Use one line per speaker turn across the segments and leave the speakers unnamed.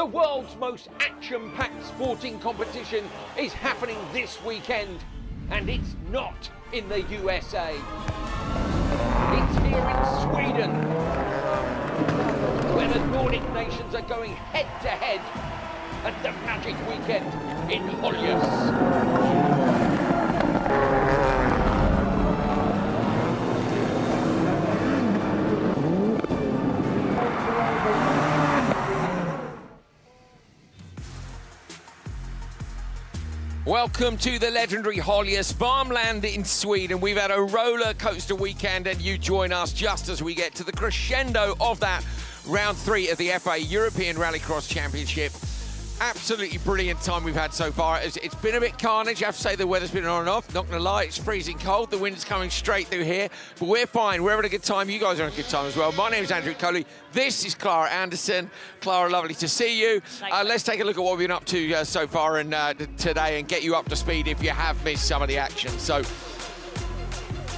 The world's most action-packed sporting competition is happening this weekend, and it's not in the USA. It's here in Sweden, where the Nordic nations are going head-to-head at the Magic Weekend in Höljes. Welcome to the legendary Höljes farmland in Sweden. We've had a roller coaster weekend, and you join us just as we get to the crescendo of that round 3 of the FIA European Rallycross Championship. Absolutely brilliant time we've had so far. It's been a bit carnage. I have to say the weather's been on and off. Not going to lie, it's freezing cold. The wind's coming straight through here, but we're fine. We're having a good time. You guys are having a good time as well. My name's Andrew Coley. This is Clara Anderson. Clara, lovely to see you. Let's take a look at what we've been up to so far and today, and get you up to speed if you have missed some of the action. So,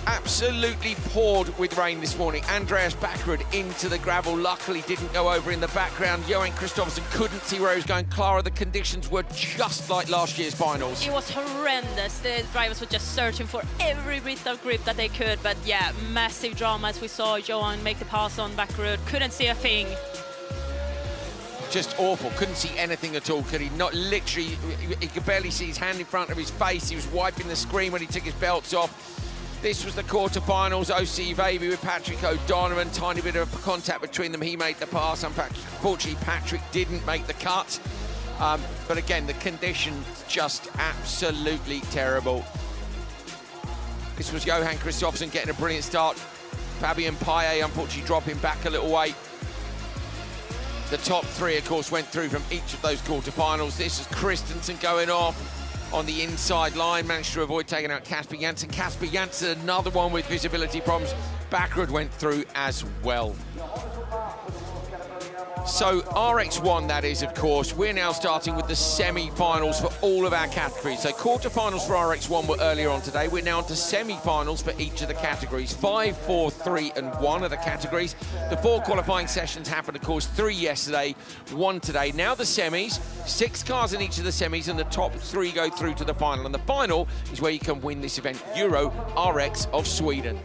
absolutely poured with rain this morning. Andreas Bakkerud into the gravel, luckily didn't go over in the background. Johan Kristoffersson couldn't see where he was going. Clara, the conditions were just like last year's finals.
It was horrendous. The drivers were just searching for every bit of grip that they could, but yeah, massive drama as we saw Johan make the pass on Bakkerud. Couldn't see a thing.
Just awful, couldn't see anything at all, could he? Not literally, he could barely see his hand in front of his face. He was wiping the screen when he took his belts off. This was the quarterfinals. OC Baby with Patrick O'Donovan. Tiny bit of contact between them. He made the pass. Unfortunately, Patrick didn't make the cut. But again, the conditions just absolutely terrible. This was Johan Kristoffersson getting a brilliant start. Fabien Paillet, unfortunately, dropping back a little way. The top 3, of course, went through from each of those quarterfinals. This is Christensen going off on the inside line, managed to avoid taking out Kasper Jansen. Kasper Jansen, another one with visibility problems. Bakkerud went through as well. So RX1, that is, of course. We're now starting with the semi-finals for all of our categories. So quarter-finals for RX1 were earlier on today. We're now on to semi-finals for each of the categories. 5, 4, 3, and 1 are the categories. The 4 qualifying sessions happened, of course, 3 yesterday, 1 today. Now the semis, 6 cars in each of the semis, and the top 3 go through to the final. And the final is where you can win this event, Euro RX of Sweden.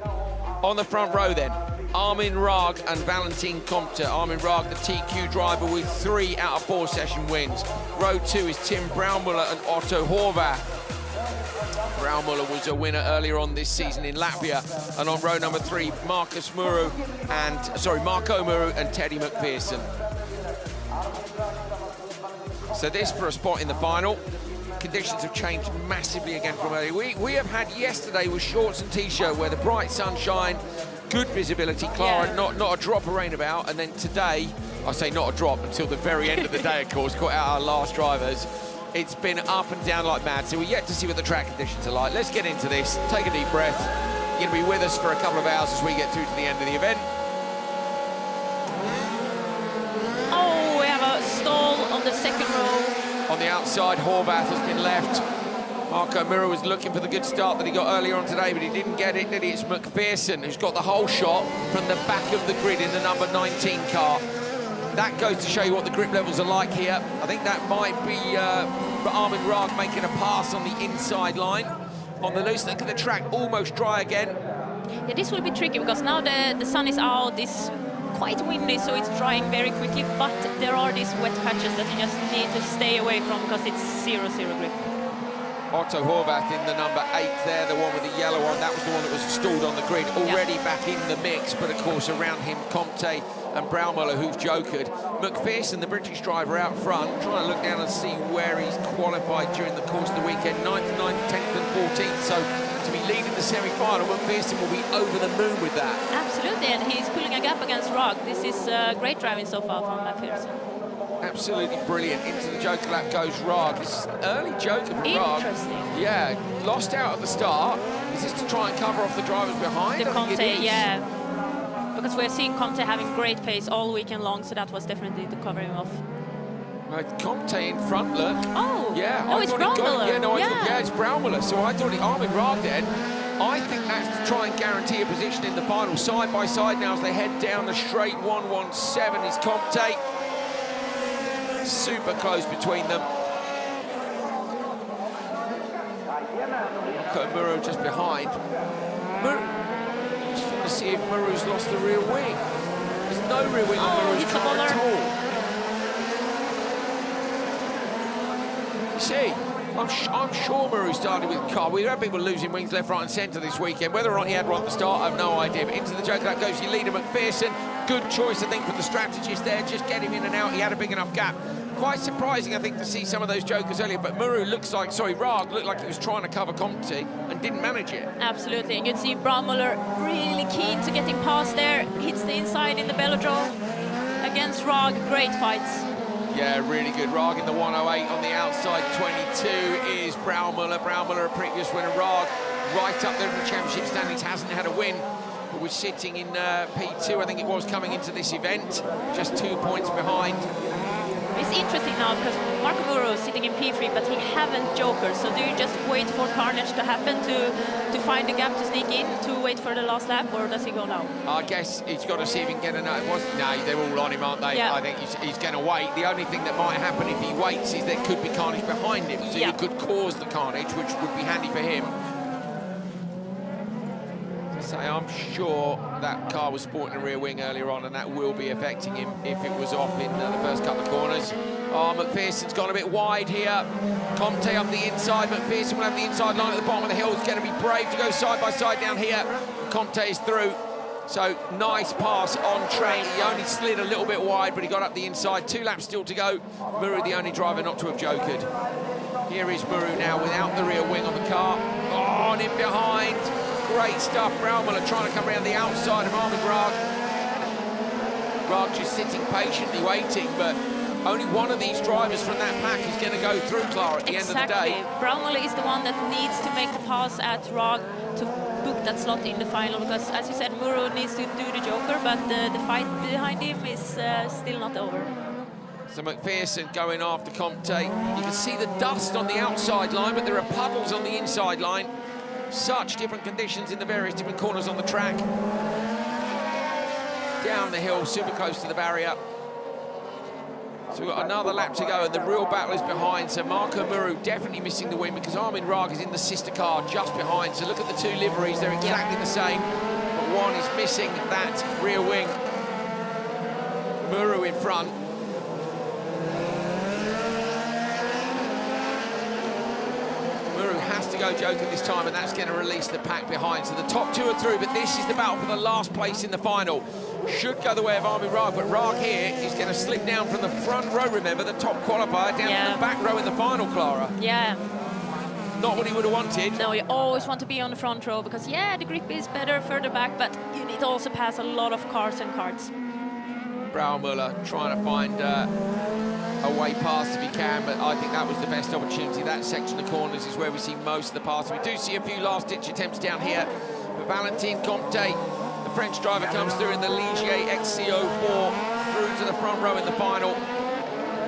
On the front row then, Armin Raag and Valentin Comte. Armin Raag, the TQ driver, with 3 out of 4 session wins. Row 2 is Tim Braumuller and Otto Horvath. Braumuller was a winner earlier on this season in Latvia. And on row number 3, Marco Muru and Teddy McPherson. So this for a spot in the final. Conditions have changed massively again from earlier. We have had yesterday with shorts and t-shirt where the bright sunshine, good visibility, Clara, yeah. not a drop of rain about. And then today, I say not a drop until the very end of the day, of course, caught out our last drivers. It's been up and down like mad, so we're yet to see what the track conditions are like. Let's get into this, take a deep breath. You're going to be with us for a couple of hours as we get through to the end of the event.
Oh, we have a stall on the second row.
On the outside, Horvath has been left. Marco Muru was looking for the good start that he got earlier on today, but he didn't get it, did he? It's McPherson who's got the whole shot from the back of the grid in the number 19 car. That goes to show you what the grip levels are like here. I think that might be Armin Raag making a pass on the inside line. On the loose, look at the track almost dry again.
Yeah, this will be tricky because now the sun is out. It's quite windy, so it's drying very quickly, but there are these wet patches that you just need to stay away from because it's 0-0 grip.
Otto Horvath in the number 8 there, the one with the yellow on. That was the one that was stalled on the grid, already back in the mix, but of course around him Comte and Braumuller, who've jokered. McPherson, the British driver, out front, trying to look down and see where he's qualified during the course of the weekend. 9th, 10th and 14th, so to be leading the semi-final, McPherson will be over the moon with that.
Absolutely, and he's pulling a gap against Raag. This is great driving so far from McPherson.
Absolutely brilliant. Into the joker lap goes Raag. This is an early joker for Raag.
Interesting.
Yeah, lost out at the start. Is this to try and cover off the drivers behind?
The Comte, yeah. Because we're seeing Comte having great pace all weekend long, so that was definitely to cover him off.
Right, Comte in front, look.
Oh,
yeah.
No, it's Braumuller.
Yeah, it's Braumuller. So I thought Armin Raag then. I think that's to try and guarantee a position in the final. Side by side now as they head down the straight. 117 is Comte. super close between them. Muru just behind. Just want to see if Muru's lost the rear wing. There's no rear wing on Muru's car at all. You see, I'm sure Muru started with the car. We've had people losing wings left, right and centre this weekend. Whether or not he had one at the start, I have no idea. But into the joker that goes your leader, McPherson. Good choice, I think, for the strategist there. Just get him in and out. He had a big enough gap. Quite surprising, I think, to see some of those jokers earlier. But Muru looks like, Rag looked like he was trying to cover Comte and didn't manage it.
Absolutely. And you can see Braumüller really keen to get him past there. Hits the inside in the velodrome against Rag. Great fights.
Yeah, really good. Rag in the 108 on the outside. 22 is Braumüller. Braumüller, a previous winner. Rag right up there in the championship standings, hasn't had a win. But was sitting in P2, I think it was, coming into this event. Just 2 points behind.
It's interesting now because Marco Muru is sitting in P3, but he haven't jokers. So do you just wait for carnage to happen to find a gap to sneak in, to wait for the last lap, or does he go now?
I guess he's got to see if he can get another. No, they're all on him, aren't they?
Yeah.
I think he's going to wait. The only thing that might happen if he waits is there could be carnage behind him, so you could cause the carnage, which would be handy for him. So I'm sure that car was sporting a rear wing earlier on, and that will be affecting him if it was off in the first couple of corners. Oh, McPherson's gone a bit wide here. Comte up the inside. McPherson will have the inside line at the bottom of the hill. He's going to be brave to go side by side down here. Comte is through. So nice pass on track. He only slid a little bit wide, but he got up the inside. 2 laps still to go. Muru, the only driver not to have jokered. Here is Muru now without the rear wing on the car. Oh, and in behind. Great stuff. Braumüller trying to come around the outside of Armin Rag. Rag just sitting patiently waiting, but only one of these drivers from that pack is going to go through, Clara, at the end of the day.
Braumüller is the one that needs to make the pass at Rag to book that slot in the final, because, as you said, Muru needs to do the joker, but the fight behind him is still not over.
So McPherson going after Comte. You can see the dust on the outside line, but there are puddles on the inside line. Such different conditions in the various different corners on the track. Down the hill, super close to the barrier. So we've got another lap to go, and the real battle is behind. So Marco Muru definitely missing the win because Armin Rag is in the sister car just behind. So look at the 2 liveries, they're exactly the same, but one is missing that rear wing. Muru in front. Muru has to go joker this time, and that's going to release the pack behind. So the top 2 are through, but this is the battle for the last place in the final. Should go the way of Armin Rag, but Rag here is going to slip down from the front row, remember, the top qualifier, down to the back row in the final, Clara.
Yeah.
Not what he would have wanted.
No, you always want to be on the front row, because, the grip is better further back, but you need to also pass a lot of cars and karts.
Braumüller trying to find a way past if he can, but I think that was the best opportunity. That section of corners is where we see most of the passing. We do see a few last-ditch attempts down here, but Valentin Comte, the French driver, comes through in the Ligier XC04 through to the front row in the final.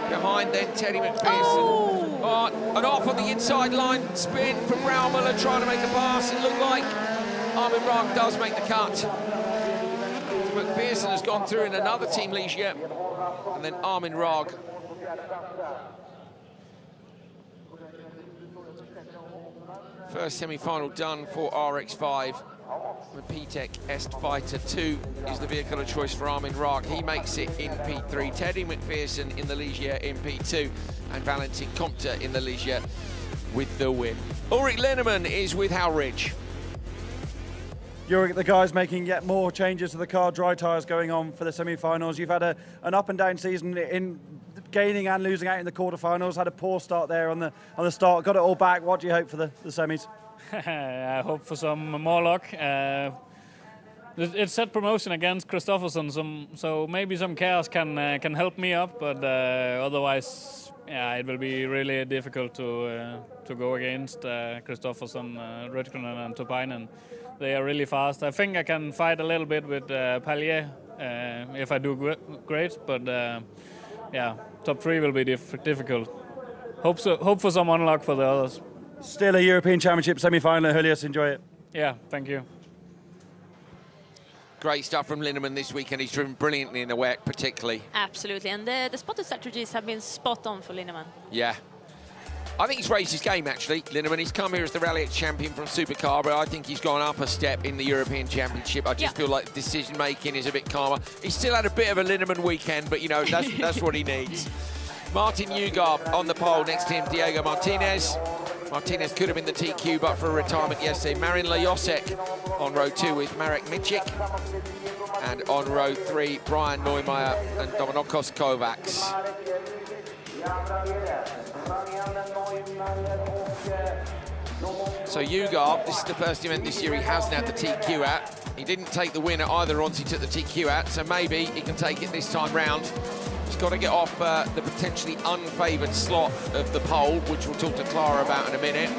Behind then Teddy McPherson. Oh, and off on the inside line, spin from Braumüller trying to make a pass. It looked like Armin Rag does make the cut. So McPherson has gone through in another Team Ligier, and then Armin Rag. First semi-final done for RX5. The P-Tech Est Fighter 2 is the vehicle of choice for Armin Rag. He makes it in P3. Teddy McPherson in the Ligier in P2, and Valentin Comte in the Ligier with the win. Ulrich Lennemann is with Hal Ridge.
Ulrich, the guys making yet more changes to the car, dry tyres going on for the semi-finals. You've had an up and down season in gaining and losing out in the quarterfinals. Had a poor start there on the start. Got it all back. What do you hope for the semis?
I hope for some more luck. It's set promotion against Kristoffersson, so maybe some chaos can help me up, but otherwise, it will be really difficult to go against Kristoffersson, Röttgren and Topainen. They are really fast. I think I can fight a little bit with Pallier if I do great, but top 3 will be difficult. Hope for some unluck for the others.
Still a European Championship semi-final at Höljes. Enjoy it.
Yeah, thank you.
Great stuff from Linnemann this weekend. He's driven brilliantly in the wet, particularly.
Absolutely, and the spotted strategies have been spot on for Linnemann.
Yeah. I think he's raised his game, actually, Linnemann. He's come here as the Rallycross champion from Supercar, but I think he's gone up a step in the European Championship. I just feel like decision-making is a bit calmer. He's still had a bit of a Linnemann weekend, but, you know, that's what he needs. Martin Nyirád on the pole, next to him, Diego Martinez. Martinez could have been the TQ, but for a retirement yesterday. Marin Lohéac on row 2 with Marek Michik. And on row 3, Brian Neumeier and Dominikos Kovacs. So Nyirád, this is the first event this year he hasn't had the TQ at. He didn't take the win at either odds he took the TQ at, so maybe he can take it this time round. He's got to get off the potentially unfavoured slot of the pole, which we'll talk to Clara about in a minute.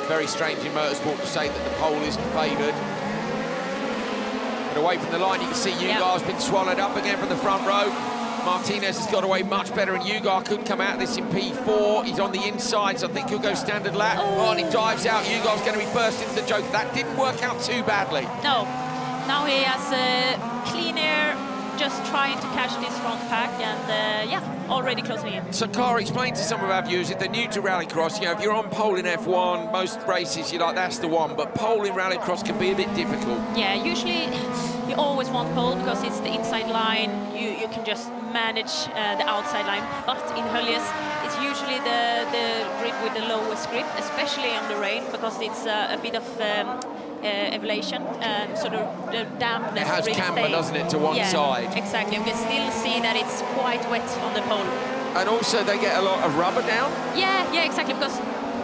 Very strange in motorsport to say that the pole isn't favoured. But away from the line, you can see Nyirád's been swallowed up again from the front row. Martinez has got away much better, and Nyirád could come out of this in P4. He's on the inside, so I think he'll go standard lap. Oh, and he dives out. Nyirád's going to be first into the joke. That didn't work out too badly.
No. Now he has clean air, just trying to catch this front pack, and yeah, already closing in.
So, Clara, explain to some of our viewers, if they're new to Rallycross, you know, if you're on pole in F1, most races, you're like, that's the one, but pole in Rallycross can be a bit difficult.
Yeah, usually you always want pole because it's the inside line, you can just manage the outside line, but in Höljes, it's usually the grip with the lowest grip, especially on the rain, because it's a bit of elevation, so the dampness
it has
really
camber,
stays.
doesn't it, to one side?
Exactly. You can still see that it's quite wet on the pole.
And also they get a lot of rubber down?
Yeah, exactly, because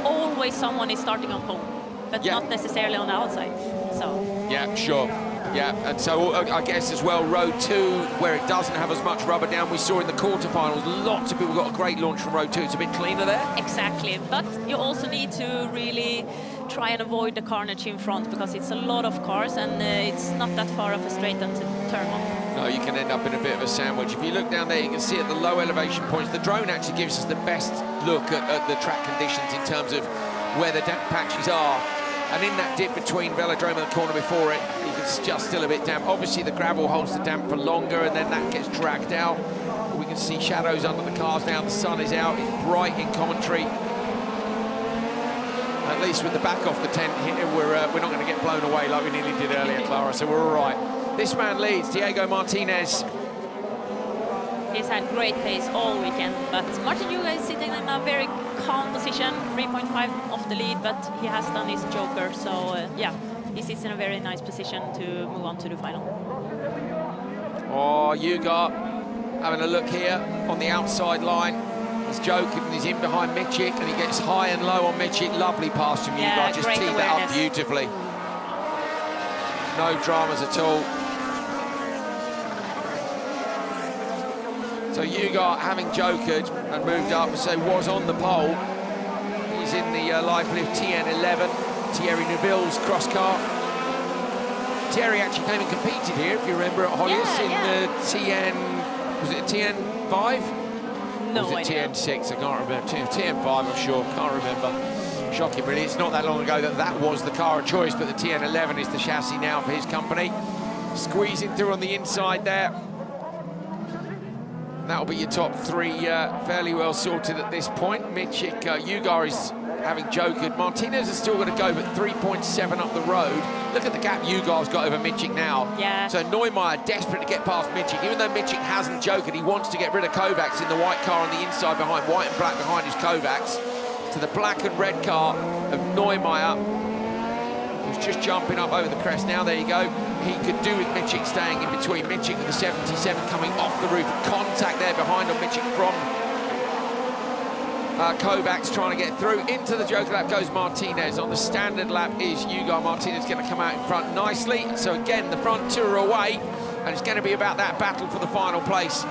always someone is starting on pole, but not necessarily on the outside. So.
Yeah, sure. Yeah, and so I guess as well, row 2, where it doesn't have as much rubber down, we saw in the quarterfinals, lots of people got a great launch from row 2. It's a bit cleaner there.
Exactly, but you also need to really try and avoid the carnage in front, because it's a lot of cars and it's not that far of a straight to turn on.
No, you can end up in a bit of a sandwich. If you look down there, you can see at the low elevation points, the drone actually gives us the best look at the track conditions in terms of where the damp patches are. And in that dip between Velodrome and the corner before it, it's just still a bit damp. Obviously, the gravel holds the damp for longer, and then that gets dragged out. We can see shadows under the cars now. The sun is out. It's bright in commentary. At least with the back off the tent here, we're not going to get blown away like we nearly did earlier, Clara, so we're all right. This man leads, Diego Martinez.
He's had great pace all weekend, but Martin Nyirád is sitting in a very calm position, 3.5 off the lead, but he has done his joker, so yeah, he sits in a very nice position to move on to the final.
Oh, Nyirád having a look here on the outside line. He's joking, he's in behind Michik, and he gets high and low on Michik. Lovely pass from Nyirád, just teed that up beautifully. No dramas at all. So Nyirád, having jokered and moved up, so was on the pole. He's in the live lift TN11, Thierry Neuville's cross car. Thierry actually came and competed here, if you remember, at Höljes in the TN, was it TN5?
No,
or was it TN6? I can't remember. TN5, I'm sure, can't remember. Shocking, really. It's not that long ago that was the car of choice, but the TN11 is the chassis now for his company. Squeezing through on the inside there. That'll be your top 3 fairly well sorted at this point. Michik, Nyirád is having jokered. Martinez has still got to go, but 3.7 up the road. Look at the gap Nyirád's got over Michik now.
Yeah.
So Neumeier desperate to get past Michik. Even though Michik hasn't jokered, he wants to get rid of Kovacs in the white car on the inside behind. White and black behind is Kovacs. To the black and red car of Neumeier, who's just jumping up over the crest now. There you go. He could do with Michik staying in between. Michik with the 77 coming off the roof. Contact there behind on Michik from Kovacs trying to get through. Into the joker lap goes Martinez. On the standard lap is Nyirád. Martinez going to come out in front nicely. So again, the front 2 are away, and it's going to be about that battle for the final place.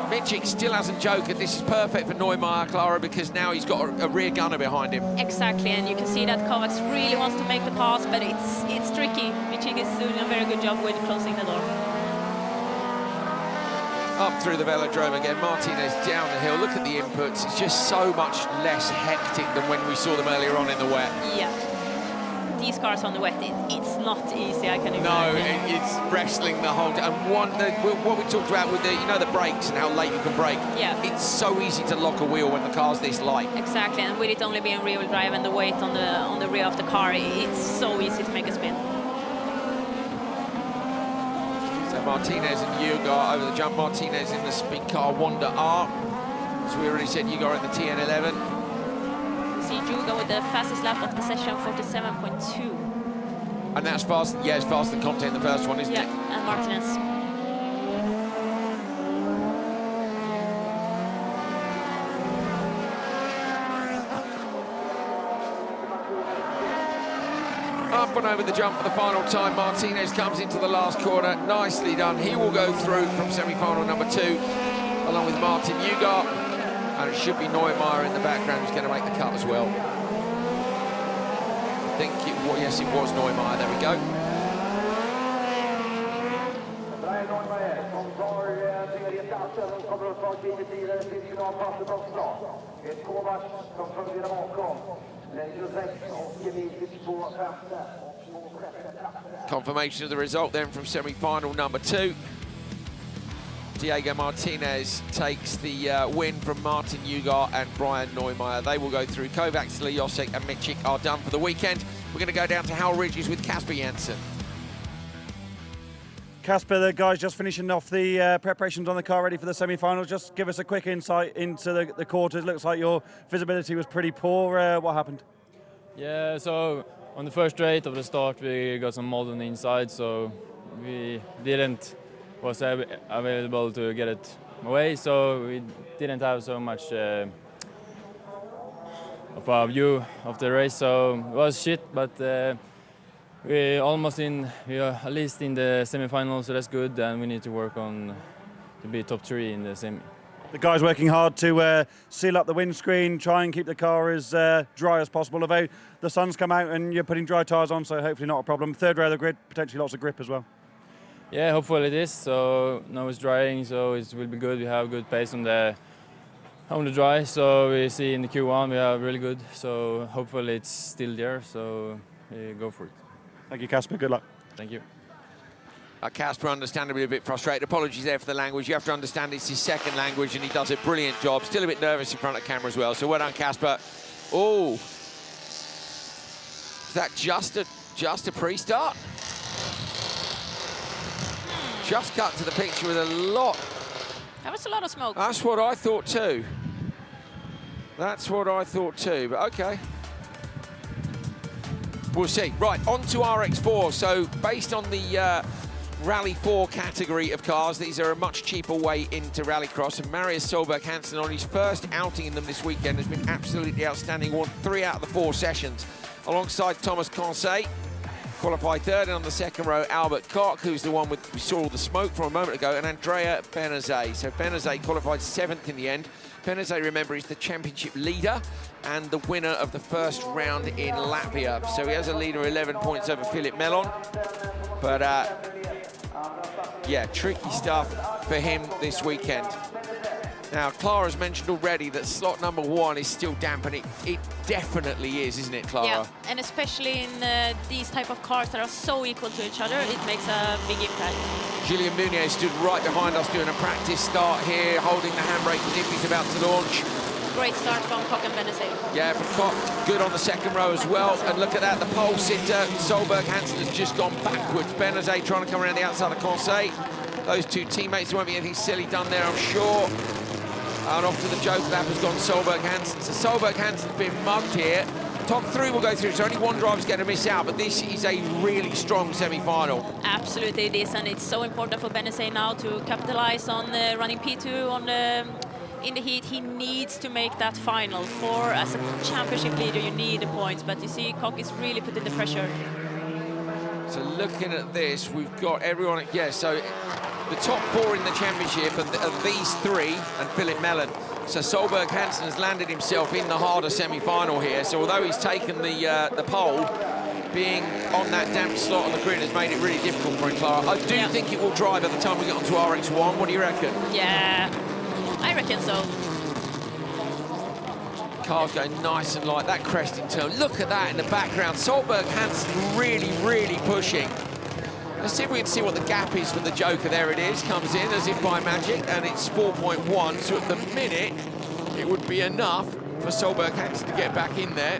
Michik still hasn't jokered. This is perfect for Neumeier, Clara, because now he's got a rear gunner behind him.
Exactly, and you can see that Kovacs really wants to make the pass, but it's tricky. Michik is doing a very good job with closing the door.
Up through the velodrome again, Martinez down the hill. Look at the inputs. It's just so much less hectic than when we saw them earlier on in the wet.
Yeah. these cars on the wet, it's not easy, I can imagine.
No, it's wrestling the whole time. And what we talked about with the brakes and how late you can brake.
Yeah.
It's so easy to lock a wheel when the car's this light.
Exactly, and with it only being rear-wheel drive and the weight on the rear of the car, it's so easy to make a spin.
So Martinez and Nyirád over the jump. Martinez in the speed car Wanda R. As we already said, Nyirád in the TN11.
See Nyirád with the fastest lap of the session, 47.2.
And that's fast, yeah, it's faster than Conte in the first one, isn't it?
Yeah, and Martinez.
Up and over the jump for the final time. Martinez comes into the last corner. Nicely done. He will go through from semi-final number 2, along with Martin Nyirád. And it should be Neumeier in the background who's going to make the cut as well. I think yes, it was Neumeier. There we go. Confirmation of the result then from semi-final number 2. Diego Martinez takes the win from Martin Nyirád and Brian Neumeier. They will go through. Kovacs, Lohéac and Michik are done for the weekend. We're going to go down to Hal Ridges with Kasper Jansen.
Kasper, the guys just finishing off the preparations on the car ready for the semi-finals. Just give us a quick insight into the quarters. Looks like your visibility was pretty poor. What happened?
Yeah, so on the first straight of the start we got some mold on the inside, so we was available to get it away, so we didn't have so much of a view of the race, so it was shit, but we are at least in the semi-final, so that's good, and we need to work on to be top 3 in the semi.
The guys working hard to seal up the windscreen, try and keep the car as dry as possible. Although the sun's come out and you're putting dry tyres on, so hopefully not a problem. Third row of the grid, potentially lots of grip as well.
Yeah, hopefully it is. So now it's drying, so it will be good. We have good pace on the dry. So we see in the Q1 we are really good. So hopefully it's still there. So go for it.
Thank you, Kasper. Good luck.
Thank you.
Kasper, understandably a bit frustrated. Apologies there for the language. You have to understand it's his second language, and he does a brilliant job. Still a bit nervous in front of camera as well. So well done, Kasper. Oh, is that just a pre-start? Just cut to the picture with a lot.
That was a lot of smoke.
That's what I thought too. That's what I thought too, but okay. We'll see. Right, on to RX4. So based on the Rally 4 category of cars, these are a much cheaper way into Rallycross, and Mattias Solberg Hansen on his first outing in them this weekend has been absolutely outstanding. Won 3 out of the 4 sessions alongside Thomas Conseil. Qualified third, and on the second row, Albert Koch, who's the one we saw all the smoke from a moment ago, and Andrea Benazet. So Benazet qualified 7th in the end. Benazet, remember, is the championship leader and the winner of the first round in Latvia. So he has a lead of 11 points over Philippe Melon. But, yeah, tricky stuff for him this weekend. Now, Clara's mentioned already that slot number 1 is still damp, and it definitely is, isn't it, Clara?
Yeah, and especially in these type of cars that are so equal to each other, it makes a big impact.
Julian Muniz stood right behind us doing a practice start here, holding the handbrake as if he's about to launch.
Great start from Koch and Benazet.
Yeah, from Koch, good on the second row as well. And look at that, the pole sitter, Solberg Hansen, has just gone backwards. Benazet trying to come around the outside of Conseil. Those two teammates, there won't be anything silly done there, I'm sure. And off to the joke lap has gone Solberg Hansen. So Solberg Hansen's been mugged here. Top 3 will go through, so only one driver's going to miss out, but this is a really strong semi-final.
Absolutely it is, and it's so important for Benazet now to capitalize on running P2 in the heat. He needs to make that final. As a championship leader, you need the points, but you see Koch is really putting the pressure.
So looking at this, we've got everyone, so the top 4 in the championship are these 3 and Philippe Melon. So Solberg Hansen has landed himself in the harder semi-final here. So although he's taken the pole, being on that damp slot on the grid has made it really difficult for him, Clara. I do think it will dry by the time we get onto RX1. What do you reckon?
Yeah, I reckon so.
Car's going nice and light. That cresting turn, look at that in the background. Solberg, Hansen really pushing. Let's see if we can see what the gap is for the Joker. There it is, comes in as if by magic, and it's 4.1. So at the minute, it would be enough for Solberg, Hansen to get back in there.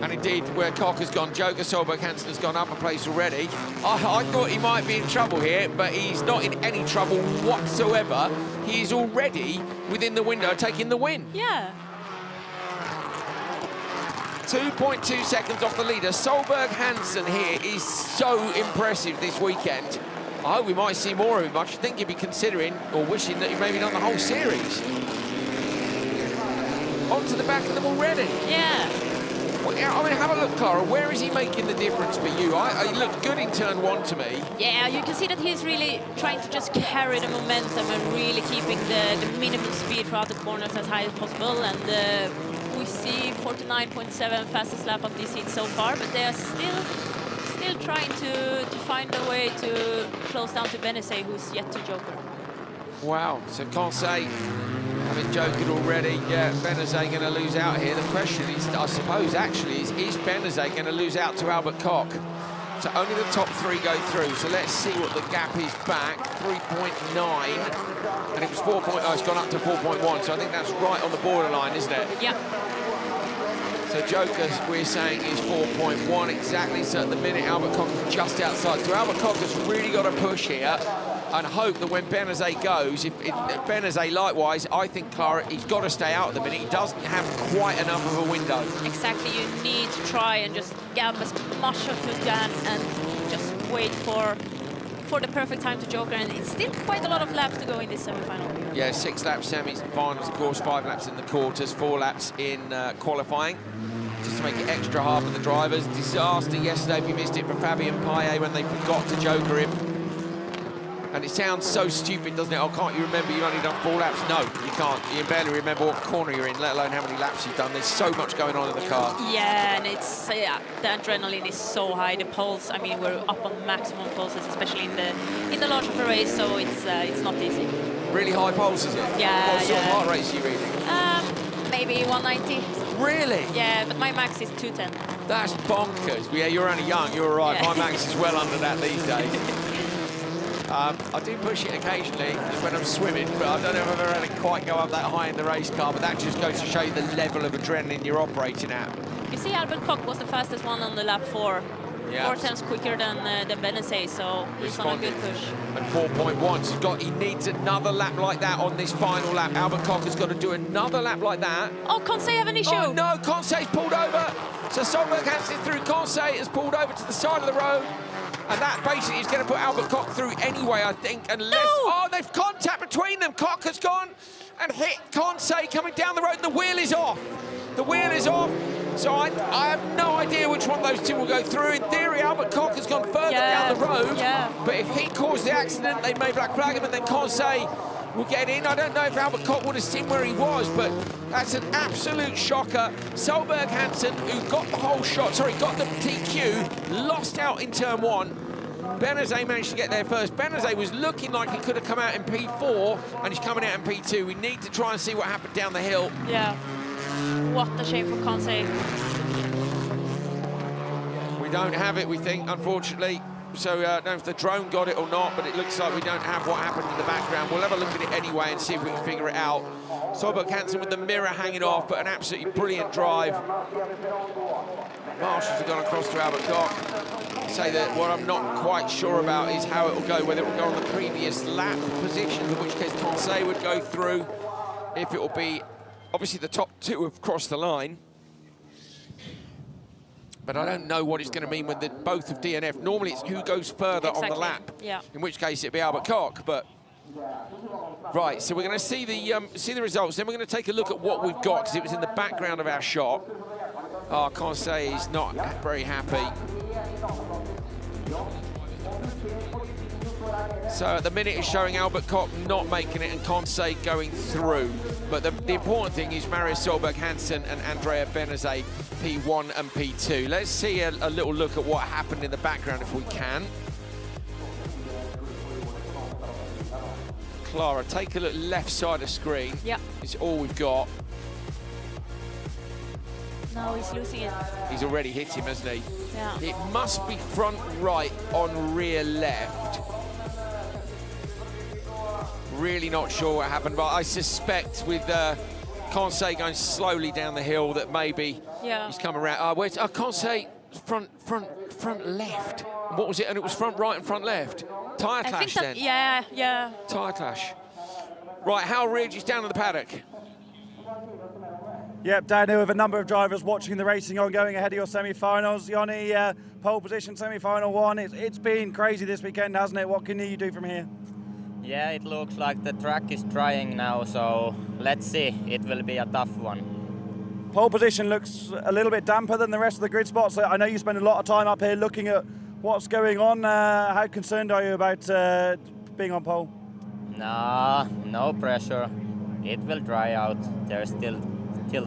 And indeed, where Koch has gone, Joker, Solberg, Hansen has gone up a place already. I thought he might be in trouble here, but he's not in any trouble whatsoever. He is already within the window, taking the win.
Yeah.
2.2 seconds off the leader. Solberg, Hansen here is so impressive this weekend. I hope we might see more of him. I should think he'd be considering or wishing that he maybe done the whole series. Onto the back of them already.
Yeah.
Well, I mean, have a look, Clara. Where is he making the difference for you? He looked good in turn 1 to me.
Yeah, you can see that he's really trying to just carry the momentum and really keeping the minimum speed throughout the corners as high as possible. And we see 49.7 fastest lap of this heat so far, but they are still trying to find a way to close down to Benesse, who's yet to joker.
Wow, so Conseil having jokered already. Yeah, Benesse going to lose out here. The question is, I suppose, actually, is Benesse going to lose out to Albert Koch? So only the top 3 go through. So let's see what the gap is back. 3.9, and it was 4. Oh, it's gone up to 4.1. So I think that's right on the borderline, isn't it?
Yeah.
So Joker, we're saying, is 4.1 exactly. So at the minute, Albert Koch is just outside. So Albert Koch has really got to push here and hope that when Benesse goes, if Benesse likewise, I think, Clara, he's got to stay out at the minute. He doesn't have quite enough of a window.
Exactly, you need to try and just gap as much as you can and just wait for the perfect time to joker. And it's still quite a lot of laps to go in this semi-final.
Yeah, 6 laps semis and finals, of course, 5 laps in the quarters, 4 laps in qualifying. Just to make it extra hard for the drivers. Disaster yesterday if you missed it for Fabien Paillet when they forgot to joker him. And it sounds so stupid, doesn't it? Oh, can't you remember you've only done 4 laps? No, you can't. You barely remember what corner you're in, let alone how many laps you've done. There's so much going on in the car.
Yeah, and it's the adrenaline is so high. The pulse, I mean, we're up on maximum pulses, especially in the launch of a race, so it's not easy.
Really high pulse, is it?
Yeah.
What sort of heart rate are you reading?
Maybe 190.
Really?
Yeah, but my max is 210.
That's bonkers. Yeah, you're only young, you're all right.
Yeah.
My max is well under that these days. I do push it occasionally when I'm swimming, but I don't know if I've ever had it quite go up that high in the race car, but that just goes to show you the level of adrenaline you're operating at.
You see, Albert Koch was the fastest one on the lap 4.
Yeah.
4 times quicker than Benesse, so he's on a good push.
And 4.1, so he needs another lap like that on this final lap. Albert Koch has got to do another lap like that.
Oh, Conseil have an issue.
Oh no, Conseil's pulled over. So Solberg Hansen through. Conseil has pulled over to the side of the road. And that basically is going to put Albert Koch through anyway, I think, unless...
No!
Oh, they've contact between them. Koch has gone and hit Conseil coming down the road, and the wheel is off. The wheel is off. So I have no idea which one of those two will go through. In theory, Albert Koch has gone further down the road.
Yeah.
But if he caused the accident, they may black flag him, and then Conseil will get in. I don't know if Albert Koch would have seen where he was, but that's an absolute shocker. Solberg Hansen, who got the whole shot, sorry, got the TQ, lost out in turn 1. Benesse managed to get there first. Benesse was looking like he could have come out in P4, and he's coming out in P2. We need to try and see what happened down the hill.
Yeah. What a shame for Conseil.
We don't have it, we think, unfortunately. So I don't know if the drone got it or not, but it looks like we don't have what happened in the background. We'll have a look at it anyway and see if we can figure it out. Solberg Hansen with the mirror hanging off, but an absolutely brilliant drive. Marshals have gone across to Albert Koch. Say that what I'm not quite sure about is how it will go, whether it will go on the previous lap position, in which case Conseil would go through. If it will be, obviously the top 2 have crossed the line. But I don't know what it's going to mean when both of DNF. Normally it's who goes further on the lap.
Yeah.
In which case it'd be Albert Koch, but... Right, so we're going to see the results. Then we're going to take a look at what we've got, because it was in the background of our shot. Oh, Conseil is not very happy. So at the minute it's showing Albert Koch not making it and Conseil going through. But the important thing is Marius Solberg Hansen and Andrea Benesse, P1 and P2. Let's see a little look at what happened in the background if we can. Clara, take a look left side of screen.
Yeah.
It's all we've got.
No, he's losing it.
He's already hit him, hasn't he?
Yeah.
It must be front right on rear left. Really not sure what happened, but I suspect with Conseil going slowly down the hill that maybe he's come around. Where's Conseil? Front left. What was it? And it was front right and front left. Tyre clash then?
Yeah.
Tyre clash. Right, Hal Ridge is down in the paddock.
Yep, down here with a number of drivers watching the racing ongoing ahead of your semi-finals. Yanni, pole position, semi-final 1. It's been crazy this weekend, hasn't it? What can you do from here?
Yeah, it looks like the track is drying now, so let's see. It will be a tough one.
Pole position looks a little bit damper than the rest of the grid spots. I know you spend a lot of time up here looking at what's going on. How concerned are you about being on pole?
Nah, no pressure. It will dry out. There's still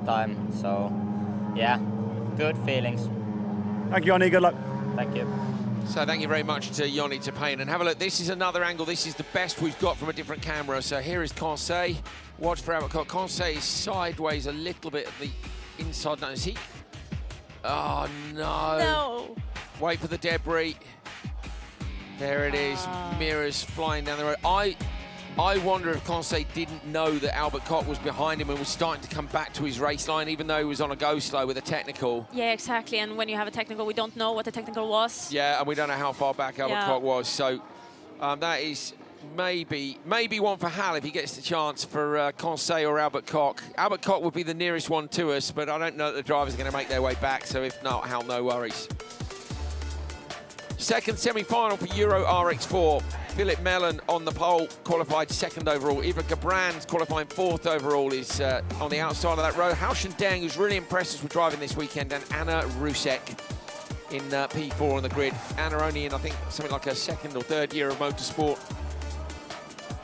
time, so yeah, good feelings.
Thank you, Yanni. Good luck.
Thank you.
So thank you very much to Yanni Tapane. And have a look, this is another angle. This is the best we've got from a different camera. So here is Conseil. Watch for Albert. Conseil is sideways a little bit at the inside. No, is he? Oh, no.
No.
Wait for the debris. There it is. Mirrors flying down the road. I wonder if Conseil didn't know that Albert Koch was behind him and was starting to come back to his race line, even though he was on a go slow with a technical.
Yeah, exactly. And when you have a technical, we don't know what the technical was.
Yeah, and we don't know how far back Albert Koch was. So that is maybe one for Hal if he gets the chance for Conseil or Albert Koch. Albert Koch would be the nearest one to us, but I don't know that the drivers are going to make their way back. So if not, Hal, no worries. Second semi-final for Euro RX4. Philip Mellon on the pole, qualified second overall. Ivar Gebrand qualifying fourth overall is on the outside of that row. Haochen Deng, who's really impressed us with driving this weekend, and Anna Rusek in P4 on the grid. Anna only in, I think, something like her second or third year of motorsport.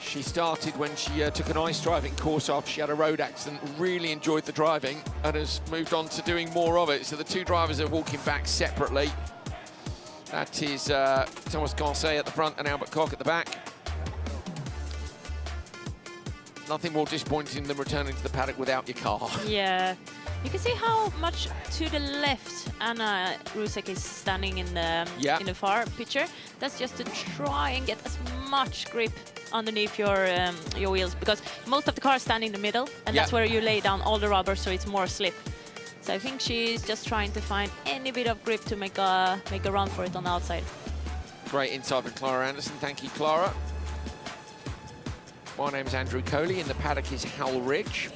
She started when she took an ice driving course after she had a road accident, really enjoyed the driving, and has moved on to doing more of it. So the two drivers are walking back separately. That is Thomas Conseil at the front and Albert Koch at the back. Nothing more disappointing than returning to the paddock without your car.
Yeah. You can see how much to the left Anna Rusek is standing in the far picture. That's just to try and get as much grip underneath your wheels, because most of the cars stand in the middle, and that's where you lay down all the rubber, so it's more slip. So I think she's just trying to find any bit of grip to make a run for it on the outside.
Great insight from Clara Anderson. Thank you, Clara. My name is Andrew Coley. In the paddock is Hal Ridge.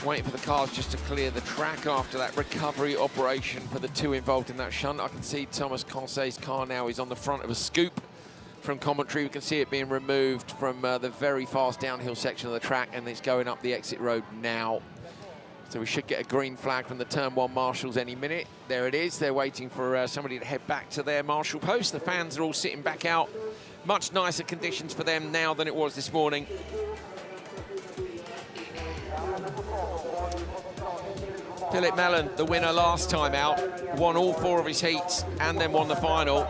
Waiting for the cars just to clear the track after that recovery operation for the two involved in that shunt. I can see Thomas Conseil's car now is on the front of a scoop. From commentary, we can see it being removed from the very fast downhill section of the track, and it's going up the exit road now. So we should get a green flag from the Turn 1 marshals any minute. There it is. They're waiting for somebody to head back to their marshal post. The fans are all sitting back out. Much nicer conditions for them now than it was this morning. Philip Mellon, the winner last time out, won all 4 of his heats and then won the final.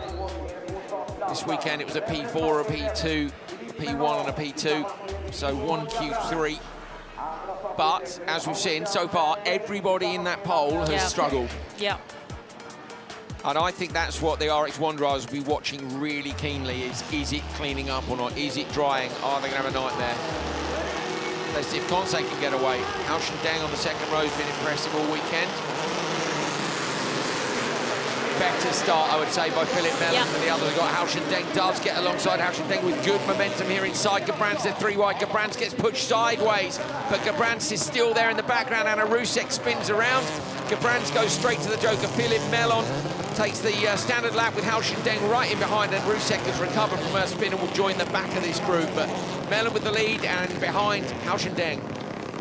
This weekend it was a P4, a P2, a P1 and a P2. So 1 Q3. But, as we've seen so far, everybody in that pole has struggled.
Yeah.
And I think that's what the RX1 drivers will be watching really keenly is it cleaning up or not? Is it drying? Are they going to have a nightmare? Let's see if Conseil can get away. Haochen Deng on the second row has been impressive all weekend. Better start, I would say, by Philip Mellon than the other. We've got Haochen Deng does get alongside Haochen Deng with good momentum here inside. Gebrandts, they're 3 wide. Gebrandts gets pushed sideways, but Gebrandts is still there in the background. Anna Rusek spins around. Gebrandts goes straight to the joker. Philip Mellon takes the standard lap with Haochen Deng right in behind, and Rusek has recovered from her spin and will join the back of this group. But Mellon with the lead, and behind Haochen Deng.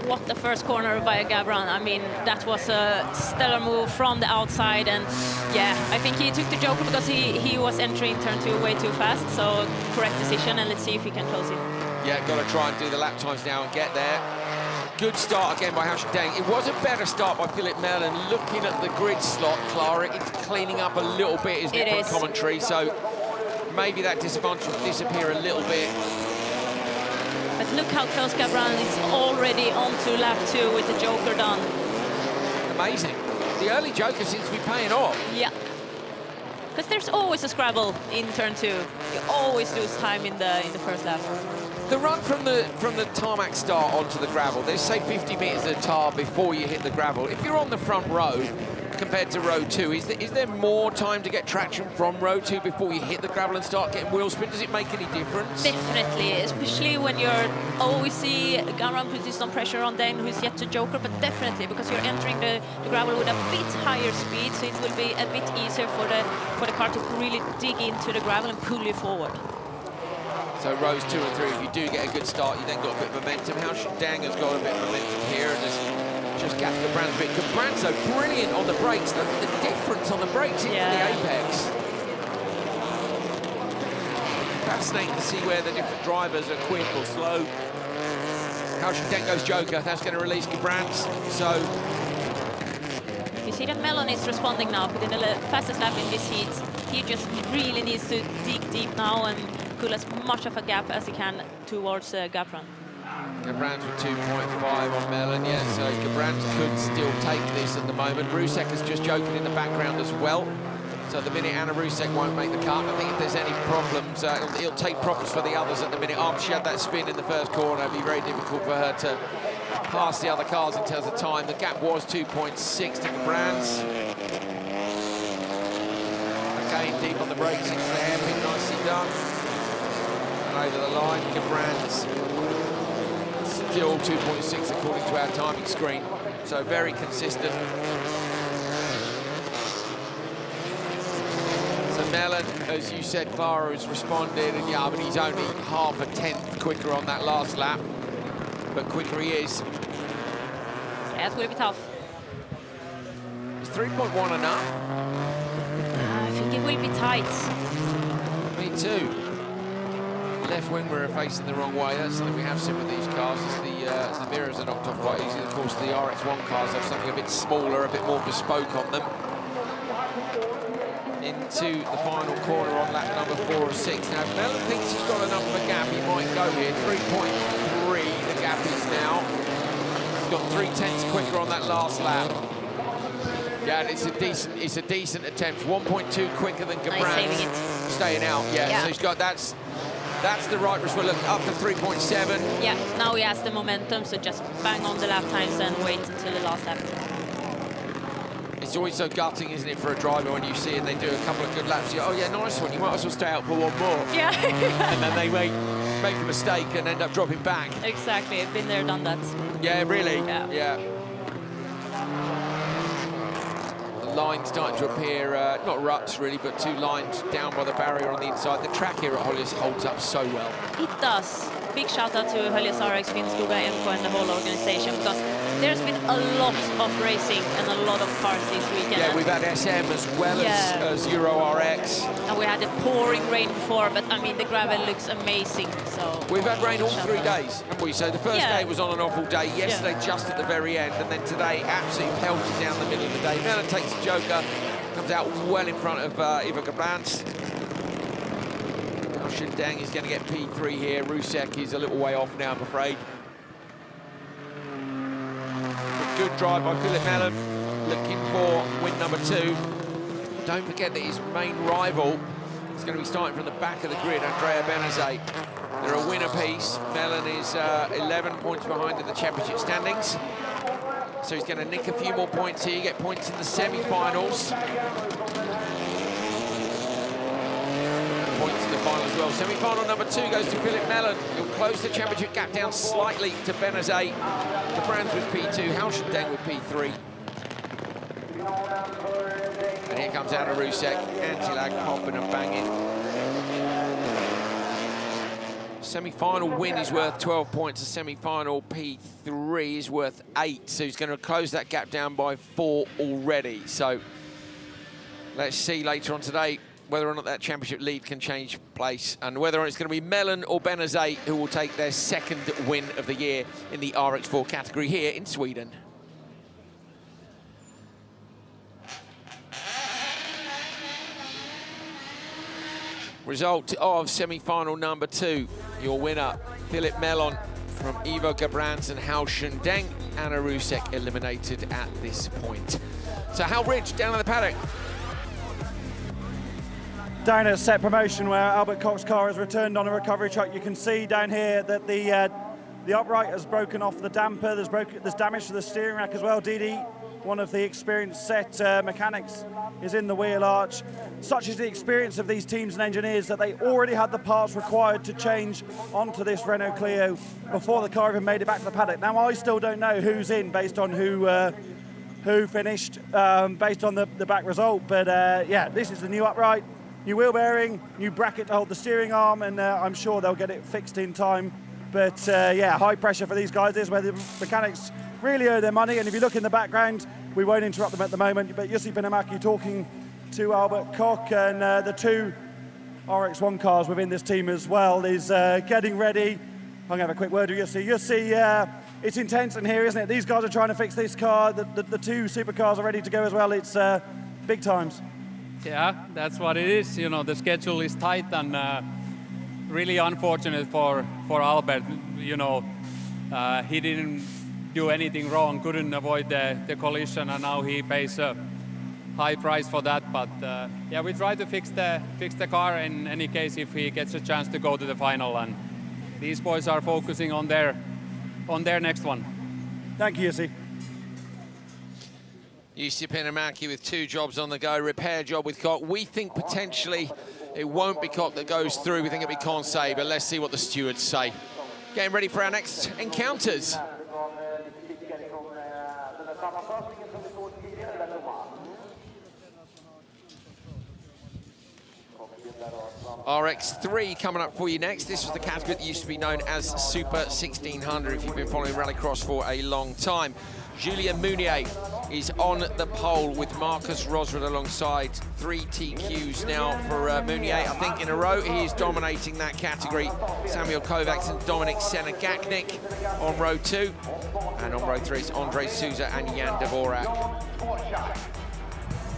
What the first corner by Gebrand. I mean, that was a stellar move from the outside, and yeah, I think he took the joker because he was entering turn 2 way too fast, so correct decision, and let's see if he can close it. Yeah,
got to try and do the lap times now and get there. Good start again by Haochen Deng. It was a better start by Philip Mellon. Looking at the grid slot, Clara, it's cleaning up a little bit, isn't it, from commentary, so maybe that disadvantage will disappear a little bit.
But look how close Gebrand is already onto lap 2 with the joker done.
Amazing. the early joker seems to be paying off.
Yeah. Because there's always a scrabble in turn 2. You always lose time in the first lap.
The run from the tarmac start onto the gravel, there's say 50 metres of tar before you hit the gravel. If you're on the front row compared to row 2, is there more time to get traction from row 2 before you hit the gravel and start getting wheel spin? Does it make any difference?
Definitely, especially when you're always see Garam putting some pressure on Dan, who's yet to joker, but definitely because you're entering the gravel with a bit higher speed, so it will be a bit easier for the car to really dig into the gravel and pull you forward.
So rows 2 and 3, if you do get a good start, you then got a bit of momentum. Dang has got a bit of momentum here, and just gapped Gebrand's bit. Gebrand's so brilliant on the brakes. Look at the difference on the brakes into the apex. Fascinating to see where the different drivers are quick or slow. Dang goes joker. That's going to release Gebrand. So
you see that Melon is responding now, putting the fastest lap in this heat. He just really needs to dig deep now and pull as much of a gap as he can towards Gebrand.
Gebrand with 2.5 on Melon, yeah, so Gebrand could still take this at the moment. Rusek is just joking in the background as well. So at the minute, Anna Rusek won't make the cut. I think if there's any problems, it'll take problems for the others at the minute. After she had that spin in the first corner, it'll be very difficult for her to pass the other cars in terms of time. The gap was 2.6 to Gebrand's. Again, deep on the brakes into the hairpin, nicely done. And over the line, Gebrand's still 2.6 according to our timing screen. So very consistent. So Melon, as you said, Clara has responded, and yeah, I mean, he's only half a tenth quicker on that last lap, but quicker he is.
Yeah, it's going to be tough.
Is 3.1 enough?
I think it will be tight.
Me too. Left wing mirror facing the wrong way. That's something we have seen with these cars. As the mirrors are knocked off quite easily. Of course, the RX1 cars have something a bit smaller, a bit more bespoke on them. Into the final corner on lap number 4 or 6. Now, if Melon thinks he's got enough of a gap, he might go here. 3.3 the gap is now. He's got 3/10 quicker on that last lap. Yeah, and it's a decent attempt. 1.2 quicker than Gebrand. Staying out, yeah. So he's got that's the right response. Look, up to 3.7.
Yeah, now he has the momentum, so just bang on the lap times and wait until the last lap.
It's always so gutting, isn't it, for a driver when you see and they do a couple of good laps. You go, oh yeah, nice one. You might as well stay out for one more.
Yeah.
And then they make a mistake and end up dropping back.
Exactly. I've been there, done that.
Yeah, really.
Yeah.
The lines starting to appear, not ruts really, but 2 lines down by the barrier on the inside. The track here at Höljes holds up so well.
It does. Big shout out to Höljes RX, Finnskoga, MK and the whole organization, because there's been a lot of racing and a lot of cars this weekend.
Yeah, we've had SM as well as Euro RX.
And we had a pouring rain before, but I mean, the gravel looks amazing. So
we've had rain all 3 days, haven't we? So the first day was on and off all day, yesterday just at the very end, and then today absolutely pelted down the middle of the day. Melon takes the joker, comes out well in front of Ivo Gebrand. Dang is going to get P3 here. Rusek is a little way off now, I'm afraid. But good drive by Philip Melon, looking for win number 2. Don't forget that his main rival is going to be starting from the back of the grid, Andrea Benazet. They're a win apiece. Melon is 11 points behind in the championship standings. So he's going to nick a few more points here, get points in the semi-finals. Points in the final as well. Semi-final number 2 goes to Philip Melon. He'll close the championship gap down slightly to Benazet. Gebrand with P2, Deng with P3. And here comes Anna Rusek, anti-lag, popping and banging. Semi-final win is worth 12 points. A semi-final P3 is worth 8. So he's going to close that gap down by 4 already. So let's see later on today whether or not that championship lead can change place, and whether or not it's going to be Melon or Benazet who will take their 2nd win of the year in the RX4 category here in Sweden. Result of semi-final number 2. Your winner, Philip Melon from Ivo Gebrand and Deng. Anna Rusek eliminated at this point. So Hal Ridge down in the paddock.
Down at set promotion where Albert Koch's car has returned on a recovery truck, you can see down here that the upright has broken off the damper. There's damage to the steering rack as well. Didi, one of the experienced set mechanics, is in the wheel arch. Such is the experience of these teams and engineers that they already had the parts required to change onto this Renault Clio before the car even made it back to the paddock. Now, I still don't know who's in based on who finished based on the back result, but yeah, this is the new upright, new wheel bearing, new bracket to hold the steering arm, and I'm sure they'll get it fixed in time. But yeah, high pressure for these guys. This is where the mechanics really owe their money. And if you look in the background, we won't interrupt them at the moment, but Jussi Pinnamäki talking to Albert Koch, and the two RX1 cars within this team as well is getting ready. I'm going to have a quick word with Jussi. Jussi, it's intense in here, isn't it? These guys are trying to fix this car. The two supercars are ready to go as well. It's big times.
Yeah, that's what it is. You know, the schedule is tight, and really unfortunate for Albert. You know, he didn't do anything wrong, couldn't avoid the collision, and now he pays a high price for that. But yeah, we try to fix the car in any case if he gets a chance to go to the final, and these boys are focusing on their next one.
Thank you, Jussi.
Jussi Pinnamäki with two jobs on the go, repair job with Koch. We think potentially it won't be Koch that goes through. We think it'll be Conseil, but let's see what the stewards say. Getting ready for our next encounters. RX3 coming up for you next. This was the category that used to be known as Super 1600 if you've been following Rallycross for a long time. Julien Meunier is on the pole with Marcus Rosrud alongside. 3 TQs now for Meunier, I think, in a row. He is dominating that category. Samuel Kovacs and Dominik Senegaknik on row 2. And on row 3 is André Souza and Jan Dvorak.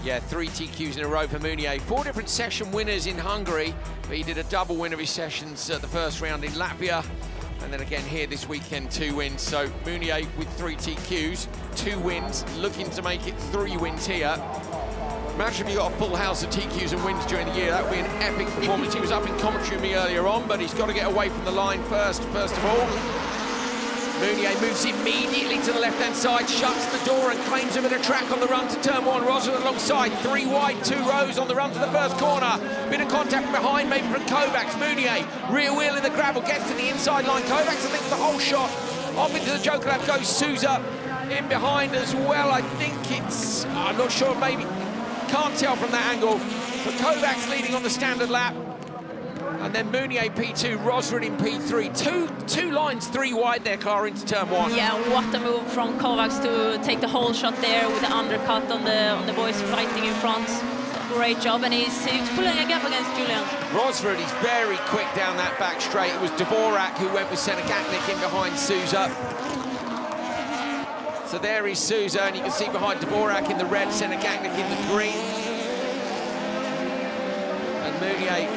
Yeah, 3 TQs in a row for Meunier. 4 different session winners in Hungary, but he did a double win of his sessions at the first round in Latvia. And then again here this weekend, 2 wins. So Meunier with 3 TQs, 2 wins, looking to make it 3 wins here. Imagine if you got a full house of TQs and wins during the year. That would be an epic performance. He was up in commentary with me earlier on, but he's got to get away from the line first of all. Meunier moves immediately to the left-hand side, shuts the door and claims a bit of track on the run to turn 1. Rosrud alongside, 3 wide, 2 rows on the run to the first corner. Bit of contact behind, maybe from Kovacs. Meunier, rear wheel in the gravel, gets to the inside line. Kovacs, I think, the whole shot. Off into the Joker lap goes Souza in behind as well. I think it's, I'm not sure, maybe, can't tell from that angle. But Kovacs leading on the standard lap. And then Meunier P2, Rosrud in P3. Two lines, 3 wide there, Clara, into turn 1.
Yeah, what a move from Kovacs to take the whole shot there with the undercut on the boys fighting in front. Great job, and he's pulling a gap against Julien.
Rosrud is very quick down that back straight. It was Dvorak who went with Senegaknik in behind Souza. So there is Souza, and you can see behind Dvorak in the red, Senegaknik in the green. And Meunier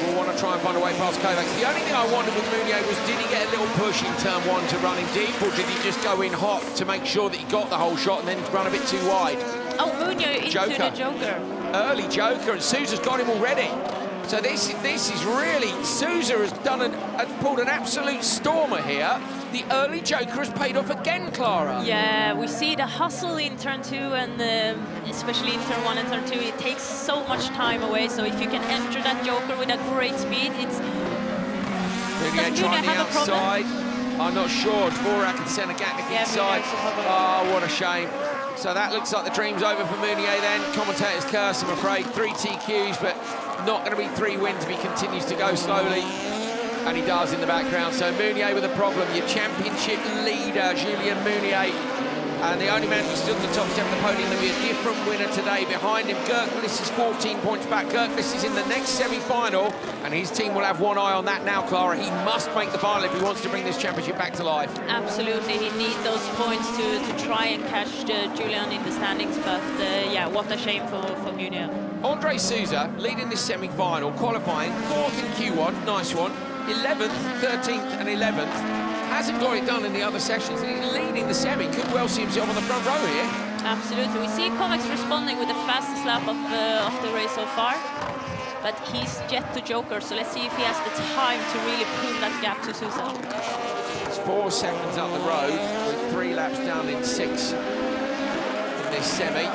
will want to try and find a way past Kovacs. The only thing I wondered with Meunier was, did he get a little push in turn 1 to run him deep, or did he just go in hot to make sure that he got the whole shot and then run a bit too wide?
Oh, Meunier into the Joker.
Early Joker, and Souza's got him already. So this is really, Souza has pulled an absolute stormer here. The early Joker has paid off again, Clara.
Yeah, we see the hustle in turn 2, and especially in turn 1 and turn 2, it takes so much time away. So if you can enter that Joker with a great speed, it's...
Meunier trying the outside. I'm not sure. Dvorak and Senegaknik inside. Oh, what a shame. So that looks like the dream's over for Meunier then. Commentators curse, I'm afraid. 3 TQs, but not going to be 3 wins if he continues to go slowly. And he does in the background. So Meunier with a problem. Your championship leader, Julien Meunier. And the only man who stood in the top 10 of the podium, there'll be a different winner today. Behind him, Gert Bliss is 14 points back. Gert Bliss is in the next semi-final, and his team will have one eye on that now, Clara. He must make the final if he wants to bring this championship back to life.
Absolutely, he needs those points to try and catch Julien in the standings, but yeah, what a shame for Meunier.
André Souza leading this semi-final, qualifying 4th in Q1, nice one, 11th, 13th and 11th. Hasn't got it done in the other sessions, and he's leading the semi. Could well see himself on the front row here.
Absolutely. We see Kovacs responding with the fastest lap of the race so far, but he's yet to joker, so let's see if he has the time to really pull that gap to Sousa.
It's 4 seconds up the road with 3 laps down in 6 in this semi.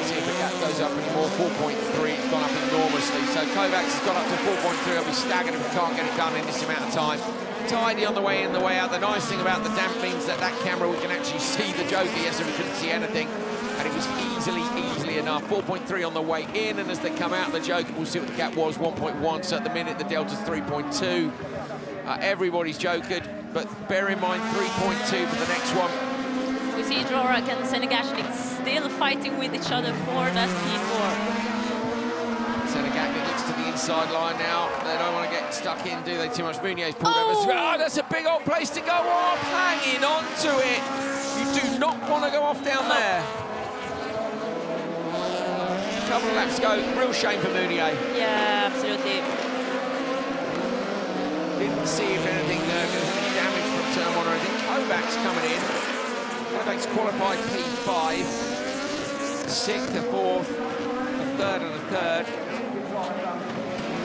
See if the gap goes up anymore. 4.3, it's gone up enormously. So Kovacs has gone up to 4.3. I'll be staggered if we can't get it done in this amount of time. Tidy on the way in, the way out. The nice thing about the damp means that camera, we can actually see the joker. Yesterday we couldn't see anything, and it was easily enough. 4.3 on the way in, and as they come out the joker, we'll see what the gap was, 1.1. So at the minute, the delta's 3.2. Everybody's jokered, but bear in mind 3.2 for the next one.
We see Lohéac and Biķernieki still fighting with each other for that P4.
Biķernieki looks to the inside line now. They don't want to get stuck in, do they? Too much. Meunier's pulled over. Oh, that's a big old place to go off. Hanging on to it. You do not want to go off down there. A couple of laps to go. Real shame for Meunier.
Yeah, absolutely.
Didn't see if anything there was any damage from turn 1 or anything. Kovacs coming in. Kovacs qualified P5. 6th, a 4th, a 3rd and a 3rd.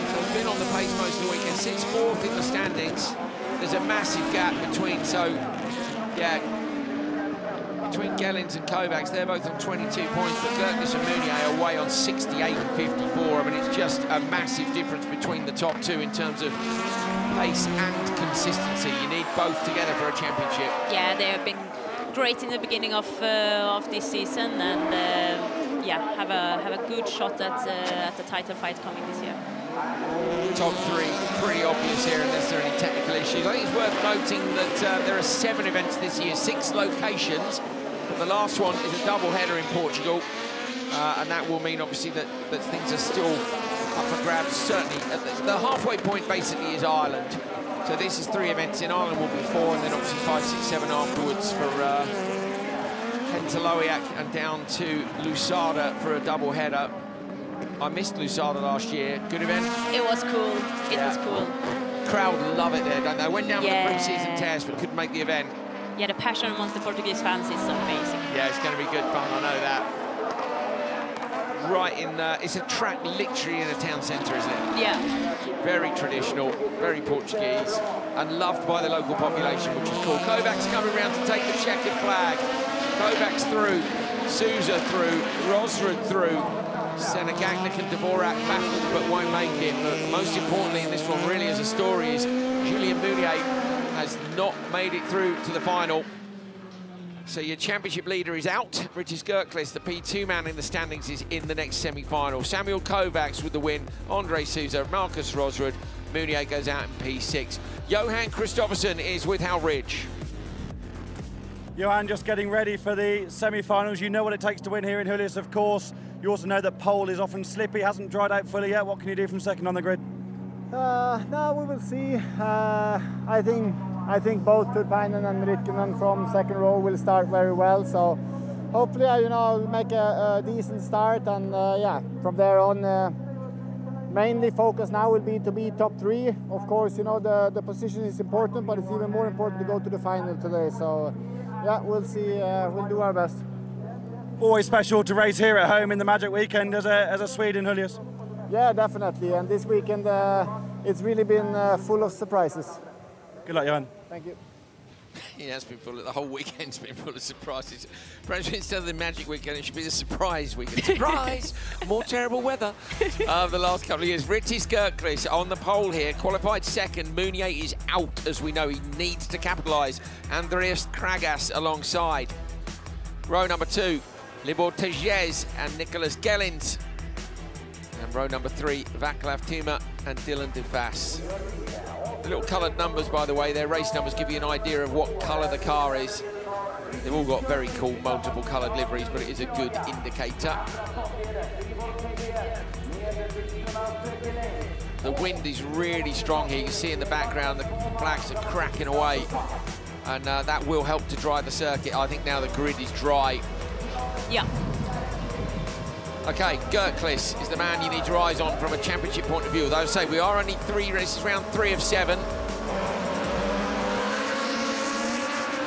So he's been on the pace most of the weekend. Sits 4th in the standings. There's a massive gap between, between Gellins and Kovacs. They're both on 22 points, but Gerklis and Meunier are away on 68 and 54. I mean, it's just a massive difference between the top two in terms of pace and consistency. You need both together for a championship.
Yeah, they have been great in the beginning of this season, and have a good shot at the title fight coming this year.
Top 3 pretty obvious here unless there are any technical issues. I think it's worth noting that there are 7 events this year, 6 locations, but the last one is a double header in Portugal, and that will mean obviously that things are still up for grabs. Certainly the halfway point basically is Ireland. So this is 3 events in Ireland, will be 4, and then obviously 5, 6, 7 afterwards for heading to Lohéac and down to Lousada for a double header. I missed Lousada last year. Good event.
It was cool. It was cool.
Crowd love it there, don't they? Went down for the pre-season test, but couldn't make the event.
Yeah, the passion amongst the Portuguese fans is amazing.
Yeah, it's going to be good fun. I know that. Right in, it's a track literally in a town centre, isn't it?
Yeah.
Very traditional, very Portuguese, and loved by the local population, which is cool. Kovacs coming around to take the checkered flag. Kovacs through, Sousa through, Rosrud through. Biķernieki and Dvorak battled but won't make it. But most importantly in this one, really as a story, is Julien Meunier has not made it through to the final. So your championship leader is out. British Gerklis, the P2 man in the standings, is in the next semi-final. Samuel Kovacs with the win. Andre Sousa, Marcus Rosrud. Meunier goes out in P6. Johan Kristoffersson is with Hal Ridge.
Johan, just getting ready for the semi-finals. You know what it takes to win here in Höljes, of course. You also know that pole is often slippy, hasn't dried out fully yet. What can you do from second on the grid?
No, we will see. I think both Turpainen and Ritkinen from second row will start very well. So hopefully, I'll make a decent start, and from there on, mainly focus now will be to be top 3. Of course, the position is important, but it's even more important to go to the final today. So yeah, we'll see. We'll do our best.
Always special to race here at home in the Magic Weekend as a Swede in Höljes.
Yeah, definitely. And this weekend, it's really been full of surprises.
Good luck, Johan.
Thank you.
Yeah, it's been the whole weekend's been full of surprises. Perhaps instead of the Magic Weekend, it should be the surprise weekend. Surprise! More terrible weather the last couple of years. British Gerklis on the pole here, qualified second. Meunier is out, as we know. He needs to capitalise. Andreas Kragas alongside. Row number 2, Libor Teges and Nicholas Gellins. And row number 3, Václav Tima and Dylan Dufas. The little coloured numbers, by the way, their race numbers give you an idea of what colour the car is. They've all got very cool multiple coloured liveries, but it is a good indicator. The wind is really strong here. You can see in the background the flags are cracking away, and that will help to dry the circuit. I think now the grid is dry.
Yeah.
Okay, Gerklis is the man you need your eyes on from a championship point of view. Though I say we are only 3 races, round 3 of 7.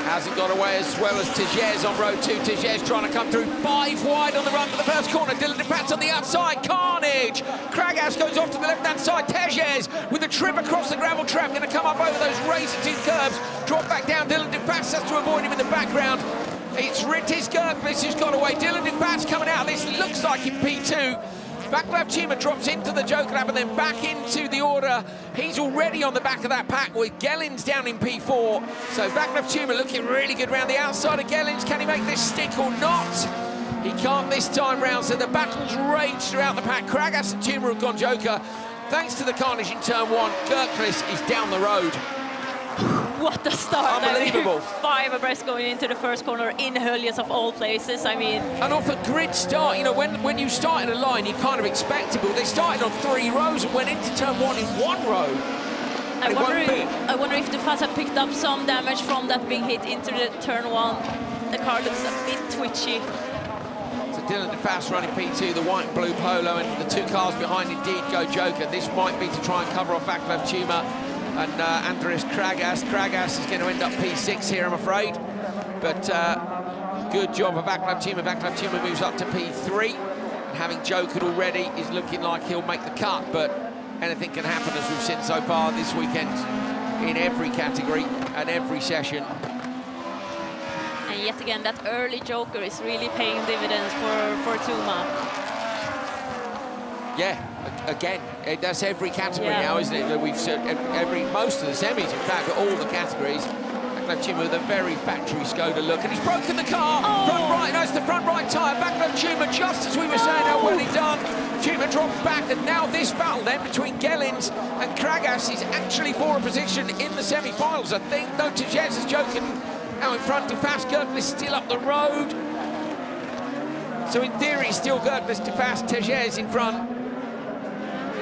Hasn't got away as well as Höljes on row 2. Höljes trying to come through 5 wide on the run for the first corner. Dylan de Pat's on the outside. Carnage. Kragás goes off to the left-hand side. Höljes with a trip across the gravel trap. Going to come up over those razor-tooth curves. Drop back down. Dylan de Pat has to avoid him in the background. It's Rittis Gerklis who's got away. Dylan de Pat's coming out. This looks like in P2. Vaclav Tuma drops into the Joker Lab and then back into the order. He's already on the back of that pack with Gellins down in P4. So Vaclav Tuma looking really good round the outside of Gellins. Can he make this stick or not? He can't this time round, so the battle's raged throughout the pack. Kragás and Tuma have gone Joker. Thanks to the carnage in turn 1, Gerklis is down the road.
What a start.
Unbelievable.
5 abreast going into the first corner in Höljes of all places. I mean...
And off a grid start, you know, when you start in a line, you kind of expect it, but they started on 3 rows and went into turn 1 in 1 row.
I wonder if the FAS have picked up some damage from that big hit into the turn 1. The car looks a bit twitchy.
So Dylan de Pat's running P2, the white and blue polo, and the 2 cars behind indeed go Joker. This might be to try and cover off Vaclav Tuma and Andreas Kragás. Kragás is going to end up P6 here, I'm afraid. But good job of Vaclav Tuma. Vaclav Tuma moves up to P3. And having Jokered already is looking like he'll make the cut, but anything can happen, as we've seen so far this weekend in every category and every session.
And yet again, that early Joker is really paying dividends for Tuma.
Yeah, again, that's every category now, isn't it? We've said most of the semis, in fact, all the categories. Vaclav Tuma with a very factory Skoda look, and he's broken the car. Front right, no, it's the front right tyre. Vaclav Tuma, just as we were saying how well he done. Tuma drops back, and now this battle then between Gellins and Kragás is actually for a position in the semi-finals. I think, though, Höljes has joking now in front. De Pat's Gerklis still up the road. So in theory, still Gerklis, De Pat, Höljes in front.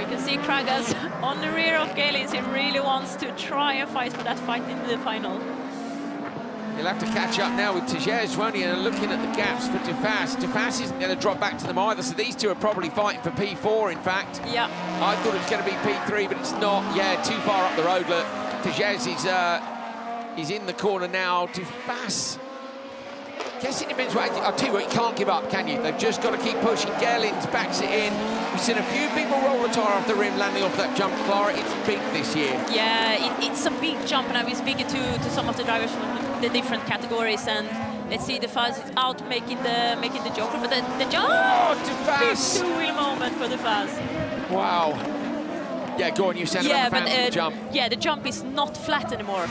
You can see Kragás on the rear of Gellins. He really wants to try and fight for that fight in the final.
He'll have to catch up now with Höljes, won't he? And looking at the gaps for De Pat. De Pat isn't going to drop back to them either, so these two are probably fighting for P4, in fact.
Yeah.
I thought it was going to be P3, but it's not. Yeah, too far up the road. Look, Höljes is in the corner now. De Pat, guess it depends what. I'll tell you what, you can't give up, can you? They've just got to keep pushing. Gellins backs it in. We've seen a few people roll the tyre off the rim, landing off that jump. Clara, it's big this year.
Yeah, it's a big jump, and I've been speaking to some of the drivers from the different categories, and let's see, the FAS is out making the Joker, but the jump.
Oh, De Pat!
Big two-wheel moment for the FAS.
Wow. Yeah, go on, you said about the jump.
Yeah, the jump is not flat anymore.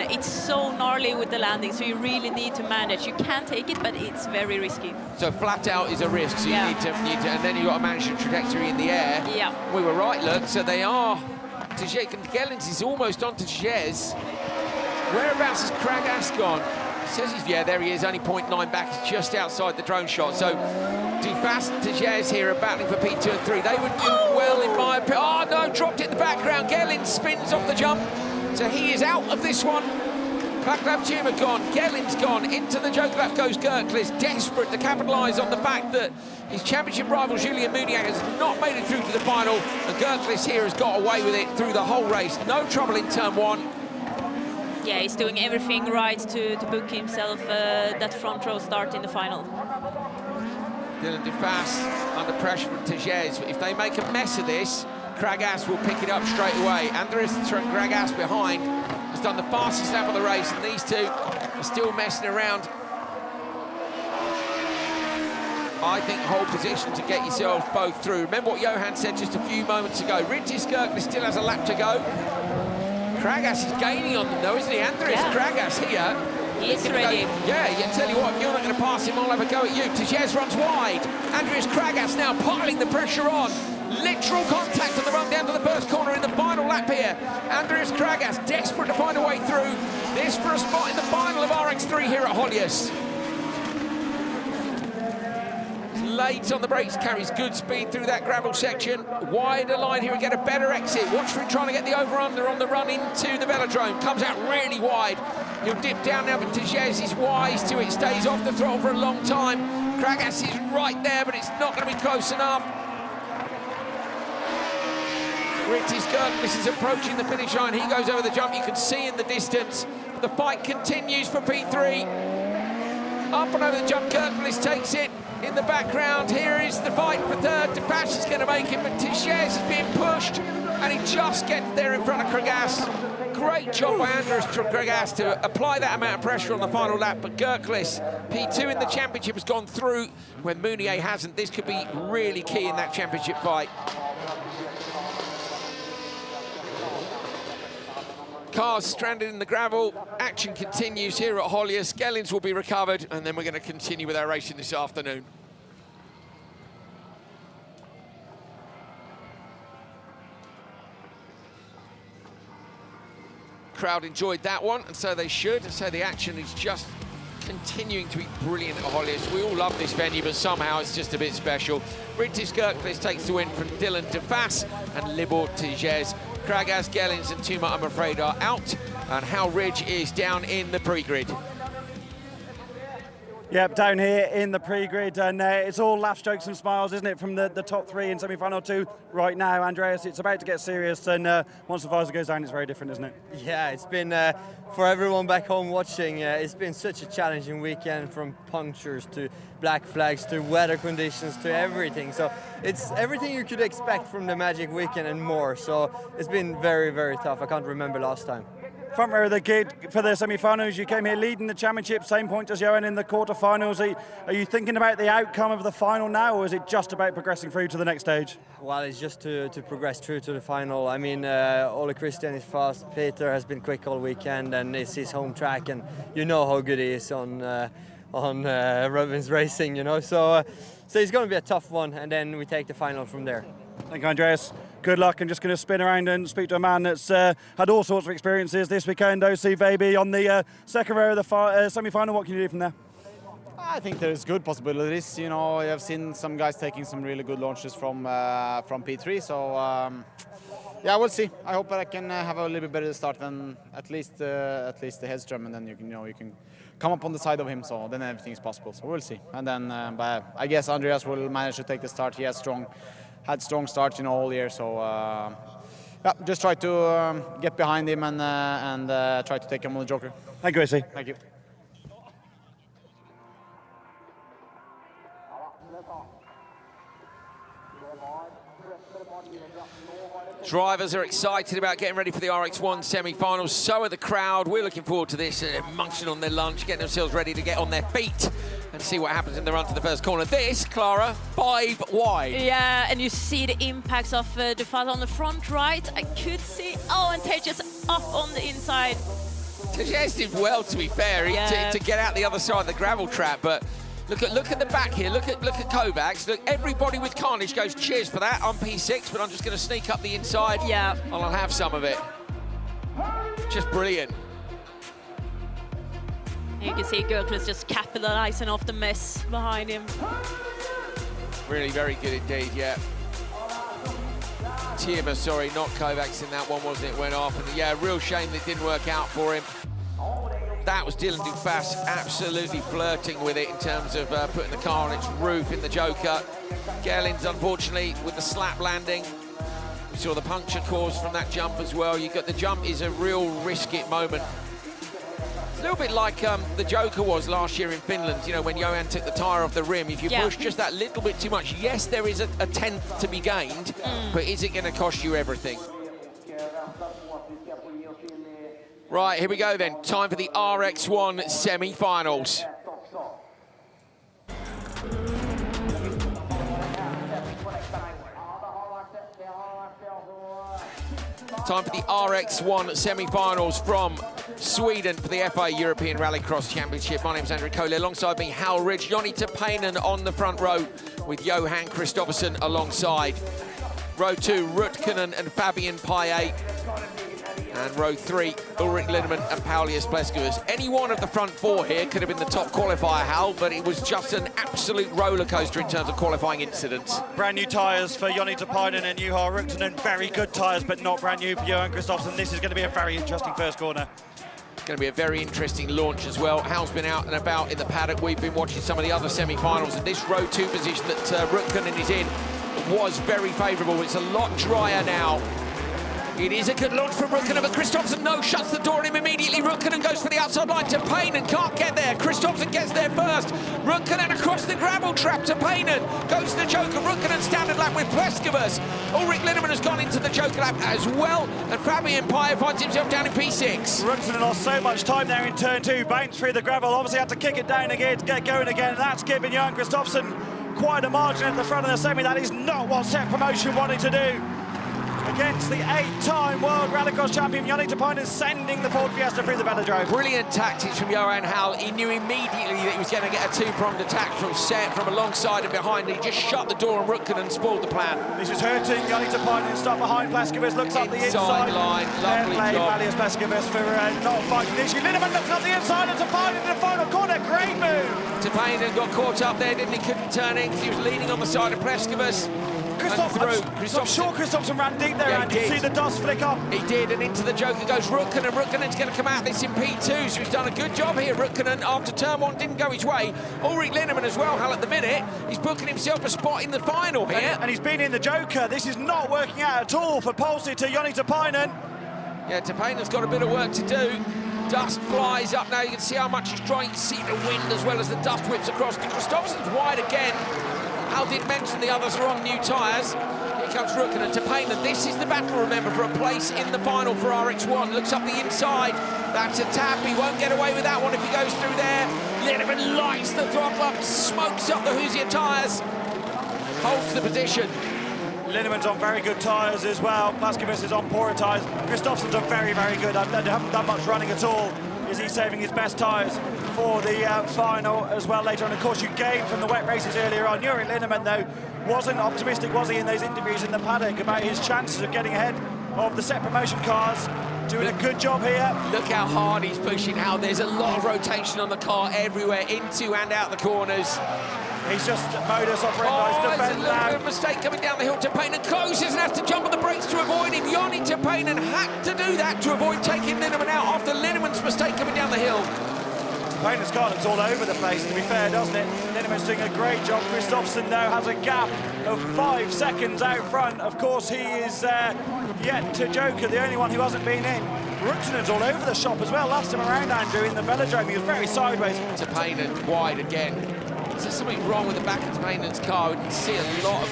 It's so gnarly with the landing, so you really need to manage. You can take it, but it's very risky.
So flat out is a risk, so you need to, and then you've got to manage the trajectory in the air.
Yeah.
We were right, look, so they are. Gellins is almost on to Höljes. Whereabouts has Kragás gone? Says he's, yeah, there he is, only 0.9 back, he's just outside the drone shot. So De Pat and Höljes here are battling for P2 and 3. They would do well in my opinion. Oh no, dropped it in the background. Gellins spins off the jump. So he is out of this one. Vaclav Tuma gone, Gellins gone. Into the Joker lap goes Gerklis, desperate to capitalise on the fact that his championship rival Julian Muniac has not made it through to the final. And Gerklis here has got away with it through the whole race. No trouble in turn 1.
Yeah, he's doing everything right to book himself that front row start in the final.
Dylan de Pat under pressure from Höljes. If they make a mess of this, Kragás will pick it up straight away. Andreas Kragás behind has done the fastest lap of the race, and these two are still messing around. I think hold position to get yourselves both through. Remember what Johan said just a few moments ago. Rittis Gerklis still has a lap to go. Kragás is gaining on them though, isn't he? Andreas Kragás here.
He's ready.
Yeah, tell you what, if you're not going to pass him, I'll have a go at you. Höljes runs wide. Andreas Kragás now piling the pressure on. Literal contact on the run down to the first corner in the final lap here. Andreas Kragás desperate to find a way through. This for a spot in the final of RX3 here at Höljes. Late on the brakes, carries good speed through that gravel section. Wider line here, we get a better exit. Watch for him trying to get the over-under on the run into the velodrome. Comes out really wide. He'll dip down now, but Höljes is wise to it. Stays off the throttle for a long time. Kragás is right there, but it's not going to be close enough. Rittis Gerklis is approaching the finish line. He goes over the jump. You can see in the distance The fight continues for P3. Up and over the jump, Kirklis takes it in the background. Here is the fight for third. Depache is going to make it, but Tichès is being pushed, and he just gets there in front of Kregas. Great job by Andreas Kregas to apply that amount of pressure on the final lap, but Kirklis, P2 in the championship, has gone through when Mounier hasn't. This could be really key in that championship fight. Cars stranded in the gravel. Action continues here at Höljes. Gellins will be recovered, and then we're going to continue with our racing this afternoon. Crowd enjoyed that one, and so they should. So the action is just continuing to be brilliant at Höljes. We all love this venue, but somehow it's just a bit special. British Kirklis takes the win from Dylan Deface and Libor Tichès. Kregas, Gellins and Tuma, I'm afraid, are out, and Hal Ridge is down in the pre-grid.
Yep, down here in the pre-grid, and it's all laughs, jokes and smiles, isn't it, from the top three in semi-final two right now. Andreas, it's about to get serious, and once the visor goes down, it's very different, isn't it?
Yeah, it's been, for everyone back home watching, it's been such a challenging weekend, from punctures to black flags to weather conditions to everything. So it's everything you could expect from the Magic Weekend and more. So it's been very, very tough. I can't remember last time.
Front row of the grid for the semi-finals. You came here leading the championship, same point as Johan in the quarter-finals. Are you thinking about the outcome of the final now, or is it just about progressing through to the next stage?
Well, it's just to progress through to the final. I mean, Ole Christian is fast. Peter has been quick all weekend, and it's his home track, and you know how good he is on Robin's racing, you know. So it's going to be a tough one, and then we take the final from there.
Thank you, Andreas. Good luck. I'm just going to spin around and speak to a man that's had all sorts of experiences this weekend. OC Baby on the second row of the semi-final. What can you do from there?
I think there's good possibilities. You know, I've seen some guys taking some really good launches from P3. So yeah, we'll see. I hope I can have a little bit better start than at least the Hedström, and then you can come up on the side of him. So then everything is possible. So we'll see. And then, but I guess Andreas will manage to take the start. He has had strong starts, you know, all year. So yeah, just try to get behind him and try to take him on the joker.
Thank you, AC.
Thank you.
Drivers are excited about getting ready for the RX1 semi-finals. So are the crowd. We're looking forward to this, munching on their lunch, getting themselves ready to get on their feet and see what happens in the run to the first corner. This, Clara, 5 wide.
Yeah, and you see the impacts of the father on the front right. I could see, and Tichès up on the inside.
Tichès did well, to be fair, to get out the other side of the gravel trap, but look at the back here. Look at Kovacs. Look, everybody with carnage goes, cheers for that. I'm P6, but I'm just going to sneak up the inside.
Yeah.
And I'll have some of it. Just brilliant.
You can see Kirklis just capitalizing off the mess behind him.
Really very good indeed, yeah. Timmy, sorry, not Kovacs in that one, wasn't it? Went off, and yeah, real shame that it didn't work out for him. That was Dylan Deface absolutely flirting with it in terms of putting the car on its roof in the Joker. Gellins, unfortunately, with the slap landing. We saw the puncture caused from that jump as well. The jump is a real risk-it moment. It's a little bit like the Joker was last year in Finland, you know, when Johan took the tyre off the rim. If you push just that little bit too much, yes, there is a tenth to be gained, but is it going to cost you everything? Right, here we go then. Time for the RX1 semi-finals. Time for the RX1 semi-finals from Sweden for the FIA European Rallycross Championship. My name's Andrew Coley. Alongside me, Hal Ridge, Joni Tapainen on the front row with Johan Kristoffersson alongside. Row 2, Rutkanen and Fabian Payet. And row 3, Ulrich Lindemann and Paulius Bleskuvas. Any one of the front 4 here could have been the top qualifier, Hal, but it was just an absolute roller coaster in terms of qualifying incidents.
Brand new tyres for Joni Tapainen and Juha Rutkanen. Very good tyres, but not brand new for Johan Kristoffersson. This is going to be a very interesting first corner.
It's going to be a very interesting launch as well. Hal's been out and about in the paddock. We've been watching some of the other semi-finals, and this row 2 position that Rutkanen is in was very favourable. It's a lot drier now. It is a good launch from Rukkanen, but Kristoffersson shuts the door on him immediately. Rukkanen goes for the outside line to Paynen, can't get there. Kristoffersson gets there first. Rukkanen across the gravel trap to Paynen. Goes to the Joker. Rukkanen standard lap with Pleskavas. Ulrich Linnemann has gone into the Joker lap as well, and Fabian Paya finds himself down in P6.
Rukkanen lost so much time there in turn 2, bounced through the gravel, obviously had to kick it down again to get going again, and that's given Johan Kristoffersson quite a margin at the front of the semi. That is not what Set Promotion wanted to do. Against the 8-time World Rallycross champion, Joni Tapainen sending the Ford Fiesta through the velodrome.
Brilliant tactics from Johan Hall. He knew immediately that he was going to get a two-pronged attack from Set from alongside and behind. He just shut the door on Rukkanen and spoiled the plan.
This is hurting Joni Tapainen, stop behind Pleskavas, looks up the inside.
Line, lovely job.
Mattias Pleskavas for not fighting the issue. Linnemann looks up the inside and Tapainen in the final corner, great move.
Tapainen got caught up there, didn't he? Couldn't turn in because he was leaning on the side of Pleskavas.
I'm sure Kristoffersson ran deep there, and you see the dust flick up.
He did, and into the Joker goes Rukkanen. Rukkanen's going to come out this in P2, so he's done a good job here. Rukkanen, after turn 1, didn't go his way. Ulrich Linnemann as well, Hal, at the minute. He's booking himself a spot in the final here.
And he's been in the Joker. This is not working out at all for pole sitter Joni Tapainen.
Yeah, Tapainen's got a bit of work to do. Dust flies up now. You can see how much he's trying. You can see the wind as well as the dust whips across. Kristoffersson's wide again. Al did mention the others are on new tyres. Here comes Rukkanen to Paynen. This is the battle, remember, for a place in the final for RX1. Looks up the inside. That's a tap. He won't get away with that one if he goes through there. Linnemann lights the throttle up, smokes up the Hoosier tyres. Holds the position.
Linnemann's on very good tyres as well. Pleskavas is on poorer tyres. Kristoffersson's on very, very good. They haven't done much running at all. Is he saving his best tyres for the final as well later on? Of course, you gained from the wet races earlier on. Ulrich Linnemann, though, wasn't optimistic, was he, in those interviews in the paddock about his chances of getting ahead of the Set Promotion cars. Doing a good job here.
Look how hard he's pushing, how there's a lot of rotation on the car everywhere, into and out the corners.
He's just modus operandi.
It's a little bit of a mistake coming down the hill. Tapainen closes and has to jump on the brakes to avoid him. Joni Tapainen had to do that to avoid taking Linnemann out after Linnemann's mistake coming down the hill.
Tapainen's car looks all over the place, to be fair, doesn't it? Linnemann's doing a great job. Kristoffersson, though, has a gap of 5 seconds out front. Of course, he is yet to Joker, the only one who hasn't been in. Rukkanen's all over the shop as well. Last time around, Andrew, in the velodrome, he was very sideways.
Tapainen wide again. Is there something wrong with the back of Tapainen's car? We can see a lot of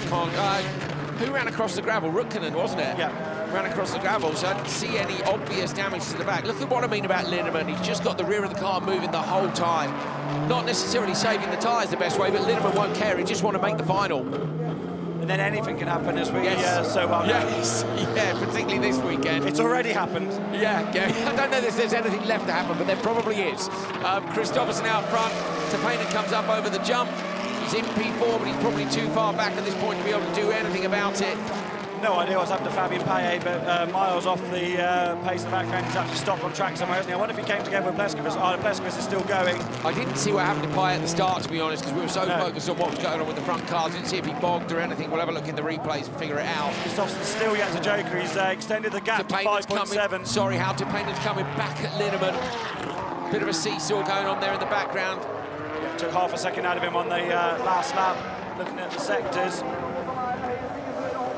who ran across the gravel? Rukkanen, wasn't it?
Yeah.
Ran across the gravel, so I didn't see any obvious damage to the back. Look at what I mean about Linnemann. He's just got the rear of the car moving the whole time. Not necessarily saving the tyres the best way, but Linnemann won't care. He just want to make the final.
And then anything can happen, as we so well know.
Yes, yeah, particularly this weekend.
It's already happened.
Yeah, I don't know if there's anything left to happen, but there probably is. Kristoffersson out front. Tapainen comes up over the jump. He's in P4, but he's probably too far back at this point to be able to do anything about it.
No idea what's happened to Fabian Paya, but miles off the pace in the background. He's actually stopped on track somewhere, hasn't he? I wonder if he came together with Pleskavas. Oh, Pleskavas is still going.
I didn't see what happened to Paya at the start, to be honest, because we were so focused on what was going on with the front cars. Didn't see if he bogged or anything. We'll have a look in the replays and figure it out.
Kristoffersson's still yet to Joker. He's extended the gap to 5.7.
Sorry, how Tapainen's coming back at Linnemann. Bit of a seesaw going on there in the background.
Yeah, took half a second out of him on the last lap, looking at the sectors.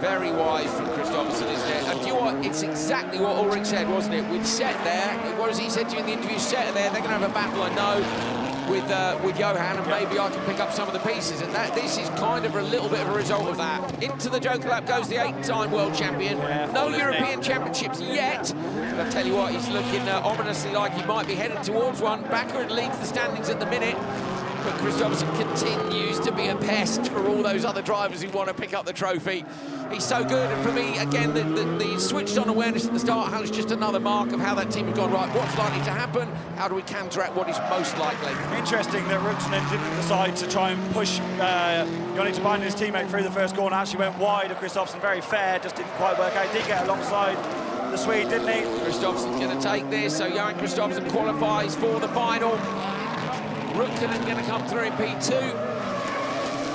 Very wise from Kristoffersson, isn't it? And do you know what? It's exactly what Ulrich said, wasn't it? With Set there, what has he said to you in the interview? Set there, they're going to have a battle, I know, with Johan, and maybe I can pick up some of the pieces. And this is kind of a little bit of a result of that. Into the Joker lap goes the 8-time world champion. No European Championships yet. But I tell you what, he's looking ominously like he might be headed towards one. Bakkerud leads the standings at the minute. But Kristoffersson continues to be a pest for all those other drivers who want to pick up the trophy. He's so good, and for me, again, the switched-on awareness at the start is just another mark of how that team has gone, right, what's likely to happen? How do we counteract what is most likely?
Interesting that Rukkanen didn't decide to try and push Joni Tapainen, his teammate, through the first corner. Actually went wide of Kristoffersson, very fair, just didn't quite work out. Did get alongside the Swede, didn't he?
Kristoffersson's going to take this, so Johan Kristoffersson qualifies for the final. Rukkanen going to come through in P2.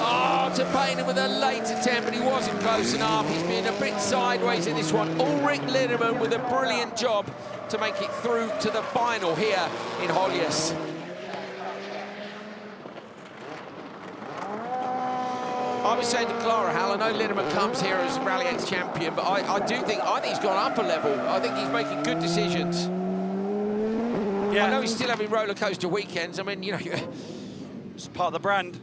Oh, Tapainen with a late attempt, but he wasn't close enough. He's been a bit sideways in this one. Ulrich Linnemann with a brilliant job to make it through to the final here in Höljes. I was saying to Clara, Hal, I know Linneman comes here as Rally X champion, but I think he's gone up a level. I think he's making good decisions. Yeah. I know he's still having roller coaster weekends. I mean, you know,
it's part of the brand.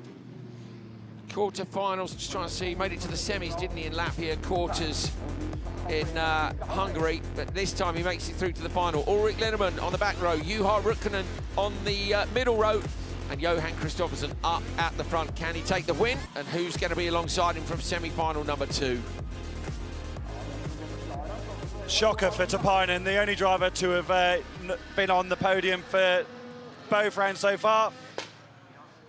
Quarter-finals, just trying to see, he made it to the semis, didn't he, in Latvia, quarters in Hungary, but this time he makes it through to the final. Ulrich Linneman on the back row, Juha Rukkanen on the middle row, and Johan Kristoffersson up at the front. Can he take the win? And who's going to be alongside him from semi-final number 2?
Shocker for Tappainen, the only driver to have been on the podium for both rounds so far.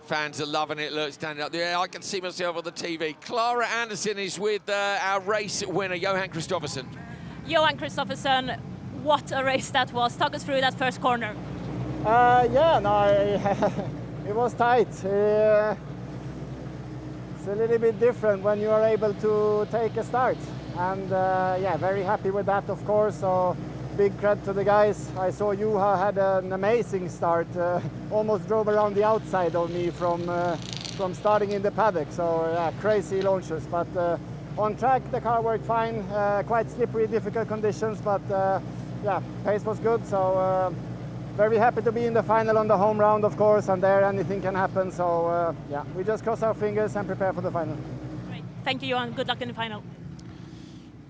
Fans are loving it, look, standing up there. I can see myself on the TV. Clara Anderson is with our race winner, Johan Kristoffersson.
Johan Kristoffersson, what a race that was. Talk us through that first corner.
Yeah, no, it was tight. It's a little bit different when you are able to take a start. And yeah, very happy with that, of course. So big credit to the guys. I saw Juha had an amazing start. Almost drove around the outside of me from starting in the paddock. So yeah, crazy launches. But on track, the car worked fine. Quite slippery, difficult conditions, but yeah, pace was good. So very happy to be in the final on the home round, of course, and there anything can happen. So yeah, we just cross our fingers and prepare for the final.
Great. Thank you, Johan. Good luck in the final.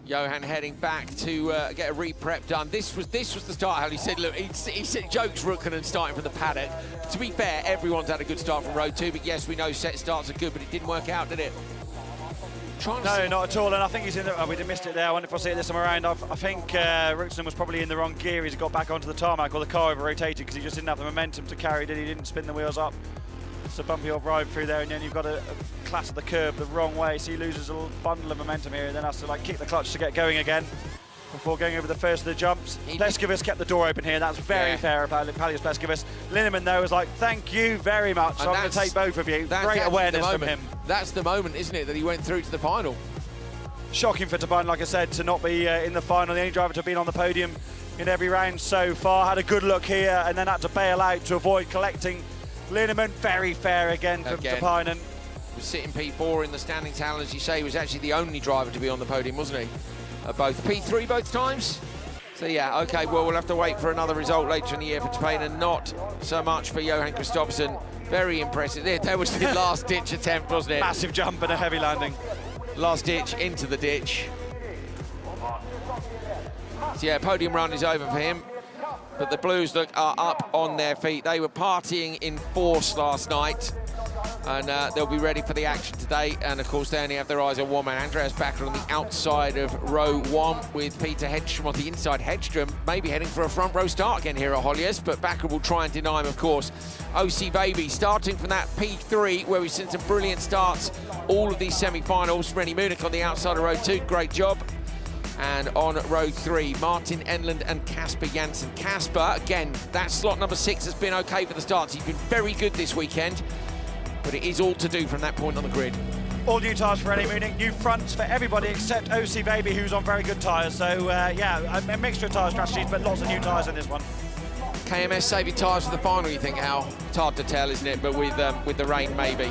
Johan heading back to get a re-prep done. This was the start, how he said, look, he said jokes Rukkanen starting from the paddock. To be fair, everyone's had a good start from row 2, but yes, we know set starts are good, but it didn't work out, did it?
No, not at all, and I think he's in the... Oh, we missed it there. I wonder if I'll see it this time around. I think Rukkanen was probably in the wrong gear. He's got back onto the tarmac, or the car over-rotated, because he just didn't have the momentum to carry it. He didn't spin the wheels up. It's a bumpy old ride through there, and then you've got a class of the curb the wrong way, so he loses a little bundle of momentum here, and then has to like kick the clutch to get going again before going over the first of the jumps. Bakkerud kept the door open here. That's very fair of Mattias Bakkerud. Linneman, though, was like, thank you very much. I'm going to take both of you. Great awareness from him.
That's the moment, isn't it, that he went through to the final.
Shocking for Tappainen, like I said, to not be in the final. The only driver to have been on the podium in every round so far. Had a good look here and then had to bail out to avoid collecting. Linneman, very fair again from Tappainen.
Was sitting P4 in the standings, Hal, as you say, he was actually the only driver to be on the podium, wasn't he? Both P3 both times. So yeah, okay, well, we'll have to wait for another result later in the year for Tappainen, not so much for Johan Kristoffersson. Very impressive. There was the last ditch attempt, wasn't it?
Massive jump and a heavy landing.
Last ditch into the ditch. So yeah, podium run is over for him. But the Blues, look, are up on their feet. They were partying in force last night, and they'll be ready for the action today. And of course, they only have their eyes on one man, Andreas Bakkerud, on the outside of row 1 with Petter Hedström on the inside. Hedström maybe heading for a front row start again here at Höljes, but Bakkerud will try and deny him, of course. OC Baby starting from that P3, where we've seen some brilliant starts all of these semi-finals. Rennie Munich on the outside of row 2, great job. And on row 3, Martin Enlund and Kasper Janssen. Kasper, again, that slot number 6 has been okay for the starts. He's been very good this weekend, but it is all to do from that point on the grid.
All new tyres for Rennie Munich, new fronts for everybody except OC Baby, who's on very good tyres. So, yeah, a mixture of tyre strategies, but lots of new tyres in this one.
KMS saving tyres for the final, you think, Al? It's hard to tell, isn't it? But with the rain, maybe.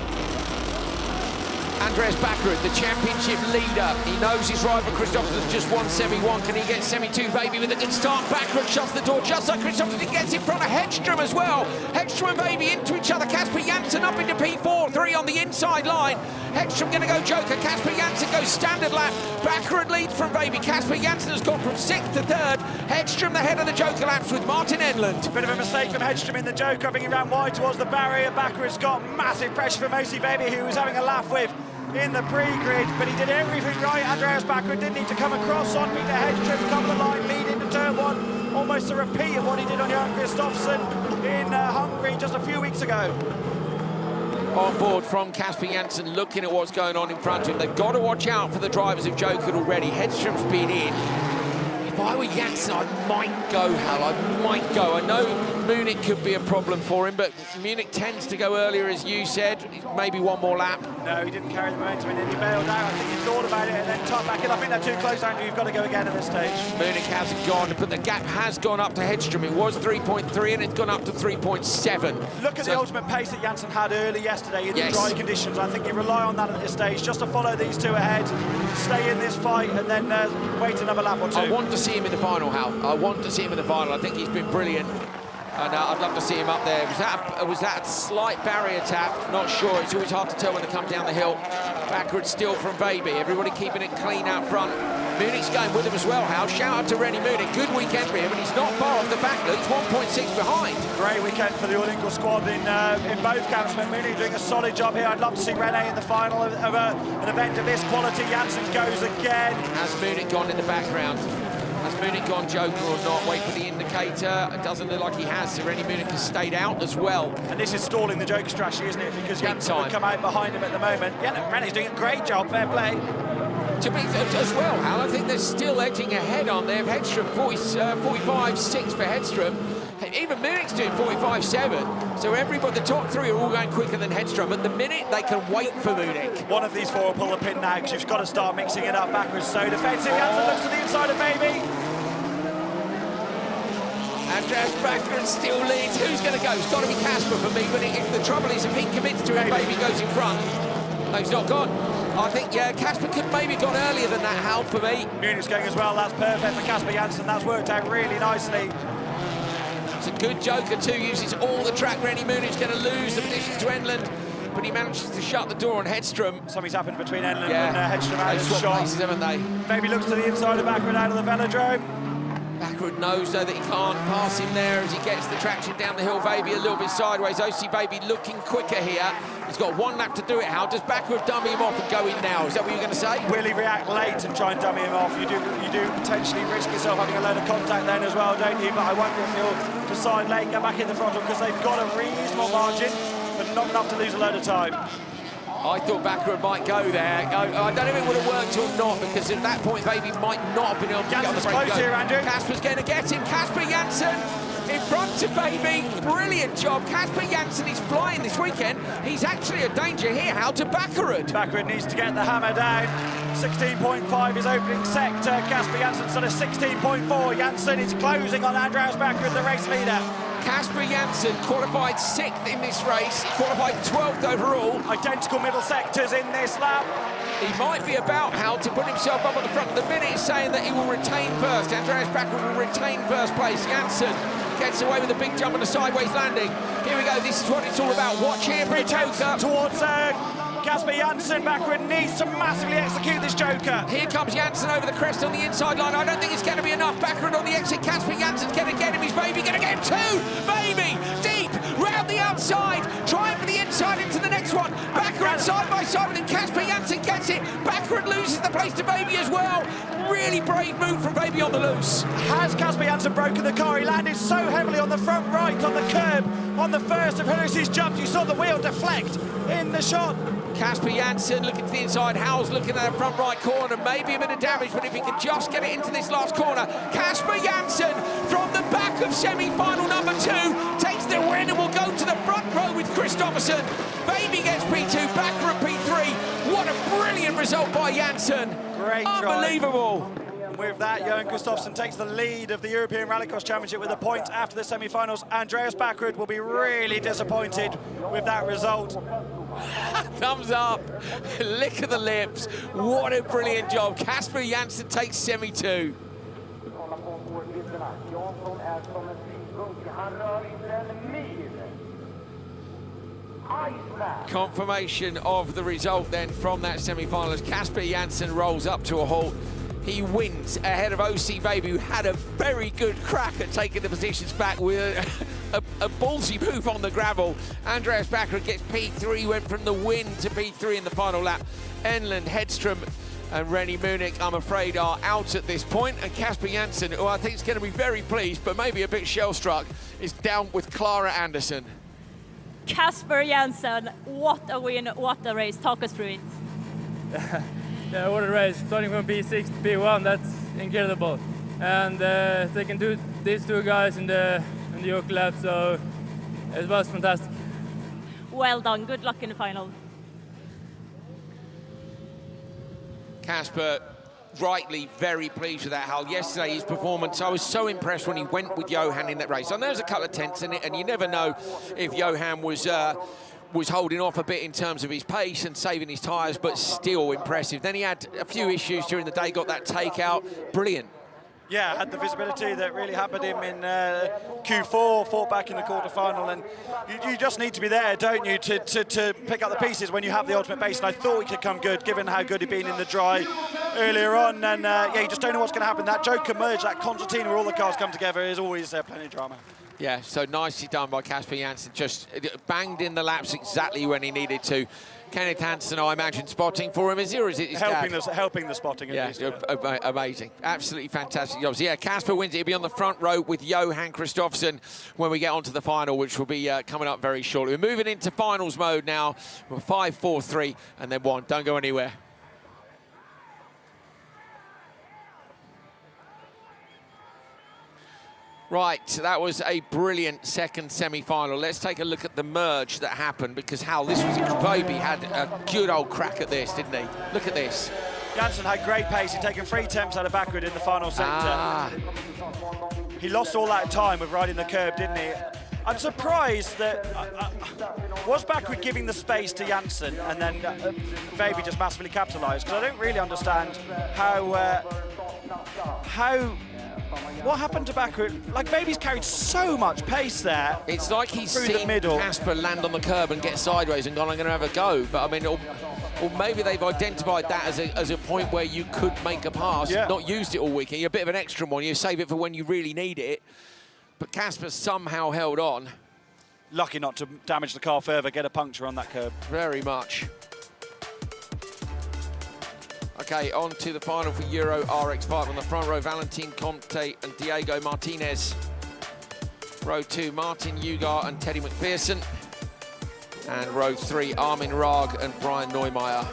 Andreas Bakkerud, the championship leader. He knows his rival Kristoffersson just won semi-1. Can he get semi-2, Baby, with a good start? Bakkerud shuts the door just like Kristoffersson. Gets in front of Hedström as well. Hedström and Baby into each other. Kasper Janssen up into P4, 3 on the inside line. Hedström going to go joker. Kasper Janssen goes standard lap. Bakkerud leads from Baby. Kasper Janssen has gone from 6th to 3rd. Hedström the head of the joker laps with Martin Enlund.
Bit of a mistake from Hedström in the joker. I think he ran wide towards the barrier. Bakkerud's got massive pressure from OC Baby, who was having a laugh with in the pre-grid, but he did everything right. Andreas Bakkerud didn't need to come across on Peter Hedström, come the line, lead into turn 1, almost a repeat of what he did on Johan Kristoffersson in Hungary just a few weeks ago.
On board from Kasper Janssen, looking at what's going on in front of him. They've got to watch out for the drivers who've jokered already. Hedström's been in. If I were Janssen, I might go, Hal. I might go. I know Munich could be a problem for him, but Munich tends to go earlier, as you said. Maybe one more lap.
No, he didn't carry the momentum in, and he bailed out. I think he thought about it and then tucked back in. I think they're too close, Andrew. You've got to go again at this stage.
Munich hasn't gone, but the gap has gone up to Hedström. It was 3.3 and it's gone up to 3.7.
Look at the ultimate pace that Jansen had early yesterday in the dry conditions. I think you rely on that at this stage, just to follow these two ahead, stay in this fight, and then wait another lap or two.
I want to see him in the final, Hal. I want to see him in the final. I think he's been brilliant. And I'd love to see him up there. Was that a slight barrier tap? Not sure. It's always hard to tell when they come down the hill. Backwards still from Baby. Everybody keeping it clean out front. Munich's going with him as well, Hal. Shout out to Rennie Munich. Good weekend for him, and he's not far off the back. He's 1.6 behind.
Great weekend for the All-England squad in both camps. But Munich doing a solid job here. I'd love to see Rennie in the final of an event of this quality. Jansen goes again.
Has Munich gone in the background? Has Munich gone Joker or not? Wait for the indicator. It doesn't look like he has, so Rennie Munich has stayed out as well.
And this is stalling the Joker strategy, isn't it? Because Jansen will come out behind him at the moment. Yeah, no, Rennie's doing a great job. Fair play.
To be as well, Hal, I think they're still edging ahead on there of Hedström. 45.6 for Hedström. Even Munich's doing 45.7. So everybody, the top three are all going quicker than Hedström. At the minute, they can wait for Munich.
One of these four will pull the pin now, because you've got to start mixing it up backwards. So defensive. Jansen looks to the inside of Baby.
Andreas Bakkerud still leads. Who's going to go? It's got to be Kasper for me. But the trouble is, if he commits to it, Baby goes in front. No, he's not gone. I think, yeah, Kasper could maybe gone earlier than that, Hal, for me.
Munich's going as well. That's perfect for Kasper Jansen. That's worked out really nicely.
It's a good Joker, too. Uses all the track. Rennie Munich's going to lose the position to Enland, but he manages to shut the door on Hedström.
Something's happened between Enland and Hedström out of the shot.
Places, haven't they?
Maybe looks to the inside of Bakkerud out of the velodrome.
Bakkerud knows, though, that he can't pass him there as he gets the traction down the hill. Baby a little bit sideways. OC Baby looking quicker here. He's got one lap to do it. How does Bakkerud dummy him off and go in now? Is that what you're going to say?
Will he react late and try and dummy him off? You do potentially risk yourself having a load of contact then as well, don't you? But I wonder if he'll decide late, get back in the throttle, because they've got a reasonable margin, but not enough to lose a load of time.
I thought Bakkerud might go there. I don't know if it would have worked or not, because at that point, Baby might not have been able to get on the brake.
Close here, Andrew.
Kasper's going to get him. Kasper Jansen in front of Baby. Brilliant job. Kasper Jansen is flying this weekend. He's actually a danger here. How to Bakkerud?
Bakkerud needs to get the hammer down. 16.5 is opening sector. Kasper Jansen's at a 16.4. Jansen is closing on Andreas Bakkerud, the race leader.
Kasper Jansen qualified 6th in this race, qualified 12th overall.
Identical middle sectors in this lap.
He might be about how to put himself up at the front. The minute is saying that he will retain first. Andreas Bakkerud will retain first place. Jansen gets away with a big jump and a sideways landing. Here we go, this is what it's all about. Watch here for the Joker.
Towards Kasper Jansen. Bakkerud needs to massively execute this Joker.
Here comes Jansen over the crest on the inside line. I don't think it's going to be enough. Bakkerud on the exit. Kasper Jansen's going to get him. His Baby going to get him too. Baby deep round the outside, trying for the inside into the next one. Bakkerud side by side with him. Kasper Jansen gets it. Bakkerud loses the place to Baby as well. Really brave move from Baby on the loose.
Has Kasper Jansen broken the car? He landed so heavily on the front right on the curb on the first of Höljes' jumps. You saw the wheel deflect in the shot.
Kasper Jansen looking to the inside. Howell's looking at the front right corner. Maybe a bit of damage, but if he can just get it into this last corner. Kasper Jansen from the back of semi-final number 2 takes the win and will go to the front row with Kristoffersson. Baby gets P2, Bakkerud P3. What a brilliant result by Jansen.
Great
Unbelievable.
And with that, Johan Kristoffersson takes the lead of the European Rallycross Championship with a point after the semi-finals. Andreas Bakkerud will be really disappointed with that result.
Thumbs up, lick of the lips. What a brilliant job. Kasper Jansen takes semi-2. Confirmation of the result then from that semi-final as Kasper Jansen rolls up to a halt. He wins ahead of OC Baby, who had a very good crack at taking the positions back with a ballsy move on the gravel. Andreas Bakkerud gets P3, went from the win to P3 in the final lap. Enland, Hedström and Rennie Munich, I'm afraid, are out at this point. And Kasper Jansen, who I think is going to be very pleased, but maybe a bit shell-struck, is down with Clara Anderson.
Kasper Jansen, what a win, what a race. Talk us through it.
Yeah, what a race. Starting from P6 to P1, that's incredible. And they can do these two guys in the the yoke lap, so it was fantastic.
Well done. Good luck in the final.
Kasper rightly very pleased with that hull. Yesterday, his performance, I was so impressed when he went with Johan in that race. I know there's a couple of tenths in it, and you never know if Johan was holding off a bit in terms of his pace and saving his tyres, but still impressive. Then he had a few issues during the day, got that takeout. Brilliant.
Yeah, had the visibility that really hampered him in Q4, fought back in the quarter-final, and you just need to be there, don't you, to pick up the pieces when you have the ultimate base, and I thought he could come good, given how good he'd been in the dry earlier on, and yeah, you just don't know what's going to happen. That Joker merge, that concertina where all the cars come together is always plenty of drama.
Yeah, so nicely done by Kasper Jansen, just banged in the laps exactly when he needed to. Kevin Hansen, I imagine, spotting for him, is he, or is it his dad?
Helping the spotting.
Yeah, amazing. Absolutely fantastic jobs. Yeah, Kasper wins it. He'll be on the front row with Johan Kristoffersson when we get onto the final, which will be coming up very shortly. We're moving into finals mode now. 5, 4, 3, and then 1. Don't go anywhere. Right, that was a brilliant second semi-final. Let's take a look at the merge that happened, because Hal, this was Baby had a good old crack at this, didn't he? Look at this.
Jansen had great pace. He'd taken 3 attempts out of Bakkerud in the final sector. He lost all that time with riding the curb, didn't he? I'm surprised that was Bakkerud giving the space to Jansen, and then Baby just massively capitalised, because I don't really understand what happened to Bakkerud? Like, Baby's carried so much pace there.
It's like he's seen Kasper land on the curb and get sideways and gone, I'm going to have a go. But, I mean, or maybe they've identified that as a point where you could make a pass, not used it all weekend. You're a bit of an extra one. You save it for when you really need it. But Kasper somehow held on.
Lucky not to damage the car further, get a puncture on that curb.
Very much. Okay, on to the final for Euro RX 5. On the front row, Valentin Comte and Diego Martinez. Row 2, Martin Ugar and Teddy McPherson. And row 3, Armin Raag and Brian Neumeier.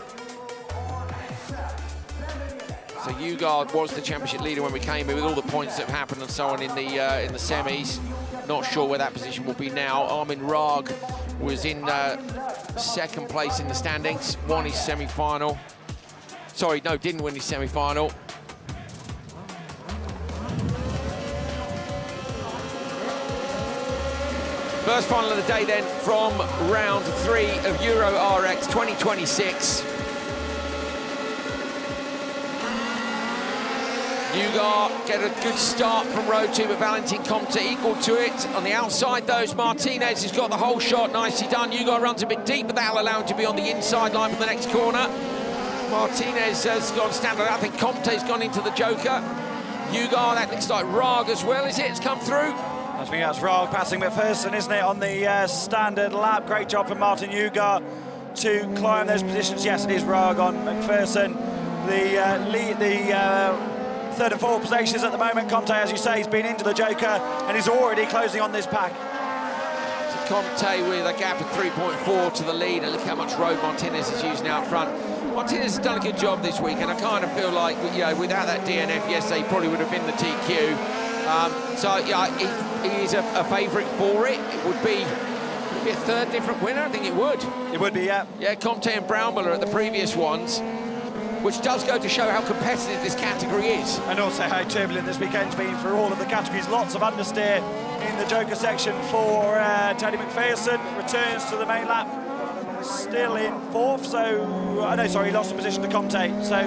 So Ugar was the championship leader when we came here, with all the points that have happened and so on in the semis. Not sure where that position will be now. Armin Raag was in second place in the standings, won his semi-final. Sorry, no, didn't win his semi-final. First final of the day then from round 3 of Euro RX 2026. Ugar get a good start from row 2, but Valentin Comte equal to it. On the outside, though, Martinez has got the whole shot. Nicely done. Ugar runs a bit deep, but that'll allow him to be on the inside line for the next corner. Martinez has gone standard. I think Comte's gone into the Joker. Ugar, that looks like Raag as well, is it? It's come through.
I think that's Raag passing McPherson, isn't it, on the standard lap. Great job from Martin Ugar to climb those positions. Yes, it is Raag on McPherson. The third and fourth positions at the moment. Comte, as you say, he's been into the Joker and he's already closing on this pack.
So Comte with a gap of 3.4 to the lead, and look how much road Martinez is using out front. Martinez has done a good job this week, and I kind of feel like, you know, without that DNF yesterday, he probably would have been the TQ. So, yeah, he is a favourite for it. It would be a third different winner, I think it would.
It would be, yeah.
Yeah, Comte and Brownmiller at the previous ones, which does go to show how competitive this category is.
And also how turbulent this weekend's been for all of the categories. Lots of understeer in the Joker section for Teddy McPherson. Returns to the main lap, still in fourth, so... no, sorry, he lost the position to Comte, so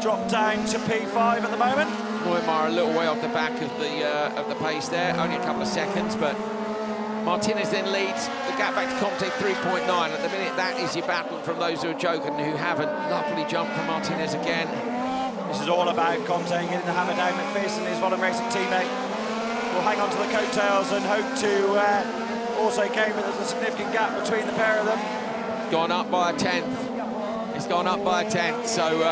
dropped down to P5 at the moment.
Neumeier a little way off the back of the pace there, only a couple of seconds, but Martinez then leads the gap back to Comte 3.9. At the minute, that is your battle from those who are joking, who haven't. Lovely jump from Martinez again.
This is all about Comte getting the hammer down. McPherson, his Volume Racing teammate, will hang on to the coattails and hope to also gain, but there's a significant gap between the pair of them.
Gone up by a tenth. It's gone up by a tenth, so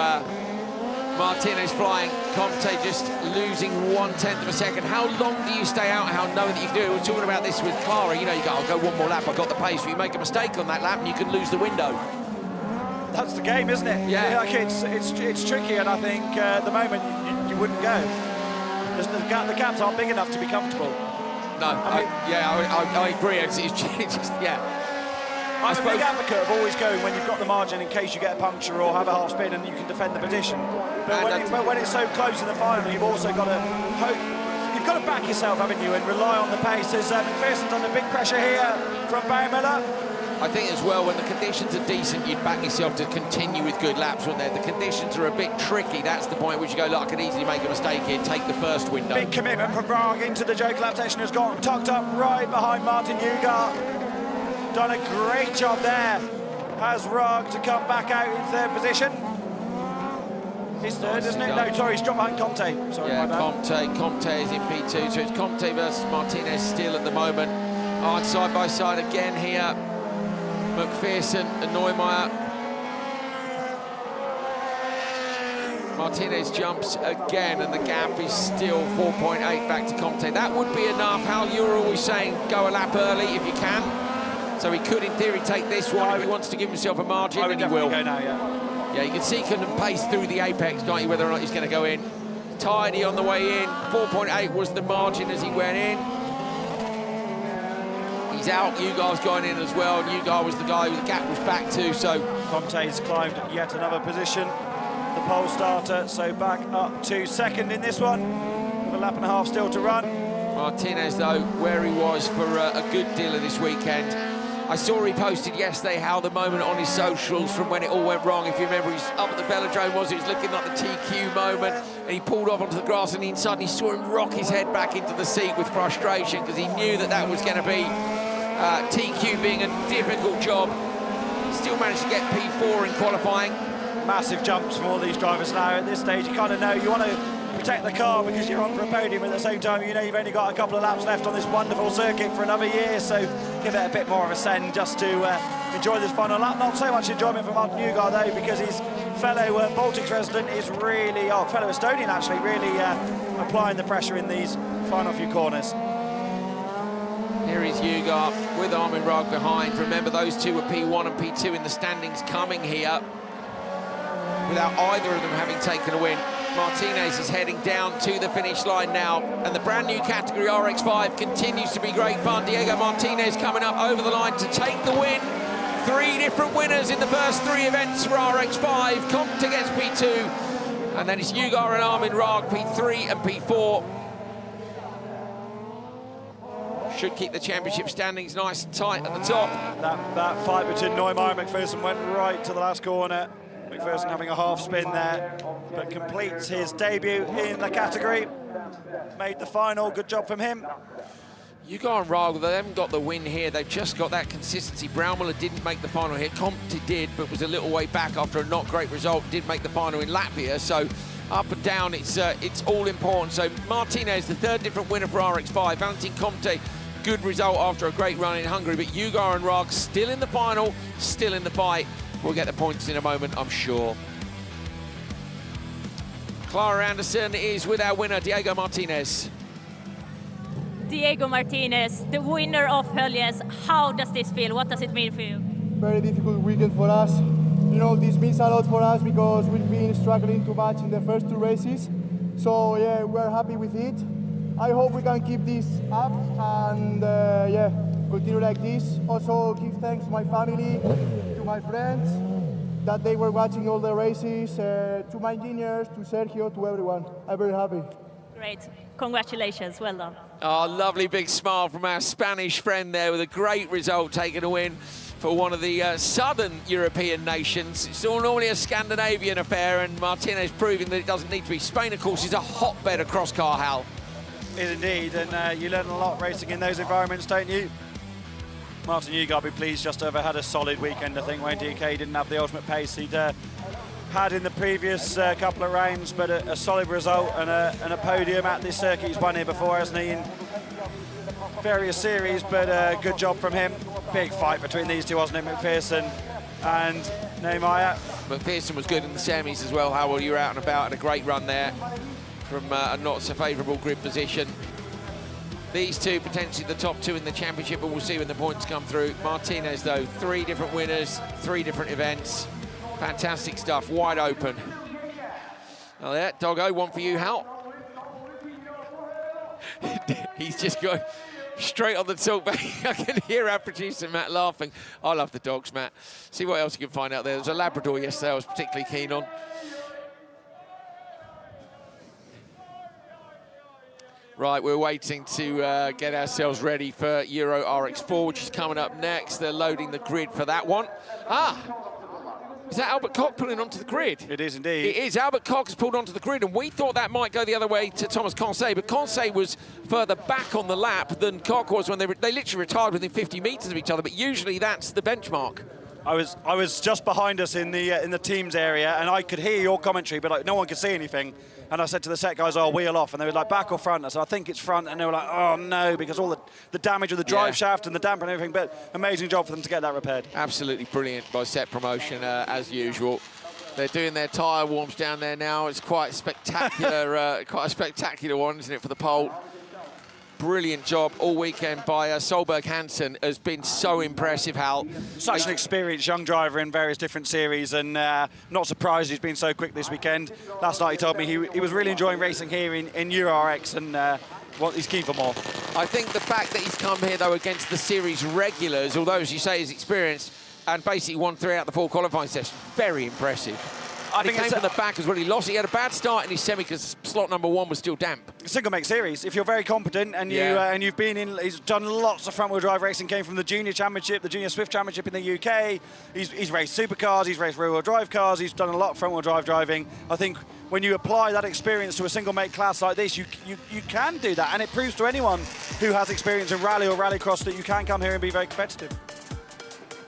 Martinez flying, Comte just losing 1/10 of a second. How long do you stay out? How knowing that you can do it? We're talking about this with Clara. You know, you go, I'll go one more lap, I've got the pace. But you make a mistake on that lap and you can lose the window.
That's the game, isn't it?
Yeah.
Like it's tricky, and I think at the moment you wouldn't go. The gaps aren't big enough to be comfortable.
No, I agree. It's just, yeah.
I'm a big advocate of always going when you've got the margin in case you get a puncture or have a half spin and you can defend the position. But when it's so close in the final, you've also got to hope. You've got to back yourself, haven't you, and rely on the pace. As McPherson's under big pressure here from Baumiller.
I think as well, when the conditions are decent, you'd back yourself to continue with good laps, wouldn't there? The conditions are a bit tricky. That's the point which you go, look, I could easily make a mistake here, take the first window.
Big commitment from Bragg into the joke lap section, has got tucked up right behind Martin Nyirád. Done a great job there. Has Rugg to come back out in third position. He's third, isn't it? No, sorry, he's dropped behind Comte. Sorry,
yeah, Comte is in P2, so it's Comte versus Martinez still at the moment. Side by side again here. McPherson and Neumeier. Martinez jumps again, and the gap is still 4.8 back to Comte. That would be enough. Hal, you're always saying go a lap early if you can. So he could, in theory, take this one if he wants to give himself a margin, and he will.
Go now,
yeah, you can see he can pace through the apex, can't you, whether or not he's going to go in. Tidy on the way in. 4.8 was the margin as he went in. He's out. Nyirád's gone in as well. Nyirád was the guy who the gap was back to, so...
Comte's climbed yet another position. The pole starter, so back up to second in this one. With a lap and a half still to run.
Martinez, though, where he was for a good deal of this weekend. I saw he posted yesterday how the moment on his socials from when it all went wrong. If you remember, he's up at the velodrome, it was looking like the TQ moment, and he pulled off onto the grass, and suddenly saw him rock his head back into the seat with frustration because he knew that was going to be TQ being a difficult job. Still managed to get P4 in qualifying.
Massive jumps for all these drivers now. At this stage, you kind of know you want to protect the car because you're on for a podium. At the same time, you know you've only got a couple of laps left on this wonderful circuit for another year, so give it a bit more of a send just to enjoy this final lap. Not so much enjoyment for Martin Nyirád, though, because his fellow Baltics resident is really, fellow Estonian actually, really applying the pressure in these final few corners.
Here is Nyirád with Armin Rugg behind. Remember, those two were P1 and P2 in the standings coming here without either of them having taken a win. Martinez is heading down to the finish line now, and the brand new category RX5 continues to be great fun. Diego Martinez coming up over the line to take the win. 3 different winners in the first 3 events for RX5. Comte gets P2, and then it's Nyirád and Armin Rugg, P3 and P4. Should keep the championship standings nice and tight at the top.
That fight between Neumeier and McPherson went right to the last corner. McPherson having a half spin there, but completes his debut in the category. Made the final, good job from him.
Nyirád and Rugg, they haven't got the win here. They've just got that consistency. Brownmiller didn't make the final here. Comte did, but was a little way back after a not great result. Did make the final in Latvia, so up and down, it's all important. So Martinez, the 3rd different winner for RX5. Valentin Comte, good result after a great run in Hungary, but Nyirád and Rugg still in the final, still in the fight. We'll get the points in a moment, I'm sure. Clara Anderson is with our winner, Diego Martinez.
Diego Martinez, the winner of Höljes. How does this feel? What does it mean for you?
Very difficult weekend for us. You know, this means a lot for us because we've been struggling too much in the first 2 races. So, yeah, we're happy with it. I hope we can keep this up and, yeah, continue like this. Also, give thanks to my family, to my friends, that they were watching all the races, to my engineers, to Sergio, to everyone. I'm very happy.
Great. Congratulations. Well done.
Oh, lovely big smile from our Spanish friend there with a great result, taking a win for one of the southern European nations. It's all normally a Scandinavian affair, and Martinez proving that it doesn't need to be. Spain, of course, is a hotbed of cross-car, Hal.
Indeed, and you learn a lot racing in those environments, don't you? Martin Nyirád will be pleased just to have had a solid weekend, I think. Wayne DK didn't have the ultimate pace he'd had in the previous couple of rounds, but a solid result and a podium at this circuit. He's won here before, hasn't he, in various series, but good job from him. Big fight between these two, wasn't it, McPherson and Neumeier.
McPherson was good in the semis as well, Howell. You were out and about and a great run there from a not so favourable grid position. These two potentially the top 2 in the championship, but we'll see when the points come through. Martinez, though, 3 different winners, 3 different events. Fantastic stuff, wide open. Now there, Doggo, one for you, Hal. He's just going, Straight on the talk. I can hear our producer, Matt, laughing. I love the dogs, Matt. See what else you can find out there. There was a Labrador yesterday I was particularly keen on. Right, we're waiting to get ourselves ready for Euro RX4, which is coming up next. They're loading the grid for that one. Is that Albert Koch pulling onto the grid?
It is indeed.
It is. Albert Koch has pulled onto the grid, and we thought that might go the other way to Thomas Conseil, but Conseil was further back on the lap than Koch was when they literally retired within 50 metres of each other, but usually that's the benchmark.
I was just behind us in the teams area, and I could hear your commentary, but no one could see anything. And I said to the set guys, "Oh, wheel off," and they were like, "Back or front?" I said, "I think it's front," and they were like, "Oh no," because all the damage of the drive shaft and the damper and everything. But amazing job for them to get that repaired. Absolutely brilliant by Set Promotion as usual. They're doing their tyre warms down there now. It's quite spectacular, quite a spectacular one, isn't it, for the pole? Brilliant job all weekend by Solberg Hansen. Has been so impressive, Hal. Such an experienced young driver in various different series, and not surprised he's been so quick this weekend. Last night he told me he was really enjoying racing here in Euro RX, and he's keen for more. I think the fact that he's come here, though, against the series regulars, although, as you say, he's experienced, and basically won 3 out of the 4 qualifying sessions, very impressive. I think he came from the back as well. He lost. He had a bad start in his semi because slot number 1 was still damp. Single make series. If you're very competent and you've been in, he's done lots of front wheel drive racing. Came from the Junior Championship, the Junior Swift Championship in the UK. He's raced supercars. He's raced rear wheel drive cars. He's done a lot of front wheel drive driving. I think when you apply that experience to a single make class like this, you can do that, and it proves to anyone who has experience in rally or rallycross that you can come here and be very competitive.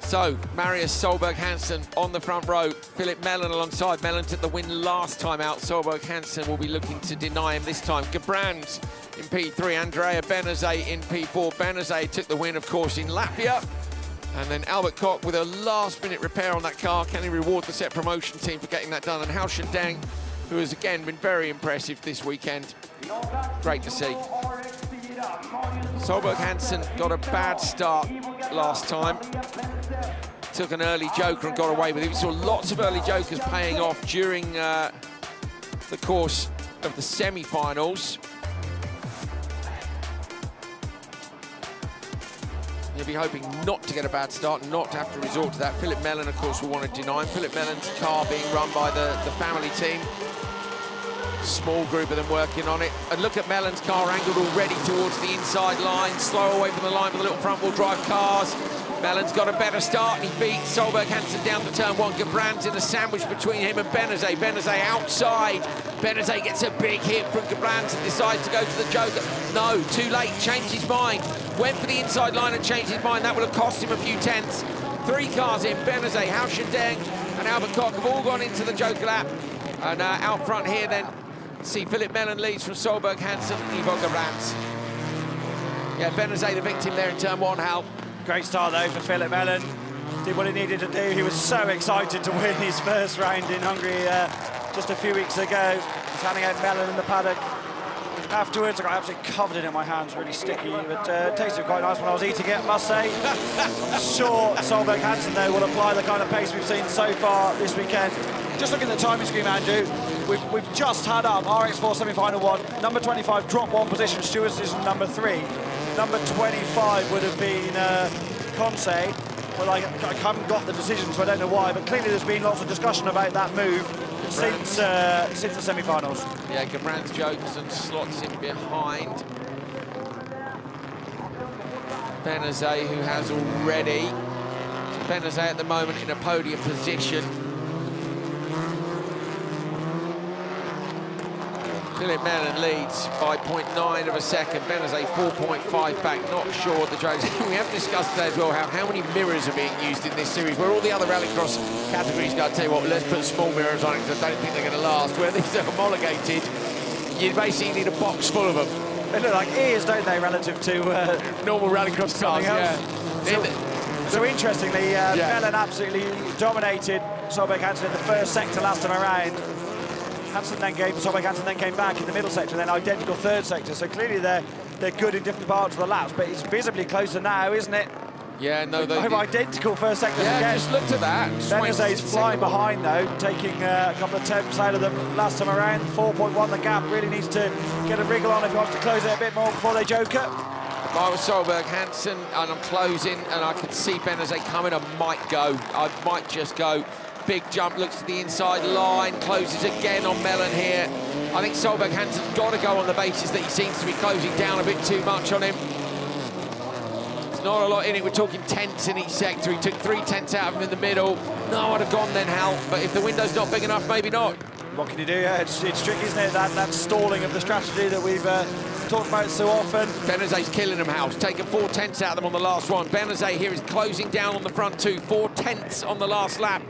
So, Marius Solberg Hansen on the front row. Philip Mellon alongside. Mellon took the win last time out. Solberg Hansen will be looking to deny him this time. Gebrand in P3. Andrea Benazet in P4. Benazet took the win, of course, in Latvia. And then Albert Koch with a last-minute repair on that car. Can he reward the Set Promotion team for getting that done? And Hao Shendeng, who has, again, been very impressive this weekend. Great to see. Solberg Hansen got a bad start last time. Took an early joker and got away with it. We saw lots of early jokers paying off during the course of the semi-finals. He'll be hoping not to get a bad start and not to have to resort to that. Philip Mellon, of course, will want to deny him. Philip Mellon's car being run by the family team. Small group of them working on it. And look at Mellon's car angled already towards the inside line. Slow away from the line with the little front-wheel drive cars. Mellon's got a better start, and he beat Solberg Hansen down to turn 1. Gebrand's in the sandwich between him and Benazet. Benazet outside. Benazet gets a big hit from Gebrand and decides to go to the joker. No, too late, changed his mind. Went for the inside line and changed his mind. That would have cost him a few tenths. 3 cars in. Benazet, Hao Shendeng and Albert Koch have all gone into the joker lap. And out front here then, see Philip Mellon leads from Solberg Hansen, Ivo Gebrand. Yeah, Benazet the victim there in turn 1, Hal. Great start though for Philip Mellon. Did what he needed to do. He was so excited to win his first round in Hungary just a few weeks ago. He's handing out Mellon in the paddock. Afterwards, I got absolutely covered in it. My hands really sticky, but it tasted quite nice when I was eating it, I must say. I'm sure Solberg Hansen, though, will apply the kind of pace we've seen so far this weekend. Just looking at the timing screen, Andrew, we've just had up RX4 semi-final 1. Number 25 dropped 1 position, Stewart's position number 3. Number 25 would have been Conseil. Well, I haven't got the decision, so I don't know why, but clearly there's been lots of discussion about that move since the semi-finals. Yeah, Gebrand's jokes and slots in behind. Benazet, who has already. Benazet at the moment in a podium position. Philip Mellon leads by 0.9 of a second. Benazet 4.5 back. Not sure what the jokes. We have discussed today as well how many mirrors are being used in this series, where all the other rallycross categories go, I'll tell you what, let's put small mirrors on it because I don't think they're going to last. Where these are homologated, you basically need a box full of them. They look like ears, don't they, relative to normal rallycross cars? Yeah. So interestingly, Mellon absolutely dominated Solberg Hansen in the first sector last time around. Solberg Hansen then came back in the middle sector, then identical third sector. So clearly they're good in different parts of the laps, but it's visibly closer now, isn't it? Yeah, no, they identical first sectors again. Yeah, just looked at that. Benazet's flying behind though, taking a couple of tenths out of them last time around. 4.1 the gap. Really needs to get a wriggle on if he wants to close it a bit more before they joker.
Petter Solberg, Hansen, and I'm closing, and I can see Benazet coming. I might go. I might just go. Big jump, looks to the inside line, closes again on Mellon here. I think Solberg Hansen's got to go on the basis that he seems to be closing down a bit too much on him. There's not a lot in it. We're talking tenths in each sector. He took 3 tenths out of him in the middle. No, I'd have gone then, Hal. But if the window's not big enough, maybe not.
What can you do? Yeah, it's tricky, isn't it? That stalling of the strategy that we've talked about so often.
Benazet's killing them, Hal. Taking 4 tenths out of them on the last one. Benazet here is closing down on the front two. 4 tenths on the last lap.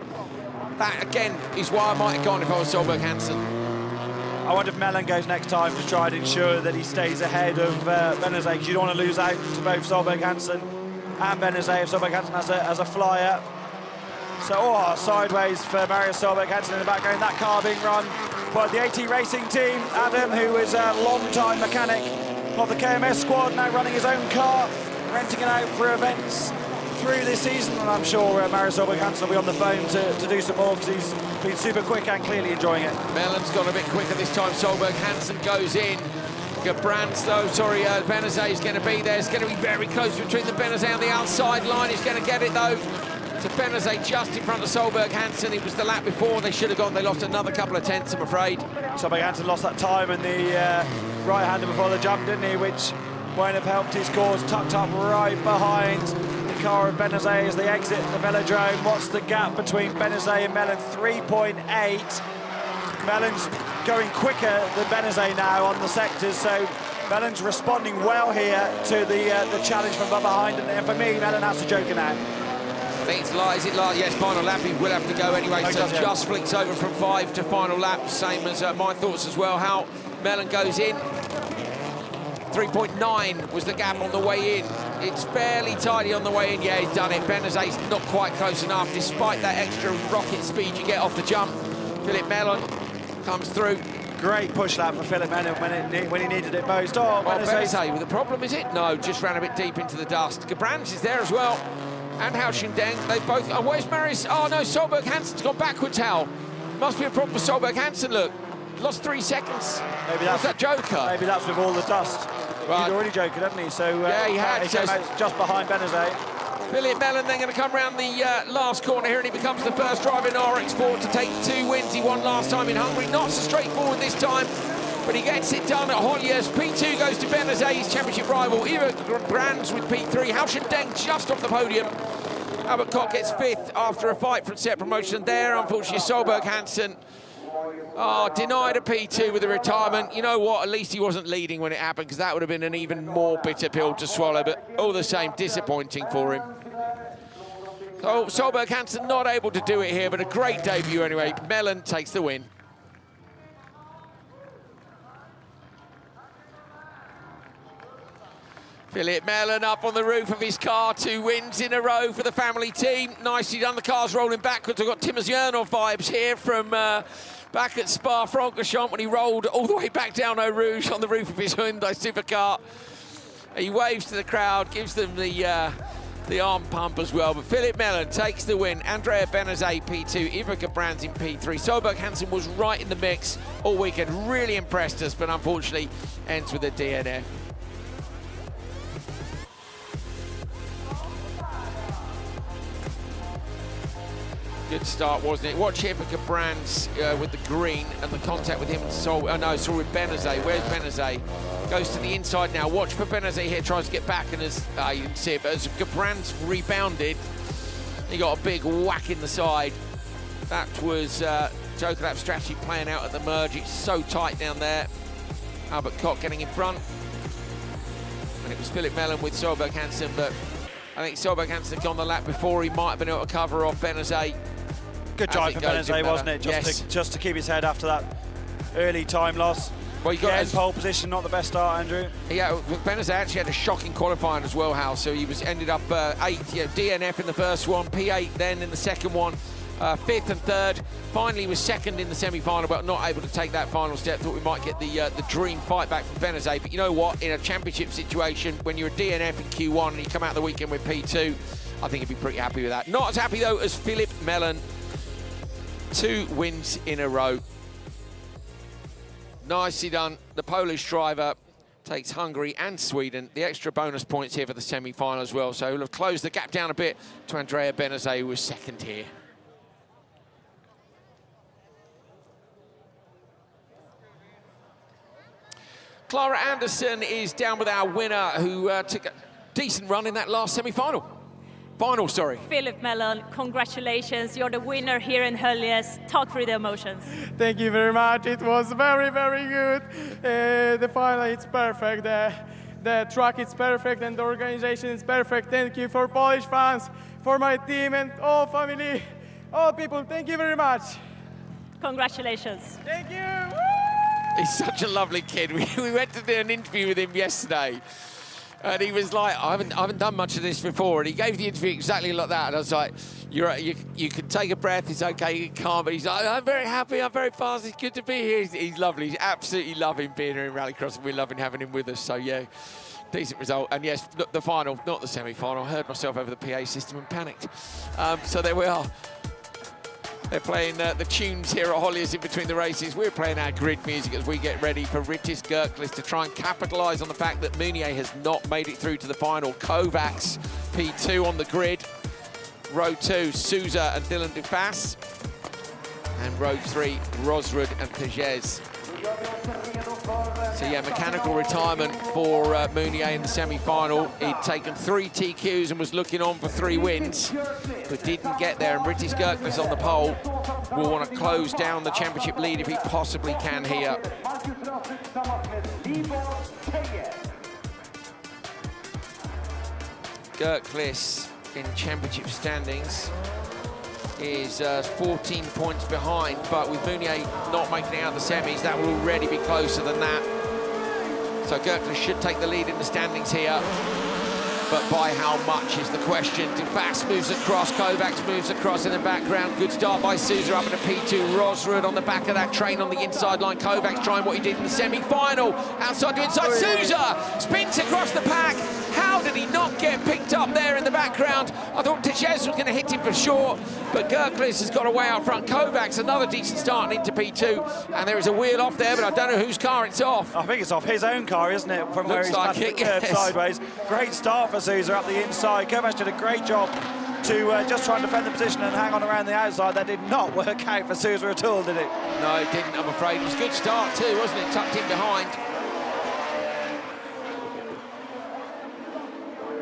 That, again, is why I might have gone if I was Solberg Hansen.
I wonder if Mellon goes next time to try and ensure that he stays ahead of Benazet, because you don't want to lose out to both Solberg Hansen and Benazet if Solberg Hansen has a flyer. So, sideways for Mattias Solberg Hansen in the background. That car being run by the AT Racing team. Adam, who is a long-time mechanic of the KMS squad, now running his own car, renting it out for events through this season, and I'm sure Mattias Solberg Hansen will be on the phone to do some more, because he's been super quick and clearly enjoying it.
Mellon's gone a bit quicker this time. Solberg Hansen goes in. Benazet is going to be there. It's going to be very close between the Benazet on the outside line. He's going to get it though. To Benazet just in front of Solberg Hansen. It was the lap before they should have gone. They lost another couple of tenths, I'm afraid.
Solberg Hansen lost that time in the right-hander before the jump, didn't he? Which won't have helped his cause. Tucked up right behind the car of Benazet as they exit the velodrome. What's the gap between Benazet and Mellon? 3.8. Mellon's going quicker than Benazet now on the sectors, so Mellon's responding well here to the challenge from behind, and for me, Mellon has to joke it out.
I think it's light, is it light? Yes, final lap, he will have to go anyway, so just flicks over from 5 to final lap, same as my thoughts as well. How Mellon goes in. 3.9 was the gap on the way in. It's fairly tidy on the way in. Yeah, he's done it. Benazet's not quite close enough, despite that extra rocket speed you get off the jump. Philip Mellon comes through.
Great push lap for Philip Mellon when he needed it most.
Benazet with a problem, is it? No, just ran a bit deep into the dust. Gebrandts is there as well. And Hauschendeng, they both... Oh, where's Marius? Oh, no, Solberg Hansen's gone backwards, Hal. Must be a problem for Solberg Hansen, look. Lost 3 seconds.
Maybe that's
that joker.
Maybe that's with all the dust.
Right.
He'd already joked, hadn't he? So
yeah, he had.
He came out just behind Benazet.
Philip Mellon then going to come round the last corner here, and he becomes the first driver in RX Sport to take 2 wins. He won last time in Hungary. Not so straightforward this time, but he gets it done at Höljes. P2 goes to Benazet, his championship rival. Gebrandts with P3. Hauschendeng just off the podium. Albert Koch gets 5th after a fight for set promotion there. Unfortunately, Solberg Hansen denied a P2 with a retirement. You know what? At least he wasn't leading when it happened, because that would have been an even more bitter pill to swallow. But all the same, disappointing for him. So Solberg Hansen not able to do it here, but a great debut anyway. Mellon takes the win. Philip Mellon up on the roof of his car, 2 wins in a row for the family team. Nicely done, the car's rolling backwards. I've got Timmy vibes here from back at Spa-Francorchamps when he rolled all the way back down Eau Rouge on the roof of his Hyundai supercar. He waves to the crowd, gives them the arm pump as well. But Philip Mellon takes the win. Andrea Benazet P2, Ivo Gebrandts in P3. Solberg Hansen was right in the mix all weekend, really impressed us, but unfortunately ends with a DNF. Good start, wasn't it? Watch here for Gebrandts with the green and the contact with him and with Benazet. Where's Benazet? Goes to the inside now. Watch for Benazet here, tries to get back, and as you can see it, but as Gebrandts rebounded, he got a big whack in the side. That was Joker Lap strategy playing out at the merge. It's so tight down there. Albert Koch getting in front. And it was Philip Mellon with Solberg Hansen, but I think Solberg Hansen had gone the lap before. He might have been able to cover off Benazet.
Good drive for Benazet, wasn't it? Just to keep his head after that early time loss.
Well, you got
pole position, not the best start, Andrew.
Yeah, Benazet actually had a shocking qualifying as well, Hal. So he ended up 8th, DNF in the first one, P8 then in the second one, 5th and 3rd. Finally was 2nd in the semi-final, but not able to take that final step. Thought we might get the dream fight back from Benazet. But you know what? In a championship situation, when you're a DNF in Q1 and you come out the weekend with P2, I think he'd be pretty happy with that. Not as happy, though, as Philip Mellon. 2 wins in a row. Nicely done. The Polish driver takes Hungary and Sweden. The extra bonus points here for the semi-final as well. So we'll have closed the gap down a bit to Andrea Benazet, who was second here. Clara Anderson is down with our winner, who took a decent run in that last semi-final. Final, sorry.
Philip Mellon, congratulations. You're the winner here in Höljes. Talk through the emotions.
Thank you very much. It was very, very good. The final, it's perfect. The track is perfect and the organization is perfect. Thank you for Polish fans, for my team and all family, all people. Thank you very much.
Congratulations.
Thank you.
He's such a lovely kid. We went to do an interview with him yesterday. And he was like, I haven't done much of this before. And he gave the interview exactly like that. And I was like, you can take a breath. It's okay, you can calm. But he's like, I'm very happy. I'm very fast. It's good to be here. He's lovely. He's absolutely loving being here in Rallycross. And we're loving having him with us. So, yeah, decent result. And, yes, the final, not the semi-final. I heard myself over the PA system and panicked. So there we are. They're playing the tunes here at Höljes in between the races. We're playing our grid music as we get ready for Rytis Gerklis to try and capitalise on the fact that Meunier has not made it through to the final. Kovacs, P2 on the grid. Row 2, Souza and Dylan Dufas. And row 3, Rosrud and Höljes. So, yeah, mechanical retirement for Meunier in the semi-final. He'd taken 3 TQs and was looking on for 3 wins, but didn't get there. And Rytis Gerklis on the pole will want to close down the championship lead if he possibly can here. Gerklis in championship standings is 14 points behind, but with Meunier not making it out of the semis, that will already be closer than that. So Gerklis should take the lead in the standings here, but by how much is the question. Dufas moves across, Kovacs moves across in the background. Good start by Souza up into P2. Rosrud on the back of that train on the inside line. Kovacs trying what he did in the semi-final. Outside to inside, Souza spins across the pack. How did he not get picked up there in the background? I thought Höljes was going to hit him for sure, but Gerklis has got away out front. Kovacs, another decent start into P2, and there is a wheel off there, but I don't know whose car it's off.
I think it's off his own car, isn't it? From where he's
like
passing the curve sideways. Great start for Souza up the inside. Kovacs did a great job to just try and defend the position and hang on around the outside. That did not work out for Souza at all, did it?
No, it didn't, I'm afraid. It was a good start too, wasn't it? Tucked in behind.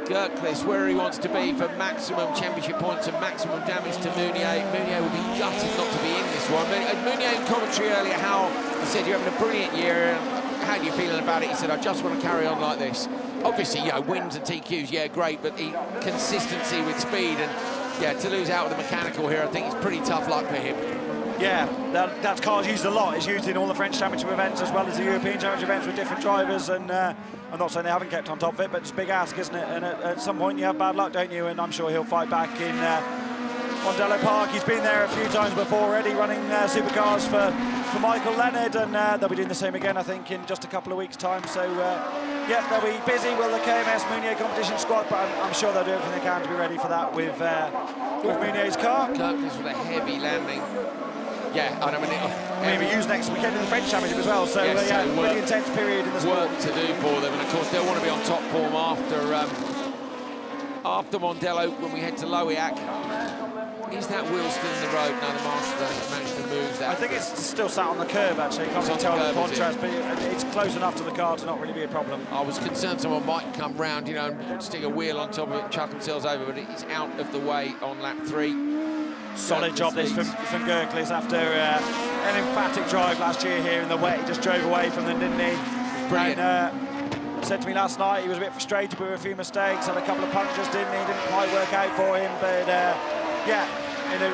Gerklis where he wants to be for maximum championship points and maximum damage to Meunier. Meunier will be gutted not to be in this one. Meunier in commentary earlier, how he said you're having a brilliant year. How are you feeling about it? He said, I just want to carry on like this. Obviously, you know, wins and TQs, yeah, great, but consistency with speed, and yeah, to lose out with the mechanical here, I think it's pretty tough luck for him.
Yeah, that car's used a lot. It's used in all the French Championship events as well as the European Championship events with different drivers, and I'm not saying they haven't kept on top of it, but it's a big ask, isn't it? And at some point you have bad luck, don't you? And I'm sure he'll fight back in Mondello Park. He's been there a few times before already, running supercars for Michael Leonard, and they'll be doing the same again, I think, in just a couple of weeks' time. So, yeah, they'll be busy with the KMS Meunier competition squad, but I'm sure they'll do everything they can to be ready for that with Meunier's car.
Gerklis with a heavy landing. Yeah, I mean,
maybe used next weekend in the French Championship as well. So,
yes,
yeah, really intense period in the sport.
Work to do for them, and of course they'll want to be on top form after Mondello when we head to Lohéac. Is that wheel still in the road? No, the master has managed to move that.
I think it's still sat on the curb, actually. You can't really tell the contrast, but it's close enough to the car to not really be a problem.
I was concerned someone might come round, you know, and stick a wheel on top of it and chuck themselves over, but it's out of the way on lap 3.
Solid job this from Gerklis after an emphatic drive last year here in the wet. He just drove away from them, didn't he?
Brilliant.
And said to me last night he was a bit frustrated with a few mistakes, had a couple of punctures, didn't he? Didn't quite work out for him, but yeah,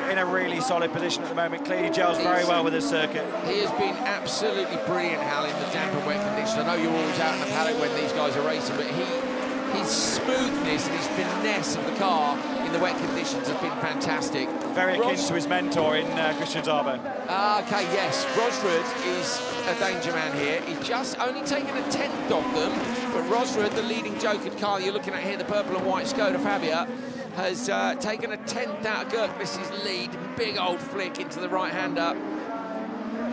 in a really solid position at the moment. Clearly gels very well with his circuit.
He has been absolutely brilliant, Hal, in the damp and wet conditions. I know you're always out in the paddock when these guys are racing, but his smoothness and his finesse of the car in the wet conditions has been fantastic.
Very akin to his mentor in Christian Zabo.
Okay, yes. Rosrud is a danger man here. He's just only taken a 10th of them, but Rosrud, the leading jokered car you're looking at here, the purple and white Skoda Fabia, has taken a 10th out of Gerklis' lead. Big old flick into the right-hander.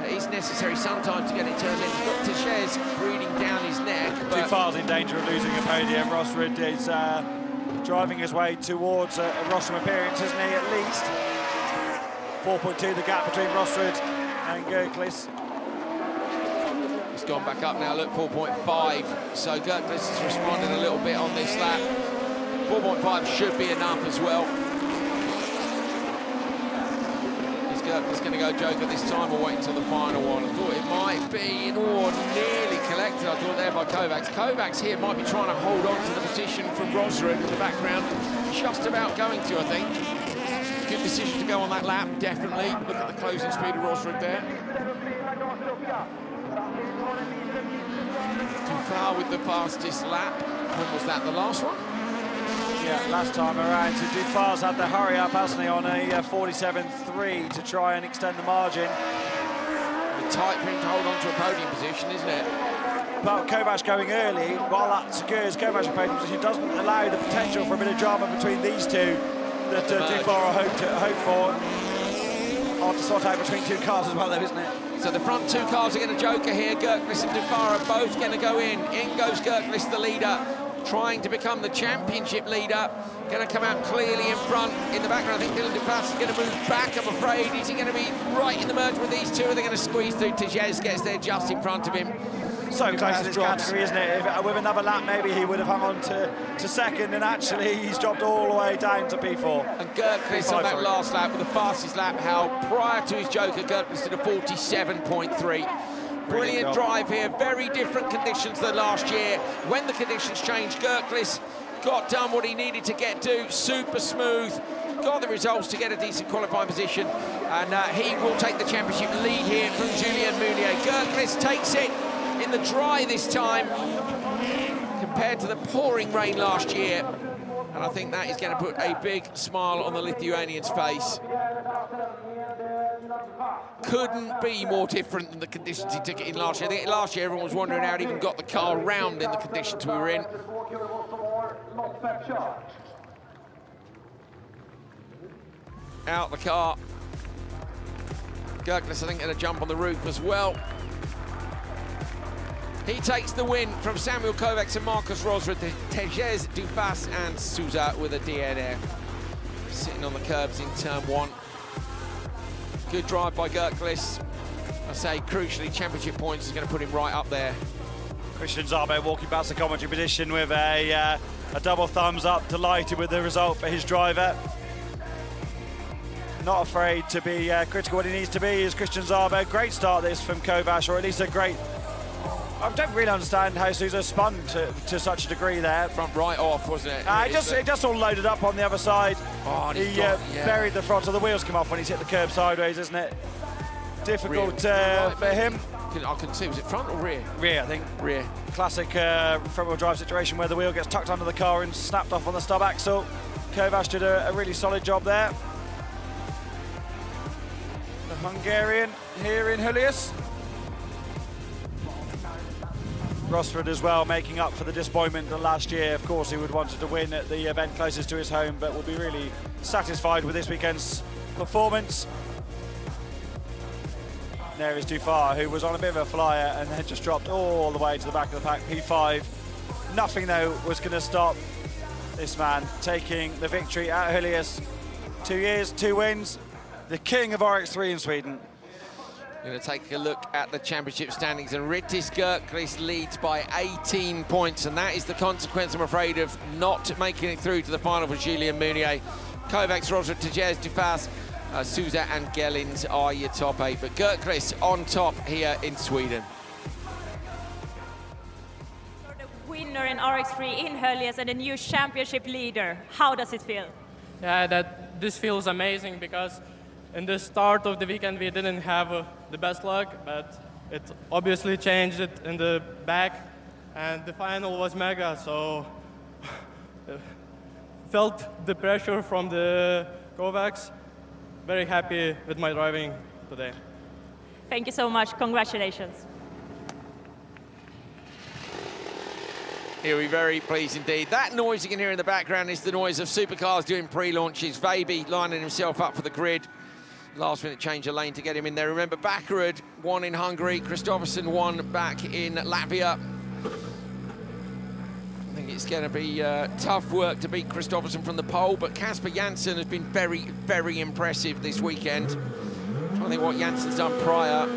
It's necessary sometimes to get it turned in. He's got Höljes breathing down his neck. But
danger of losing a podium. Rosrud is driving his way towards a rostrum appearance, isn't he, at least? 4.2 the gap between Rosrud and Gerklis.
It's gone back up now, look, 4.5. So Gerklis has responded a little bit on this lap. 4.5 should be enough as well. Is Gerklis going to go Joker this time or wait until the final one? I thought it might be, nearly collected, I thought there by Kovacs. Kovacs here might be trying to hold on to the position from Rosrud in the background. Just about going to, I think. Good decision to go on that lap, definitely. Look at the closing speed of Rosrud there. Too far with the fastest lap. When was that, the last one?
Yeah, last time around. So Dufar's had the hurry up, hasn't he, on a 47.3 to try and extend the margin.
Tight for him to hold on to a podium position, isn't it?
But Kovacs going early, while that secures Kovacs a podium position, doesn't allow the potential for a bit of drama between these two that Dufar hope for. Hard to sort out between two cars as well, though, isn't it?
So the front two cars are going to joker here. Gerklis and Dufar are both going to go in. In goes Gerklis, the leader, trying to become the championship leader. Going to come out clearly in front. In the background, I think Dylan Dufas is going to move back, I'm afraid. Is he going to be right in the merge with these two? Are they going to squeeze through? Tejez gets there just in front of him.
So close to this category, isn't it? With another lap, maybe he would have hung on to second, and actually he's dropped all the way down to P4.
And Gerklis on that last lap with the fastest lap, how prior to his joker, Gerklis did a 47.3. Brilliant drive here, very different conditions than last year. When the conditions changed, Gerklis got done what he needed to get to, super smooth, got the results to get a decent qualifying position, and he will take the championship lead here from Julien Meunier. Gerklis takes it in the dry this time, compared to the pouring rain last year, and I think that is going to put a big smile on the Lithuanian's face. Couldn't be more different than the conditions he took it in last year. I think last year everyone was wondering how he even got the car around in the conditions we were in. Out the car. Gerklis, I think, going to jump on the roof as well. He takes the win from Samuel Kovacs and Marcus Rosrud, Tejez, Dufas and Souza with a DNF. Sitting on the curbs in turn one. Good drive by Gerklis. I say, crucially, championship points is going to put him right up there.
Christian Zarbe walking past the commentary position with a double thumbs up, delighted with the result for his driver. Not afraid to be critical. What he needs to be is Christian Zarbe. Great start this from Kovacs, or at least a great... I don't really understand how Souza spun to such a degree there.
Front right off, wasn't it?
It just all loaded up on the other side.
Oh,
he buried the front, so the wheels come off when he's hit the curb sideways, isn't it? Difficult for him.
I couldn't see, was it front or rear?
Rear, I think.
Rear.
Classic front-wheel drive situation where the wheel gets tucked under the car and snapped off on the stub axle. Kovacs did a really solid job there. The Hungarian here in Höljes. Rosrud as well, making up for the disappointment that last year. Of course, he would wanted to win at the event closest to his home, but will be really satisfied with this weekend's performance. There is Dufar, who was on a bit of a flyer and then just dropped all the way to the back of the pack, P5. Nothing, though, was going to stop this man taking the victory at Höljes. 2 years, 2 wins, the king of RX3 in Sweden.
Going to take a look at the championship standings, and Rittis Gerklis leads by 18 points, and that is the consequence, I'm afraid, of not making it through to the final for Julien Meunier. Kovacs, Rosrud, Tejez, Dufas, Souza and Gellins are your top 8, but Gerklis on top here in Sweden.
You're the winner in RX3 in Höljes and a new championship leader. How does it feel?
Yeah, this feels amazing, because in the start of the weekend we didn't have the best luck, but it obviously changed it in the back, and the final was mega, so felt the pressure from the Kovacs. Very happy with my driving today.
Thank you so much. Congratulations.
He'll be very pleased indeed. That noise you can hear in the background is the noise of supercars doing pre-launches. Veiby lining himself up for the grid. Last minute change of lane to get him in there. Remember, Bakkerud won in Hungary. Kristoffersson won back in Latvia. It's going to be tough work to beat Kristoffersson from the pole, but Kasper Jansen has been very, very impressive this weekend. I'm trying to think what Jansen's done prior.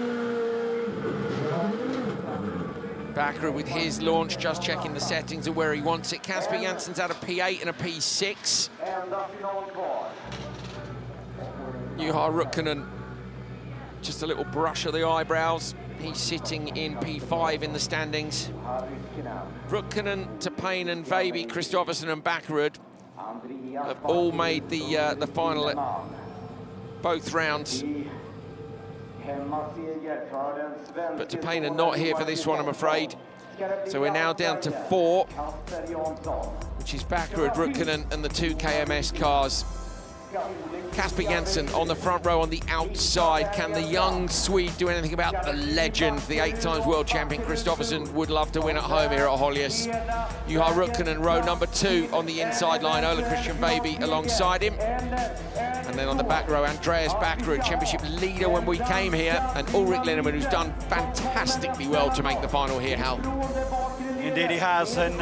Bakkerud with his launch, just checking the settings of where he wants it. Kasper Jansen's had a P8 and a P6. Juha Rukkanen, just a little brush of the eyebrows. He's sitting in P5 in the standings. Rukkanen, Tapainen, Väby, Kristoffersson and Bakkerud have all made the final at both rounds. But Tapainen not here for this one, I'm afraid. So we're now down to 4, which is Bakkerud, Rukkanen and the 2 KMS cars. Kasper Jansen on the front row on the outside. Can the young Swede do anything about the legend? The 8-time world champion Kristoffersson would love to win at home here at Höljes. Juha Rukkanen, row number 2 on the inside line. Ole Christian Väby alongside him. And then on the back row, Andreas Bakkerud, championship leader when we came here, and Ulrich Linnemann, who's done fantastically well to make the final here, Hal.
Indeed he has, and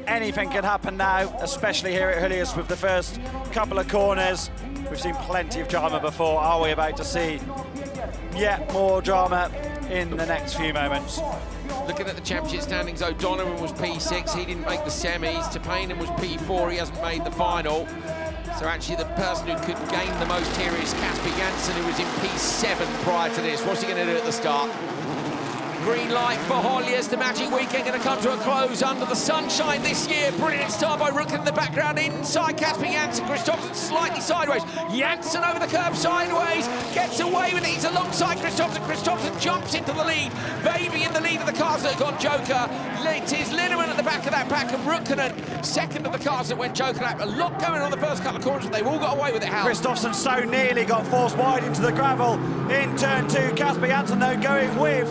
anything can happen now, especially here at Höljes with the first couple of corners. We've seen plenty of drama before. Are we about to see yet more drama in the next few moments?
Looking at the championship standings, O'Donovan was P6, he didn't make the semis. Tapainen was P4, he hasn't made the final. So actually the person who could gain the most here is Kasper Jansen, who was in P7 prior to this. What's he going to do at the start? Green light for Höljes. The magic weekend going to come to a close under the sunshine this year. Brilliant start by Rukkanen in the background. Inside Kasper Jansen. Kristoffersson slightly sideways. Jansen over the curb sideways. Gets away with it. He's alongside Kristoffersson. Kristoffersson jumps into the lead. Väby in the lead of the cars that have gone Joker. It is Linnemann at the back of that pack, and Rukkanen second of the cars that went Joker lap. A lot going on the first couple of corners, but they've all got away with it, Hal.
Kristoffersson so nearly got forced wide into the gravel in turn 2. Kasper Jansen, though, going with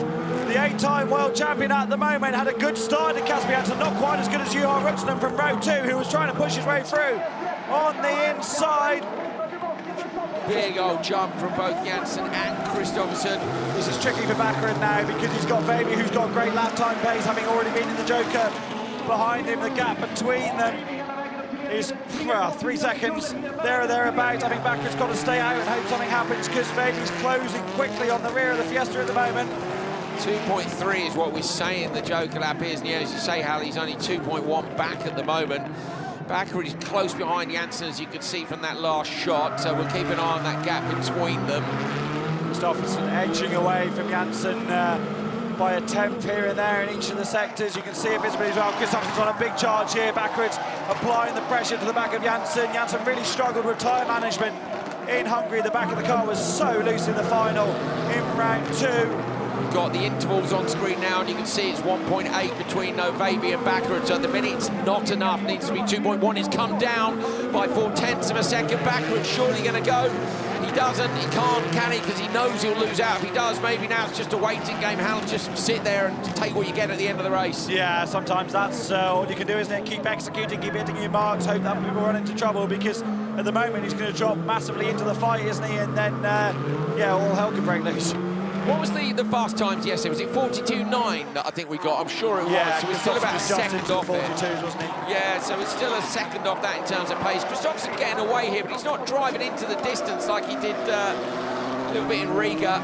the 8-time world champion at the moment. Had a good start to Kasper Jansen, not quite as good as Johan Rukkanen from row 2, who was trying to push his way through on the inside.
Big old jump from both Jansen and Kristoffersson.
This is tricky for Bakkerud now because he's got Väby, who's got great lap time pace, having already been in the Joker behind him. The gap between them is 3 seconds there or thereabouts. I think Bakkerud's got to stay out and hope something happens because Väby's closing quickly on the rear of the Fiesta at the moment.
2.3 is what we're saying the Joker lap is, and yeah, as you say, Hal, he's only 2.1 back at the moment. Bakkerud is close behind Jansen, as you could see from that last shot, so we'll keep an eye on that gap between them.
Kristoffersson edging away from Jansen by a tenth here and there in each of the sectors. You can see it visibly as well. Kristoffersson's on a big charge here. Bakkerud's applying the pressure to the back of Jansen. Jansen really struggled with tyre management in Hungary. The back of the car was so loose in the final in round 2.
We've got the intervals on screen now, and you can see it's 1.8 between Väby and Bakkerud. So at the minute, it's not enough. Needs to be 2.1. It's come down by 0.4 of a second. Bakkerud's surely going to go. He doesn't. He can't, can he? Because he knows he'll lose out. If he does, maybe now it's just a waiting game. Hal, just sit there and take what you get at the end of the race.
Yeah, sometimes that's all you can do, isn't it? Keep executing, keep hitting your marks, hope that people run into trouble, because at the moment he's going to drop massively into the fight, isn't he? And then, yeah, all hell can break loose.
What was the fast times yesterday? Was it 42.9 that I think we got? I'm sure it was.
Yeah,
so it's still about a second off there.
42s, wasn't he?
Yeah, so it's still a second off that in terms of pace. Kristoffersson getting away here, but he's not driving into the distance like he did a little bit in Riga.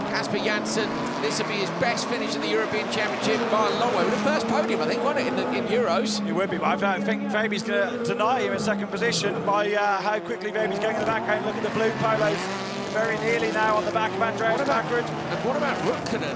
Kasper Jansen, this will be his best finish in the European Championship by a long way. With the first podium, I think, wasn't it, in Euros?
It would be, but I think Väby's going to deny him in second position by how quickly Väby's going in the background. Look at the blue polos. Very nearly now on the back of Andreas Bakkerud.
And what about Rukkanen?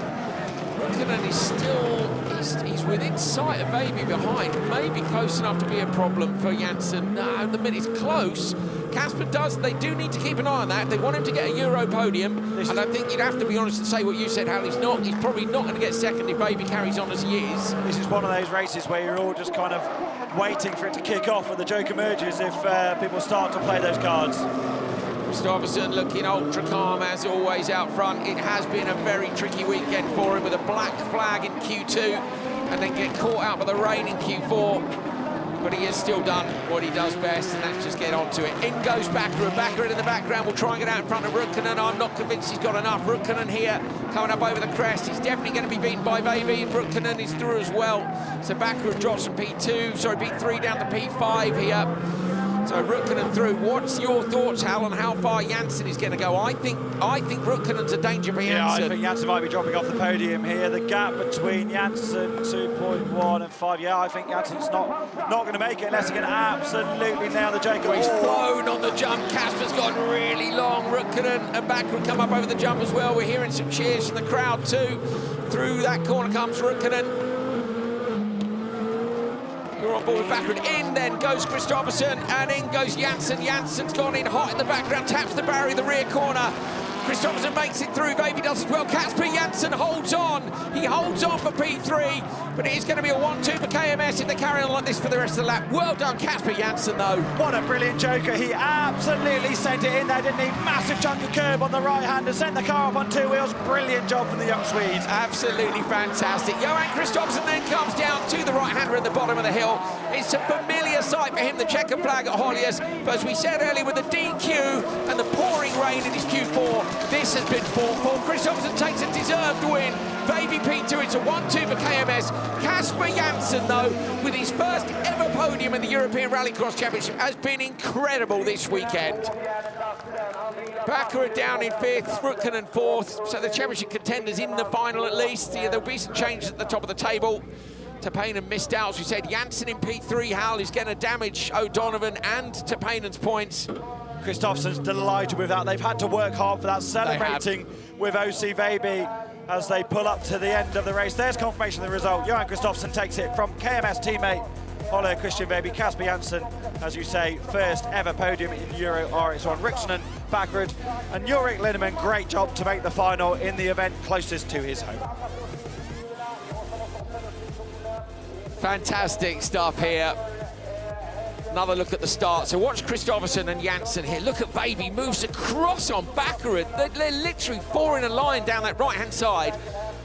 Rukkanen is still, he's within sight of Väby behind. Maybe close enough to be a problem for Jansen. No, the minute's close. Kasper does, they do need to keep an eye on that. They want him to get a Euro podium. And I think you'd have to be honest and say what you said, Hal. He's probably not going to get second if Väby carries on as he is.
This is one of those races where you're all just kind of waiting for it to kick off when the joke emerges if people start to play those cards.
Kristoffersson looking ultra calm as always out front. It has been a very tricky weekend for him with a black flag in Q2 and then get caught out by the rain in Q4. but he has still done what he does best, and that's just get onto it. In goes Bakkerud. Bakkerud in the background will try and get out in front of Räikkönen. I'm not convinced he's got enough. Räikkönen here, coming up over the crest. He's definitely going to be beaten by Veiby, and Räikkönen is through as well. So Bakkerud drops from P3 down to P5 here. So Räikkönen through. What's your thoughts, Hal, on how far Jansen is going to go? I think Räikkönen's a danger for Jansen.
Yeah, I think Jansen might be dropping off the podium here. The gap between Jansen 2.1 and 5. Yeah, I think Jansen's not going to make it unless he can absolutely nail the Jacob.
He's flown on the jump. Casper's gone really long. Räikkönen and Bakkerud come up over the jump as well. We're hearing some cheers from the crowd too. Through that corner comes Räikkönen. You're on board with Bakkerud. In then goes Kristoffersson, and in goes Jansen. Jansen's gone in hot in the background, taps the barrier, the rear corner. Kristoffersson makes it through. Veiby does as well. Kasper Jansen holds on. He holds on for P3, but it is going to be a 1-2 for KMS if they carry on like this for the rest of the lap. Well done, Kasper Jansen, though.
What a brilliant joker. He absolutely sent it in there, didn't he? Massive chunk of curb on the right hand and sent the car up on 2 wheels. Brilliant job from the young Swede.
Absolutely fantastic. Johan Kristoffersson then comes down to the right-hander at the bottom of the hill. It's a familiar sight for him, the checkered flag at Höljes. But as we said earlier, with the DQ and the pouring rain in his Q4, this has been fought for. Kristoffersson takes a deserved win. Veiby P2, it's a 1-2 for KMS. Kasper Jansen, though, with his first ever podium in the European Rallycross Championship, has been incredible this weekend. Bakkerud down in 5th, Räikkönen 4th, so the championship contenders in the final at least. Yeah, there'll be some changes at the top of the table. Tapanen missed out, as we said. Jansen in P3, Hal, is going to damage O'Donovan and Tapanen's points.
Kristoffersson's delighted with that. They've had to work hard for that, celebrating with OC Veiby as they pull up to the end of the race. There's confirmation of the result. Johan Kristoffersson takes it from KMS teammate, follow Christian Veiby. Kasper Jansen, as you say, first ever podium in Euro RX1. Räikkönen, Bakkerud, and Ulrik Linnemann, great job to make the final in the event closest to his home.
Fantastic stuff here. Another look at the start. So watch Kristoffersson and Jansen here. Look at Veiby, moves across on Bakkerud. They're literally four in a line down that right-hand side.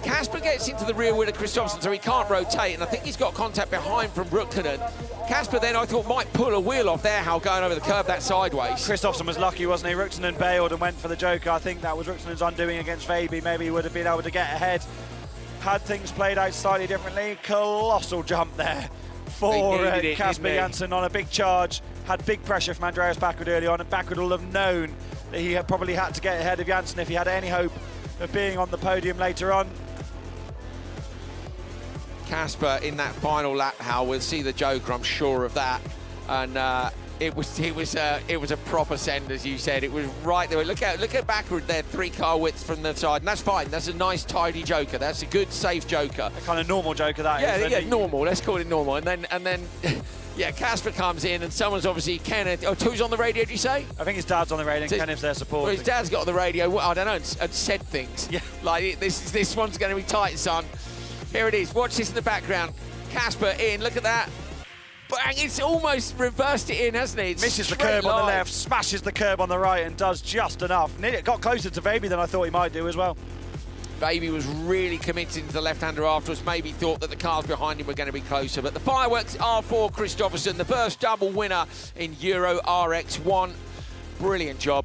Kasper gets into the rear wheel of Kristoffersson, so he can't rotate, and I think he's got contact behind from Räikkönen. Kasper then, I thought, might pull a wheel off there, Hal, going over the curb that sideways.
Kristoffersson was lucky, wasn't he? Räikkönen bailed and went for the joker. I think that was Räikkönen's undoing against Veiby. Maybe he would have been able to get ahead had things played out slightly differently. Colossal jump there for Kasper Jansen on a big charge. Had big pressure from Andreas Bakkerud early on, and Bakkerud will have known that he probably had to get ahead of Jansen if he had any hope of being on the podium later on.
Kasper in that final lap, Hal, we'll see the joker, I'm sure of that. And it was a proper send, as you said. It was right there. Look at Bakkerud there, 3-car width from the side, and that's fine. That's a nice, tidy joker. That's a good, safe joker.
A kind of normal joker, that is.
Yeah, normal. Let's call it normal. And then, yeah, Kasper comes in, and someone's obviously Kenneth. Oh, who's on the radio? Did you say?
I think his dad's on the radio. And Kenneth's there supporting.
Well, his dad's got on the radio. Well, I don't know, and said things.
Yeah.
Like this one's going to be tight, son. Here it is. Watch this in the background. Kasper in. Look at that. Bang! It's almost reversed it in, hasn't it? It's
misses the curb on the left, smashes the curb on the right, and does just enough. It got closer to Veiby than I thought he might do as well.
Veiby was really committed to the left-hander afterwards, maybe thought that the cars behind him were going to be closer. But the fireworks are for Kristoffersson, the first double winner in Euro RX1. Brilliant job.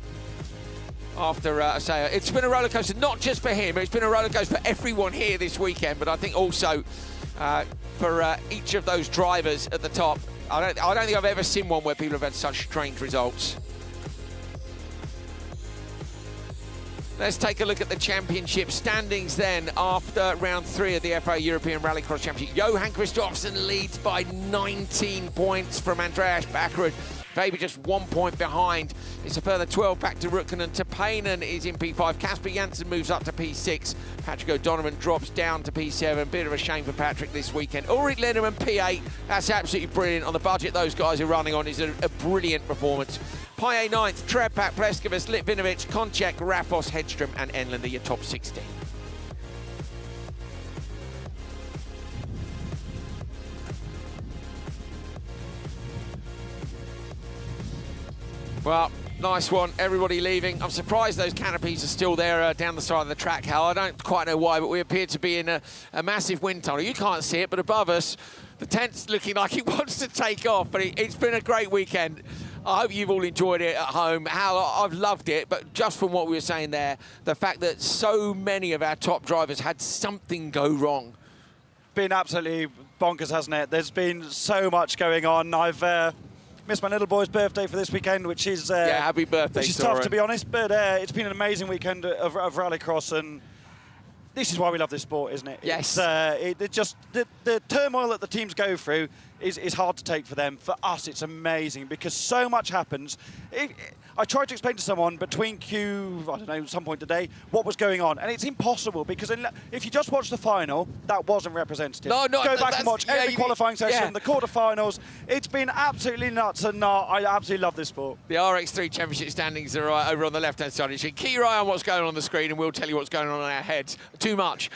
After, it's been a roller coaster, not just for him, it's been a roller coaster for everyone here this weekend, but I think also for each of those drivers at the top. I don't think I've ever seen one where people have had such strange results. Let's take a look at the championship standings then after round 3 of the FIA European Rallycross Championship. Johan Kristoffersson leads by 19 points from Andreas Bakkerud. Veiby just 1 point behind. It's a further 12 back to Räikkönen. Tapanen is in P5. Kasper Jansen moves up to P6. Patrick O'Donovan drops down to P7. Bit of a shame for Patrick this weekend. Ulrik Linnemann P8. That's absolutely brilliant. On the budget those guys are running on is a brilliant performance. Paye 9th, Trepak, Pleskovic, Litvinovic, Konchek, Rafos, Hedström and Enlund are your top 16. Well, nice one, everybody leaving. I'm surprised those canopies are still there down the side of the track, Hal. I don't quite know why, but we appear to be in a massive wind tunnel. You can't see it, but above us, The tent's looking like it wants to take off, but it's been a great weekend. I hope you've all enjoyed it at home. Hal, I've loved it, but just from what we were saying there, the fact that so many of our top drivers had something go wrong.
Been absolutely bonkers, hasn't it? There's been so much going on. I've missed my little boy's birthday for this weekend, which is
yeah, happy birthday,
which is tough, to be honest, but it's been an amazing weekend of rallycross, and this is why we love this sport, isn't it?
Yes.
It just the turmoil that the teams go through is hard to take for them. For us, it's amazing because so much happens. I tried to explain to someone between some point today, what was going on, and it's impossible because if you just watch the final, that wasn't representative.
No,
go back and watch every qualifying session, the quarterfinals. It's been absolutely nuts, and I absolutely love this sport.
The RX3 Championship standings are over on the left-hand side. You can keep your eye on what's going on the screen, and we'll tell you what's going on in our heads. Too much.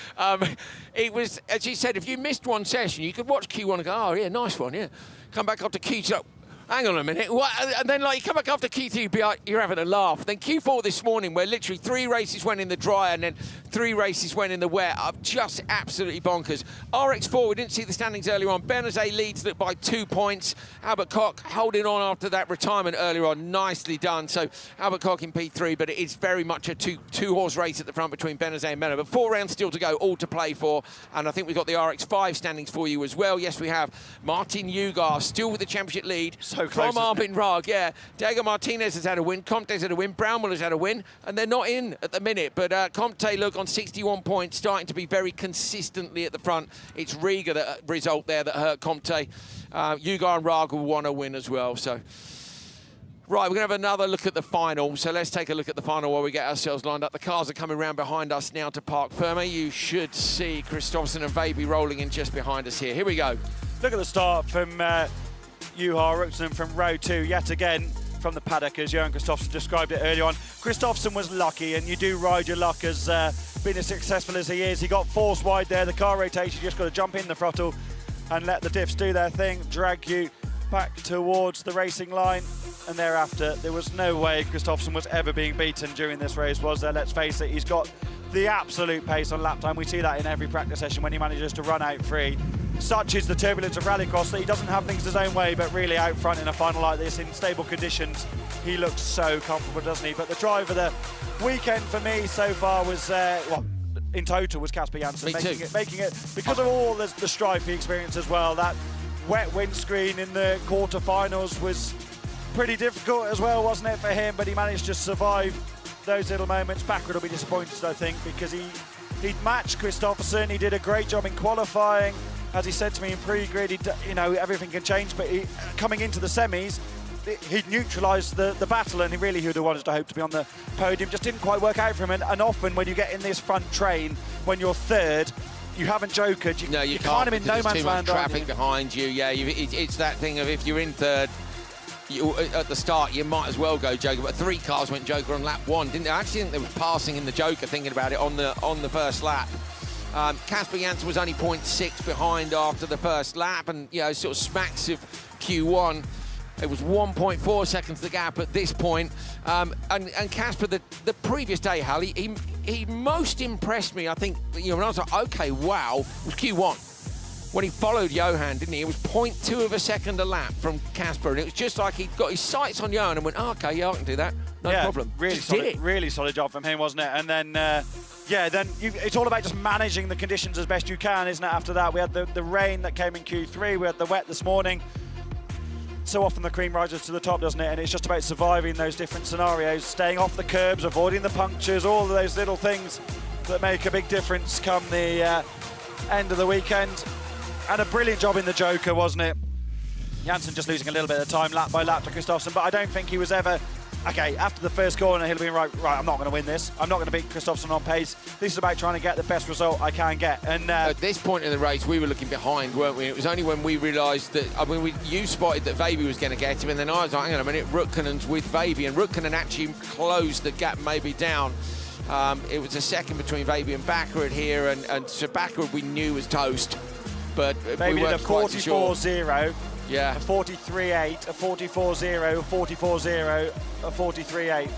It was, as you said, if you missed one session, you could watch Q1 and go, oh, yeah, nice one, yeah. Come back up to Q2. Hang on a minute. What? And then, like, you come back after Q3, you'd be like, you're having a laugh. Then Q4 this morning, where literally 3 races went in the dry and then 3 races went in the wet. Just absolutely bonkers. RX4, we didn't see the standings earlier on. Benazet leads it by 2 points. Albert Koch holding on after that retirement earlier on. Nicely done. So Albert Koch in P3, but it is very much a two-horse race at the front between Benazet and Melo. But 4 rounds still to go, all to play for. And I think we've got the RX5 standings for you as well. Yes, we have. Martin Ugar still with the championship lead.
So close,
from Armin Rag, yeah. Diego Martinez has had a win, Comte's had a win, Brownwell has had a win, and they're not in at the minute. But Comte, look, on 61 points, starting to be very consistently at the front. It's Riga, that result there that hurt Comte. Ugar and Rag will want to win as well. So, right, we're going to have another look at the final. So let's take a look at the final while we get ourselves lined up. The cars are coming around behind us now to Park Ferme. You should see Kristoffersson and Veiby rolling in just behind us here. Here we go.
Look at the start from Juha Ruxen from row 2, yet again from the paddock, as Johan Kristoffersson described it earlier on. Kristoffersson was lucky, and you do ride your luck as being as successful as he is. He got forced wide there, the car rotates, you just got to jump in the throttle and let the diffs do their thing, drag you back towards the racing line, and thereafter there was no way Kristoffersson was ever being beaten during this race, was there? Let's face it, he's got the absolute pace on lap time. We see that in every practice session when he manages to run out free. Such is the turbulence of rallycross that he doesn't have things his own way, but really out front in a final like this in stable conditions, he looks so comfortable, doesn't he? But the drive of the weekend for me so far was, well, in total was Kasper Janssen, making it because of all the strife he experienced as well. That wet windscreen in the quarterfinals was pretty difficult as well, wasn't it, for him? But he managed to survive those little moments. Bakkerud will be disappointed, I think, because he'd matched Kristoffersson. He did a great job in qualifying. As he said to me in pre-grid, you know, everything can change, but coming into the semis, he'd neutralised the battle, and he really would have wanted to hope to be on the podium. Just didn't quite work out for him, and often when you get in this front train, when you're third, you haven't jokered.
No, you can't.
Kind of in no man's land.
Traffic behind you. Yeah, it's that thing of if you're in third, at the start, you might as well go Joker. But 3 cars went Joker on lap 1, didn't they? I actually think there was passing in the Joker. Thinking about it on the first lap. Kasper Janssen was only 0.6 behind after the first lap, and you know, sort of smacks of Q1. It was 1.4 seconds the gap at this point. And Kasper, the previous day, Hal, he most impressed me, I think, you know, when I was like, okay, wow, was Q1. When he followed Johan, didn't he? It was 0.2 of a second a lap from Kasper, and it was just like he'd got his sights on Johan and went, oh, okay, yeah, I can do that, no problem.
Really solid job from him, wasn't it? And then, it's all about just managing the conditions as best you can, isn't it? After that, we had the rain that came in Q3, we had the wet this morning. So often the cream rises to the top, doesn't it? And it's just about surviving those different scenarios, staying off the curbs, avoiding the punctures, all of those little things that make a big difference come the end of the weekend. And a brilliant job in the Joker, wasn't it? Janssen just losing a little bit of time lap by lap to Kristoffersson, but I don't think he was ever, okay, after the first corner, he'll be right, I'm not going to win this. I'm not going to beat Kristoffersson on pace. This is about trying to get the best result I can get. And
at this point in the race, we were looking behind, weren't we? It was only when we realised that, I mean, you spotted that Veiby was going to get him, and then I was like, hang on a minute, Rukkanen's with Veiby, and Rukkanen actually closed the gap maybe down. It was a second between Veiby and Bakkerud here, and so Bakkerud we knew was toast. But
maybe
we weren't
a 44-0,
yeah,
a 43-8, a 44-0, a 44-0, a 43-8.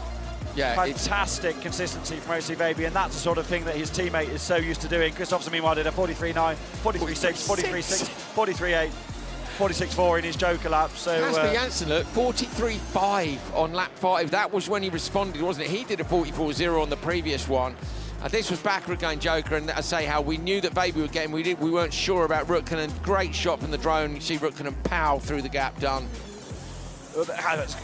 Yeah,
fantastic consistency from OC Baby, and that's the sort of thing that his teammate is so used to doing. Kristoffersson, meanwhile, did a 43.9, 43.6, 43.6, 43.8, 46.4 in his Joker lap. So
Sébastien Hansen, look, 43.5 on lap 5. That was when he responded, wasn't it? He did a 44.0 on the previous one. This was Bakkerud going Joker, and I say how we knew that Baby would get him. We weren't sure about Rutkanen. Great shot from the drone. You see Rutkanen pow through the gap, done.
That's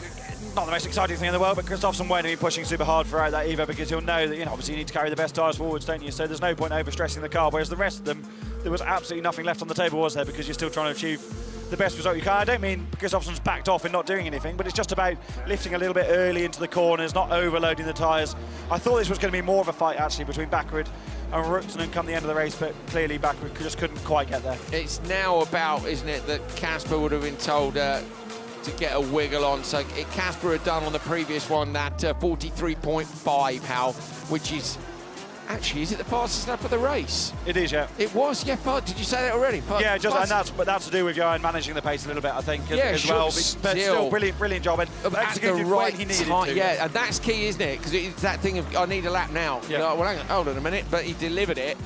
not the most exciting thing in the world, but Kristoffersson won't be pushing super hard throughout that either, because he'll know that, obviously you need to carry the best tyres forwards, don't you? So there's no point overstressing the car, whereas the rest of them, there was absolutely nothing left on the table, was there? Because you're still trying to achieve the best result you can. I don't mean Kristoffersson's backed off and not doing anything, but it's just about lifting a little bit early into the corners, not overloading the tyres. I thought this was going to be more of a fight, actually, between Bakkerud and Rutkanen come the end of the race, but clearly Bakkerud just couldn't quite get there.
It's now about, isn't it, that Casper would have been told to get a wiggle on. So Casper had done on the previous one that 43.5, Hal, which is actually, is it the fastest lap of the race?
It is, yeah.
It was, yeah. Did you say that already?
Yeah, and that's to do with Johan managing the pace a little bit, I think, as well. But still, brilliant job, and executed right when he needed to.
Yeah, and that's key, isn't it? Because it's that thing of, I need a lap now.
Yeah.
Well, hang on, hold on a minute, but he delivered it.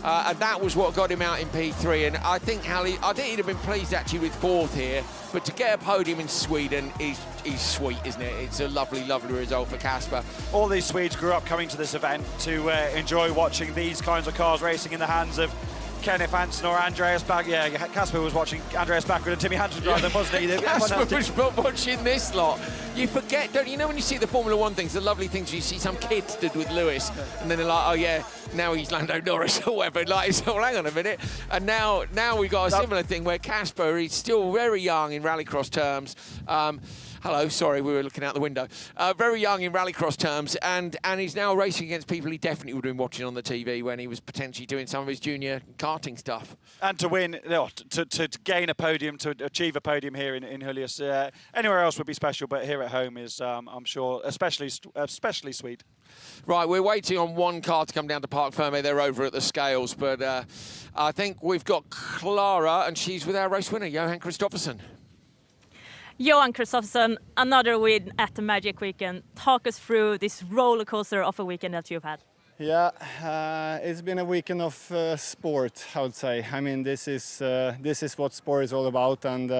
And that was what got him out in P3. And I think I think he'd have been pleased actually with 4th here. But to get a podium in Sweden is sweet, isn't it? It's a lovely, lovely result for Casper.
All these Swedes grew up coming to this event to enjoy watching these kinds of cars racing in the hands of Kevin Hansen or Andreas Bakkerud. Yeah, Casper was watching Andreas Bakkerud and Timmy Hansen drive them, wasn't he?
Casper was watching this lot. You forget, don't you know, when you see the Formula One things, the lovely things, you see some kid stood with Lewis, and then they're like, oh yeah, now he's Lando Norris or whatever. Like, so hang on a minute. And now we got a similar thing where Casper is still very young in rallycross terms. Hello, sorry, we were looking out the window. Very young in rallycross terms, and he's now racing against people he definitely would have been watching on the TV when he was potentially doing some of his junior karting stuff.
And to win, to gain a podium, to achieve a podium here in Höljes, anywhere else would be special, but here at home is, I'm sure, especially sweet.
Right, we're waiting on one car to come down to Parc Fermé. They're over at the scales, but I think we've got Clara, and she's with our race winner, Johan Kristoffersson.
Johan Kristoffersson, another win at the Magic Weekend. Talk us through this roller coaster of a weekend that you've had.
Yeah, it's been a weekend of sport, I would say. I mean, this is what sport is all about, and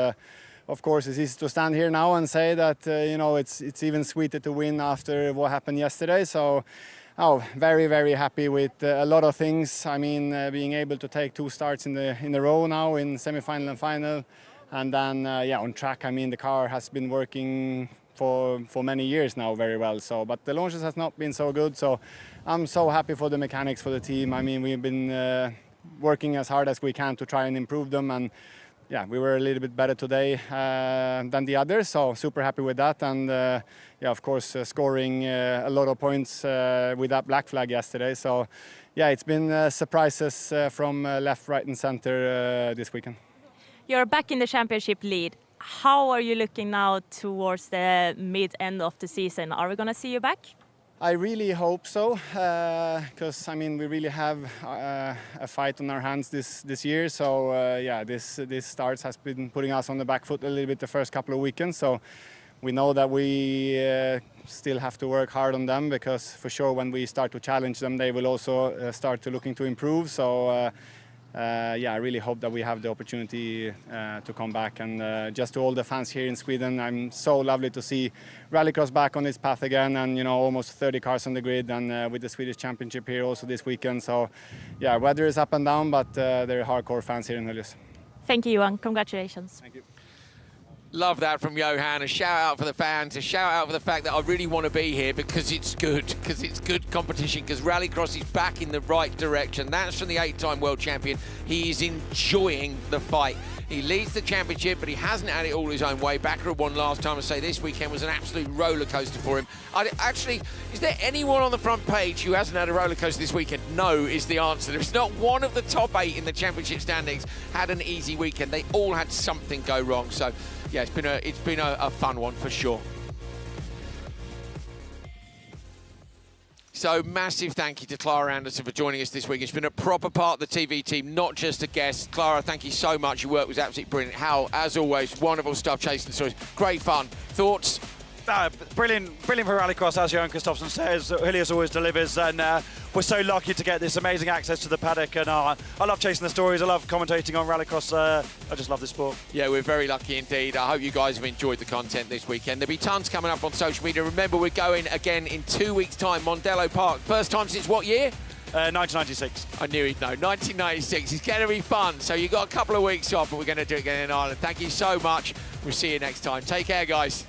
of course, it's easy to stand here now and say that it's even sweeter to win after what happened yesterday. So, very, very happy with a lot of things. I mean, being able to take 2 starts in the row now in semi-final and final. And then, on track, I mean, the car has been working for many years now very well. So, but the launches has not been so good. So, I'm so happy for the mechanics, for the team. I mean, we've been working as hard as we can to try and improve them. And yeah, we were a little bit better today than the others. So, super happy with that. And of course, scoring a lot of points with that black flag yesterday. So, yeah, it's been surprises from left, right, and center this weekend.
You're back in the championship lead. How are you looking now towards the mid-end of the season? Are we going to see you back?
I really hope so, because I mean we really have a fight on our hands this year. So this starts has been putting us on the back foot a little bit the first couple of weekends. So we know that we still have to work hard on them, because for sure when we start to challenge them, they will also start to looking to improve. So. I really hope that we have the opportunity to come back, and just to all the fans here in Sweden, I'm so lovely to see Rallycross back on its path again, and almost 30 cars on the grid, and with the Swedish Championship here also this weekend. So yeah, weather is up and down, but they're hardcore fans here in Höljes.
Thank you, Johan. Congratulations.
Thank you.
Love that from Johan. A shout out for the fans, a shout out for the fact that I really want to be here because it's good competition, because Rallycross is back in the right direction. That's from the 8-time world champion. He is enjoying the fight. He leads the championship, but he hasn't had it all his own way. Bakkerud won last time. I say this weekend was an absolute roller coaster for him. Actually, is there anyone on the front page who hasn't had a roller coaster this weekend? No is the answer. There's not one of the top 8 in the championship standings had an easy weekend. They all had something go wrong. So yeah, it's been a fun one for sure. So massive thank you to Clara Anderson for joining us this week. It's been a proper part of the TV team, not just a guest. Clara, thank you so much. Your work was absolutely brilliant. Hal, as always, wonderful stuff chasing the stories. Great fun. Thoughts?
Brilliant for Rallycross, as Johan Kristoffersson says. Höljes always delivers, and we're so lucky to get this amazing access to the paddock. And I love chasing the stories. I love commentating on Rallycross. I just love this sport.
Yeah, we're very lucky indeed. I hope you guys have enjoyed the content this weekend. There'll be tons coming up on social media. Remember, we're going again in 2 weeks' time, Mondello Park. First time since what year?
1996.
I knew he'd know. 1996. It's going to be fun. So you've got a couple of weeks off, but we're going to do it again in Ireland. Thank you so much. We'll see you next time. Take care, guys.